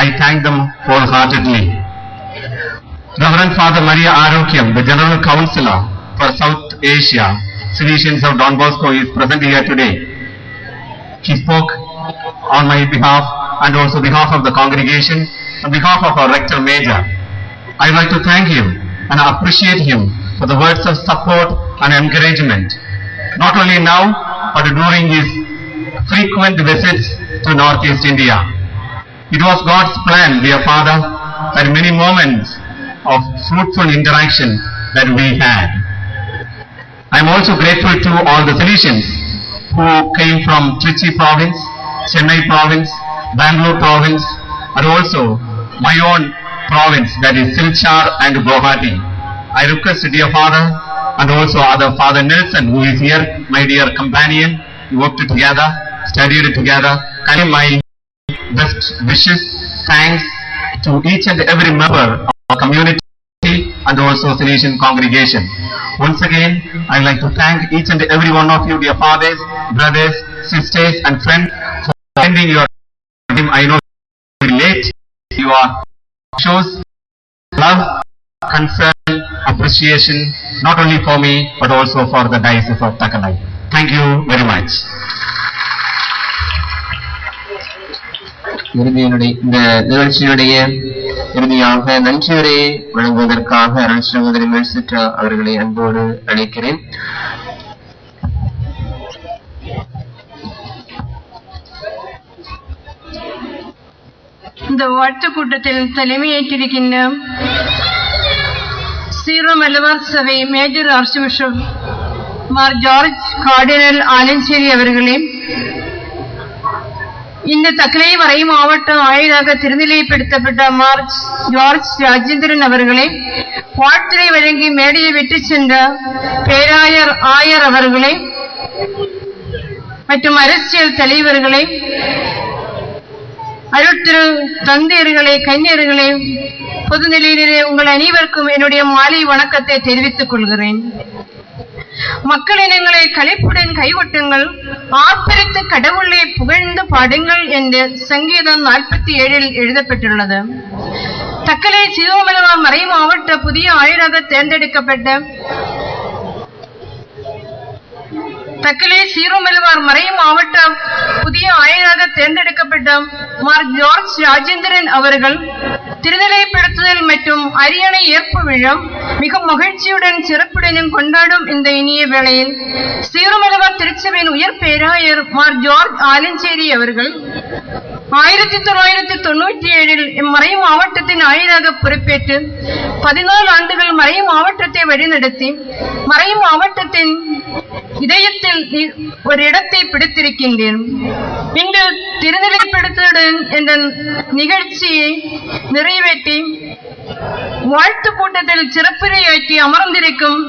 I thank them wholeheartedly. Reverend Father Maria Arokyam, the General Counsellor for South Asia, Salesians of Don Bosco, is present here today. He spoke on my behalf and also behalf of the congregation, on behalf of our Rector Major. I would like to thank him and appreciate him for the words of support and encouragement, not only now, but during his frequent visits to Northeast India. It was God's plan, dear Father, that many moments of fruitful interaction that we had. I am also grateful to all the Salesians who came from Trichy province, Chennai province, Bangalore province, and also my own province, that is Silchar and Guwahati. I request dear Father and also other Father Nelson, who is here, my dear companion, we worked together, studied together, and my best wishes, thanks to each and every member of our community and also Salesian congregation. Once again, I would like to thank each and every one of you, dear fathers, brothers, sisters and friends, for attending your time. I know very late. You are shows love, concern, appreciation, not only for me, but also for the Diocese of Thakalai. Thank you very much. இந்த நிகழ்ச்சியுடைய இறுதியாக நன்றியுரையை வழங்குவதற்காக அருள் சகோதரி மெல்சிட்ரா அவர்களை அன்போடு அழைக்கிறேன். இந்த வாழ்த்து கூட்டத்தில் தலைமையேற்றிருக்கின்ற சீரோ மலபார் சபை மேஜர் ஆர்ச் பிஷப் மார் ஜார்ஜ் கார்டினல் ஆலஞ்சேரி அவர்களே, இந்த தக்கலை வரை மாவட்ட ஆயராக திருநிலைப்படுத்தப்பட்ட மார் ஜார்ஜ் ராஜேந்திரன் அவர்களே, வாழ்த்தினை வழங்கி மேடையை விட்டு சென்ற பேராயர் ஆயர் அவர்களே மற்றும் அரசியல் தலைவர்களே, அருட்திரு தந்தையர்களே, கன்னியர்களே, பொதுநிலையிலே உங்கள் அனைவருக்கும் என்னுடைய மாலை வணக்கத்தை தெரிவித்துக் கொள்கிறேன். மக்களினங்களை களிப்புடன் கைவிட்டுங்கள், ஆர்ப்பரித்து கடவுளை புகழ்ந்து பாடுங்கள் என்று சங்கீதம் 47 எழுதப்பட்டுள்ளது. தக்கலை சிவமலவா மறை மாவட்ட புதிய ஆயராக தேர்ந்தெடுக்கப்பட்ட தக்கலை சீரோமலவார் மறை மாவட்ட புதிய ஆயராக தேர்ந்தெடுக்கப்பட்ட மார் ஜார்ஜ் ராஜேந்திரன் அவர்கள் திருநிலைப்படுத்துதல் மற்றும் அரியணை ஏற்பு விழா மிக மகிழ்ச்சியுடன் சிறப்புடனும் கொண்டாடும் இந்த இனிய வேளையில் சீரோமலவார் திருச்சபையின் உயர் பேராயர் மார் ஜார்ஜ் ஆலஞ்சேரி அவர்கள் 1997 மறை மாவட்டத்தின் ஆயராக பொறுப்பேற்று 14 ஆண்டுகள் மறை மாவட்டத்தை வழிநடத்தி மறை மாவட்டத்தின் இதயத்தில் ஒரு இடத்தை பிடித்திருக்கின்றேன். இன்று திருநிலைப்படுத்துதல் என்ற நிகழ்ச்சியை நிறைவேற்றி வாழ்த்து கூட்டத்தில் சிறப்புரையாற்றி அமர்ந்திருக்கும்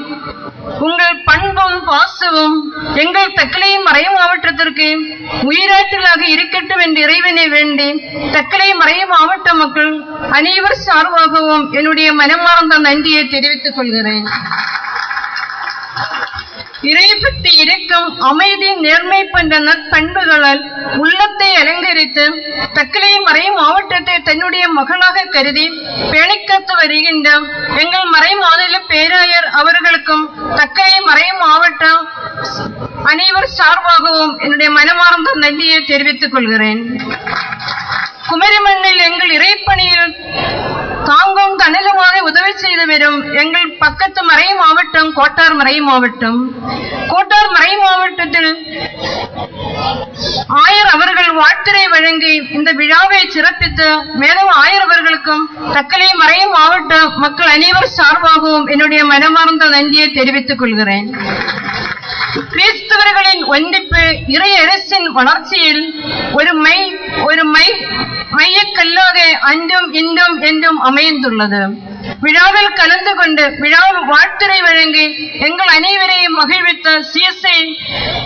உங்கள் பண்பும் பாசமும் எங்கள் தக்கலை மறை மாவட்டத்திற்கு உயிராற்றலாக இருக்கட்டும் என்று இறைவனை வேண்டி தக்கலை மறை மாவட்ட மக்கள் அனைவர் சார்பாகவும் என்னுடைய மனமார்ந்த நன்றியை தெரிவித்துக் கொள்கிறேன். இறைபக்தி இருக்கும் அமைதி நேர்மை போன்ற நற்பண்புகளால் உள்ளத்தை அலங்கரித்து தக்கலை மறை மாவட்டத்தை தன்னுடைய மகளாக கருதி பேணிக்காத்து வருகின்ற எங்கள் மறை மாநில பேராயர் அவர்களுக்கும் தக்கலை மறை மாவட்டம் அனைவர் சார்பாகவும் என்னுடைய மனமார்ந்த நன்றியை தெரிவித்துக் கொள்கிறேன். குமரி மண்ணில் எங்கள் இறைப்பணியில் தாங்கும் தனலுமாக உதவி செய்து வரும் எங்கள் பக்கத்து மறை மாவட்டம் கோட்டார் மறை மாவட்டம். கோட்டார் மறை மாவட்டத்தில் ஆயர் அவர்கள் வாழ்த்துரை வழங்கி இந்த விழாவை சிறப்பித்து மேலும் ஆயர் அவர்களுக்கும் தக்கலை மறை மாவட்ட மக்கள் அனைவர் சார்பாகவும் என்னுடைய மனமார்ந்த நன்றியை தெரிவித்துக் கொள்கிறேன். கிறிஸ்தவர்களின் ஒன்றிப்பு இறை அரசின் வளர்ச்சியில் ஒரு மையக்கல்லாக அன்றும் இன்றும் என்றும் அமைந்துள்ளது. விழாவில் கலந்து கொண்டு விழா வாழ்த்துரை வழங்கி எங்கள் அனைவரையும் மகிழ்வித்த சிஎஸ்ஐ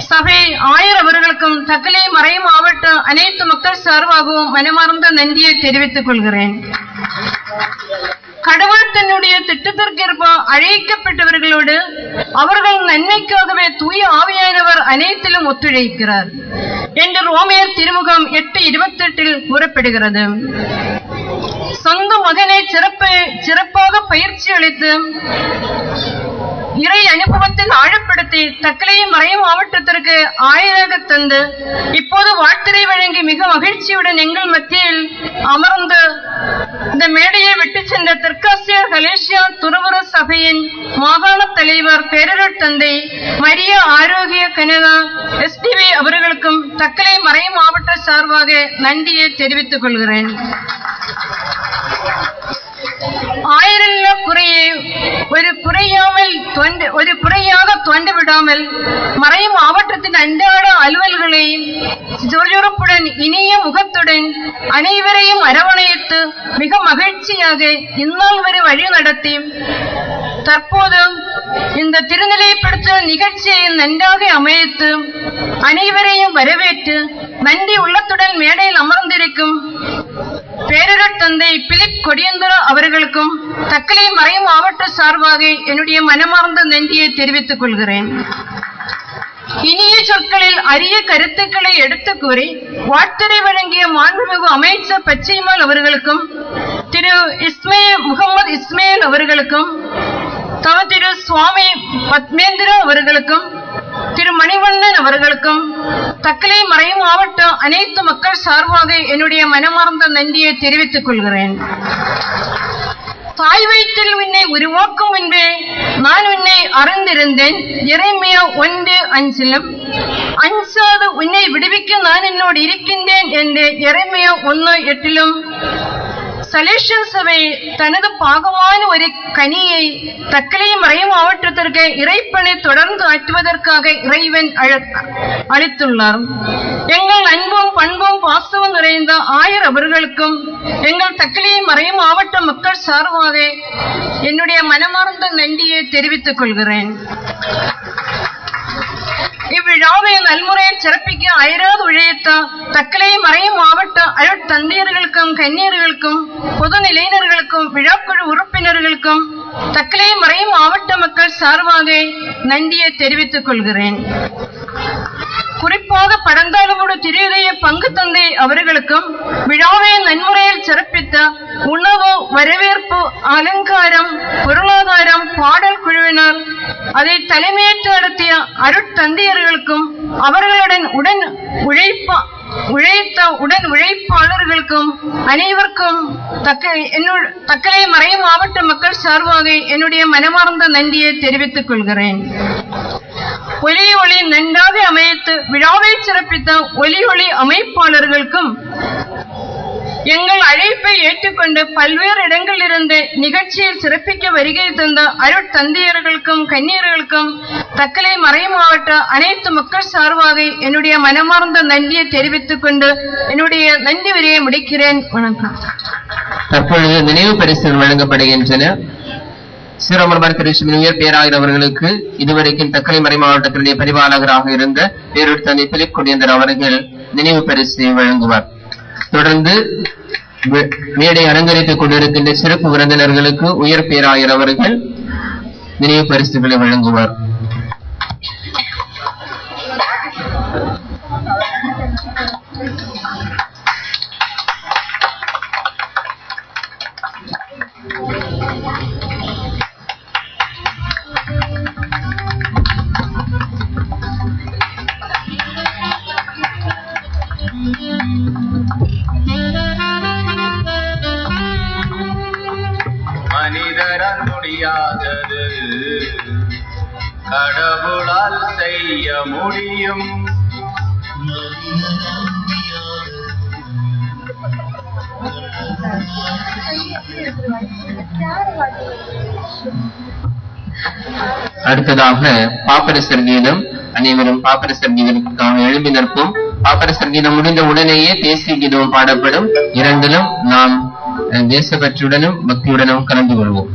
சபை ஆயர் அவர்களுக்கும் தக்கலை மறை மாவட்ட அனைத்து மக்கள் சார்பாகவும் மனமார்ந்த நன்றியை தெரிவித்துக் கொள்கிறேன். கடவுள் தன்னுடைய திட்டத்திற்கேற்ப அழைக்கப்பட்டவர்களோடு அவர்கள் நன்மைக்காகவே தூய ஆவியானவர் அனைத்திலும் ஒத்துழைக்கிறார் என்று ரோமையர் திருமுகம் 8:28 கூறப்படுகிறது. சொந்த மகனை சிறப்பாக பயிற்சி அளித்து இறை அனுபவத்தில் ஆழப்படுத்தி தக்கலை மறை மாவட்டத்திற்கு ஆயராக தந்து இப்போது வாழ்த்துரை வழங்கி மிக மகிழ்ச்சியுடன் எங்கள் மத்தியில் அமர்ந்து இந்த மேடையை விட்டு சென்ற தெற்காசிய கலேசியா துறவற சபையின் மாகாண தலைவர் பேரருட் தந்தை மரிய ஆரோக்கிய கனகா எஸ்டிவி அவர்களுக்கும் தக்கலை மறை மாவட்ட சார்பாக நன்றியை தெரிவித்துக் கொள்கிறேன். ஆயிரல்ல குறையை ஒரு குறையாக தோண்டு விடாமல் மறை மாவட்டத்தின் அன்றாட அலுவல்களை ஜொலியுறுப்புடன் இனிய முகத்துடன் அனைவரையும் அரவணைத்து மிக மகிழ்ச்சியாக இந்நாள் வரை வழி நடத்தி தற்போது இந்த திருநிலைப்படுத்தல் நிகழ்ச்சியை நன்றாக அமைத்து அனைவரையும் வரவேற்று நன்றி உள்ளத்துடன் மேடையில் அமர்ந்திருக்கும் பேரருட் தந்தை பிலிப் கொடியந்திரா அவர்களுக்கும் தக்கலை மறை மாவட்ட சார்பாக என்னுடைய மனமார்ந்த நன்றியை தெரிவித்துக் கொள்கிறேன். இனிய சொற்களில் அரிய கருத்துக்களை எடுத்து கூறி வாழ்த்துரை வழங்கிய மாண்புமிகு அமைச்சர் பச்சைமால் அவர்களுக்கும் திரு முகமது இஸ்மாயில் அவர்களுக்கும் திரு சுவாமி பத்மேந்திரா அவர்களுக்கும் திரு மணிவண்ணன் அவர்களுக்கும் தக்கலை மறை மாவட்ட அனைத்து மக்கள் சார்பாக என்னுடைய மனமார்ந்த நன்றியை தெரிவித்துக் கொள்கிறேன். தாய் வயிற்றில் உன்னை உருவாக்கும் முன்பே நான் உன்னை அறிந்திருந்தேன். எரேமியா 1:5 அஞ்சாது உன்னை விடுவிக்க நான் என்னோடு இருக்கின்றேன் என்று எரேமியா 1:8 சலேஷன் சபை தனது பாகமான ஒரு கனியை தக்கலை மறை மாவட்டத்திற்கு இறைப்பணி தொடர்ந்து ஆற்றுவதற்காக இறைவன் அளித்துள்ளார். எங்கள் அன்பும் பண்பும் பாசமும் நிறைந்த ஆயர் அவர்களுக்கும் எங்கள் தக்கலை மறை மாவட்ட மக்கள் சார்பாக என்னுடைய மனமார்ந்த நன்றியை தெரிவித்துக் கொள்கிறேன். இவ்விழாவை நல்முறையில் சிறப்பிக்க அயராது உழைத்த தக்கலை மறை மாவட்ட அருட்தந்தையர்களுக்கும் கன்னியர்களுக்கும் பொது நிலையினர்களுக்கும் விழாக்குழு உறுப்பினர்களுக்கும் தக்கலை மறை மாவட்ட மக்கள் சார்பாக நன்றியை தெரிவித்துக் கொள்கிறேன். குறிப்பாக படந்தாளவோடு திருடைய பங்கு தந்தை அவர்களுக்கும் விழாவை நன்முறையில் சிறப்பித்த உணவு, வரவேற்பு, அலங்காரம், பொருளாதாரம், பாடல் குழுவினர் அதை தலைமையேற்று நடத்திய அருட்தந்தையர்களுக்கும் அவர்களுடன் உழைத்த உடன் உழைப்பாளர்களுக்கும் அனைவருக்கும் தக்கலை மறை மாவட்ட மக்கள் சார்பாக என்னுடைய மனமார்ந்த நன்றியை தெரிவித்துக் கொள்கிறேன். ஒலி நன்றாக அமைத்து விழாவை சிறப்பித்த ஒலி அமைப்பாளர்களுக்கும் எங்கள் அழைப்பை ஏற்றுக்கொண்டு பல்வேறு இடங்களிலிருந்து நிகழ்ச்சியில் சிறப்பிக்க வருகை தந்த அருட்தந்தையர்களுக்கும் கன்னியர்களுக்கும் தக்கலை மறை மாவட்ட அனைத்து மக்கள் சார்பாக என்னுடைய மனமார்ந்த நன்றியை தெரிவித்துக் கொண்டு என்னுடைய நன்றி உரையை முடிக்கிறேன். வணக்கம். தற்பொழுது நினைவு பரிசுகள் வழங்கப்படுகின்றன. சிறமர்மர் திருச்சிமினியர் பேராயர் அவர்களுக்கு இதுவரைக்கும் தக்கலை மறை மாவட்டத்தினுடைய பதிவாளராக இருந்த பேரூர் தந்தை பிலிப் கொடியந்தர் அவர்கள் நினைவு பரிசை வழங்குவார். தொடர்ந்து மேடை அலங்கரித்துக் கொண்டிருக்கின்ற சிறப்பு விருந்தினர்களுக்கு உயர் பேராயர் அவர்கள் நினைவு பரிசுகளை வழங்குவார். முடியாதது கடவுளால் செய்ய முடியும். அடுத்ததாக பாப்பரசர் கீதம். அனைவரும் பாப்பரசர் கீதத்துக்காக எழும்பி நிற்போம். பாப்பரசர் கீதம் முடிந்த உடனேயே தேசிய கீதம் பாடப்படும். இரண்டிலும் நாம் தேசப்பற்றுடனும் பக்தியுடனும் கலந்து கொள்வோம்.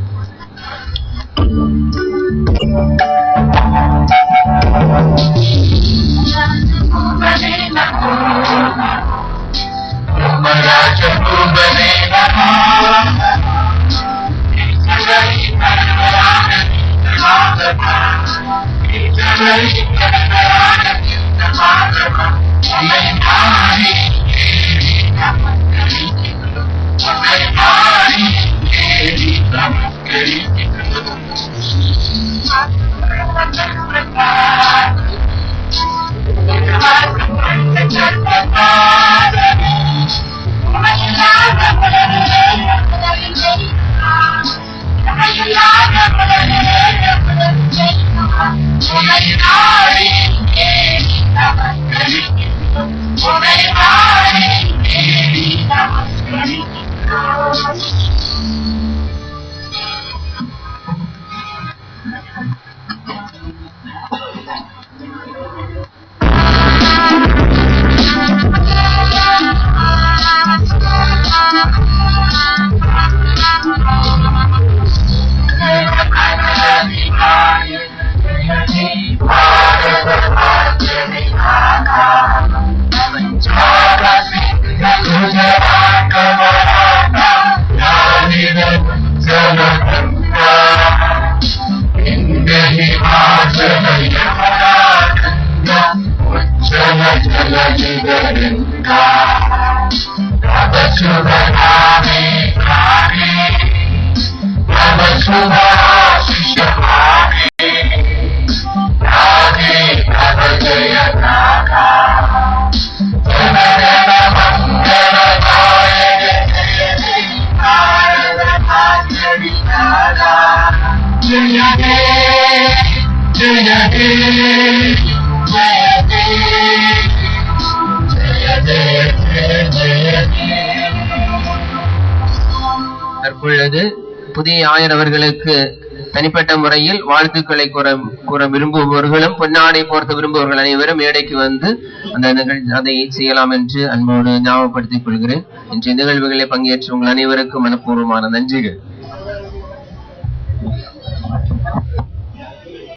தற்பொழுது புதிய ஆயர் அவர்களுக்கு தனிப்பட்ட முறையில் வாழ்த்துக்களை கூற விரும்புபவர்களும் பொன்னாடை போர்த்த விரும்புபவர்கள் அனைவரும் மேடைக்கு வந்து அதை செய்யலாம் என்று அன்போடு ஞாபகப்படுத்திக் கொள்கிறேன். இன்றைய நிகழ்வுகளை பங்கேற்ற உங்கள் அனைவருக்கும் மனப்பூர்வமான நன்றிகள்.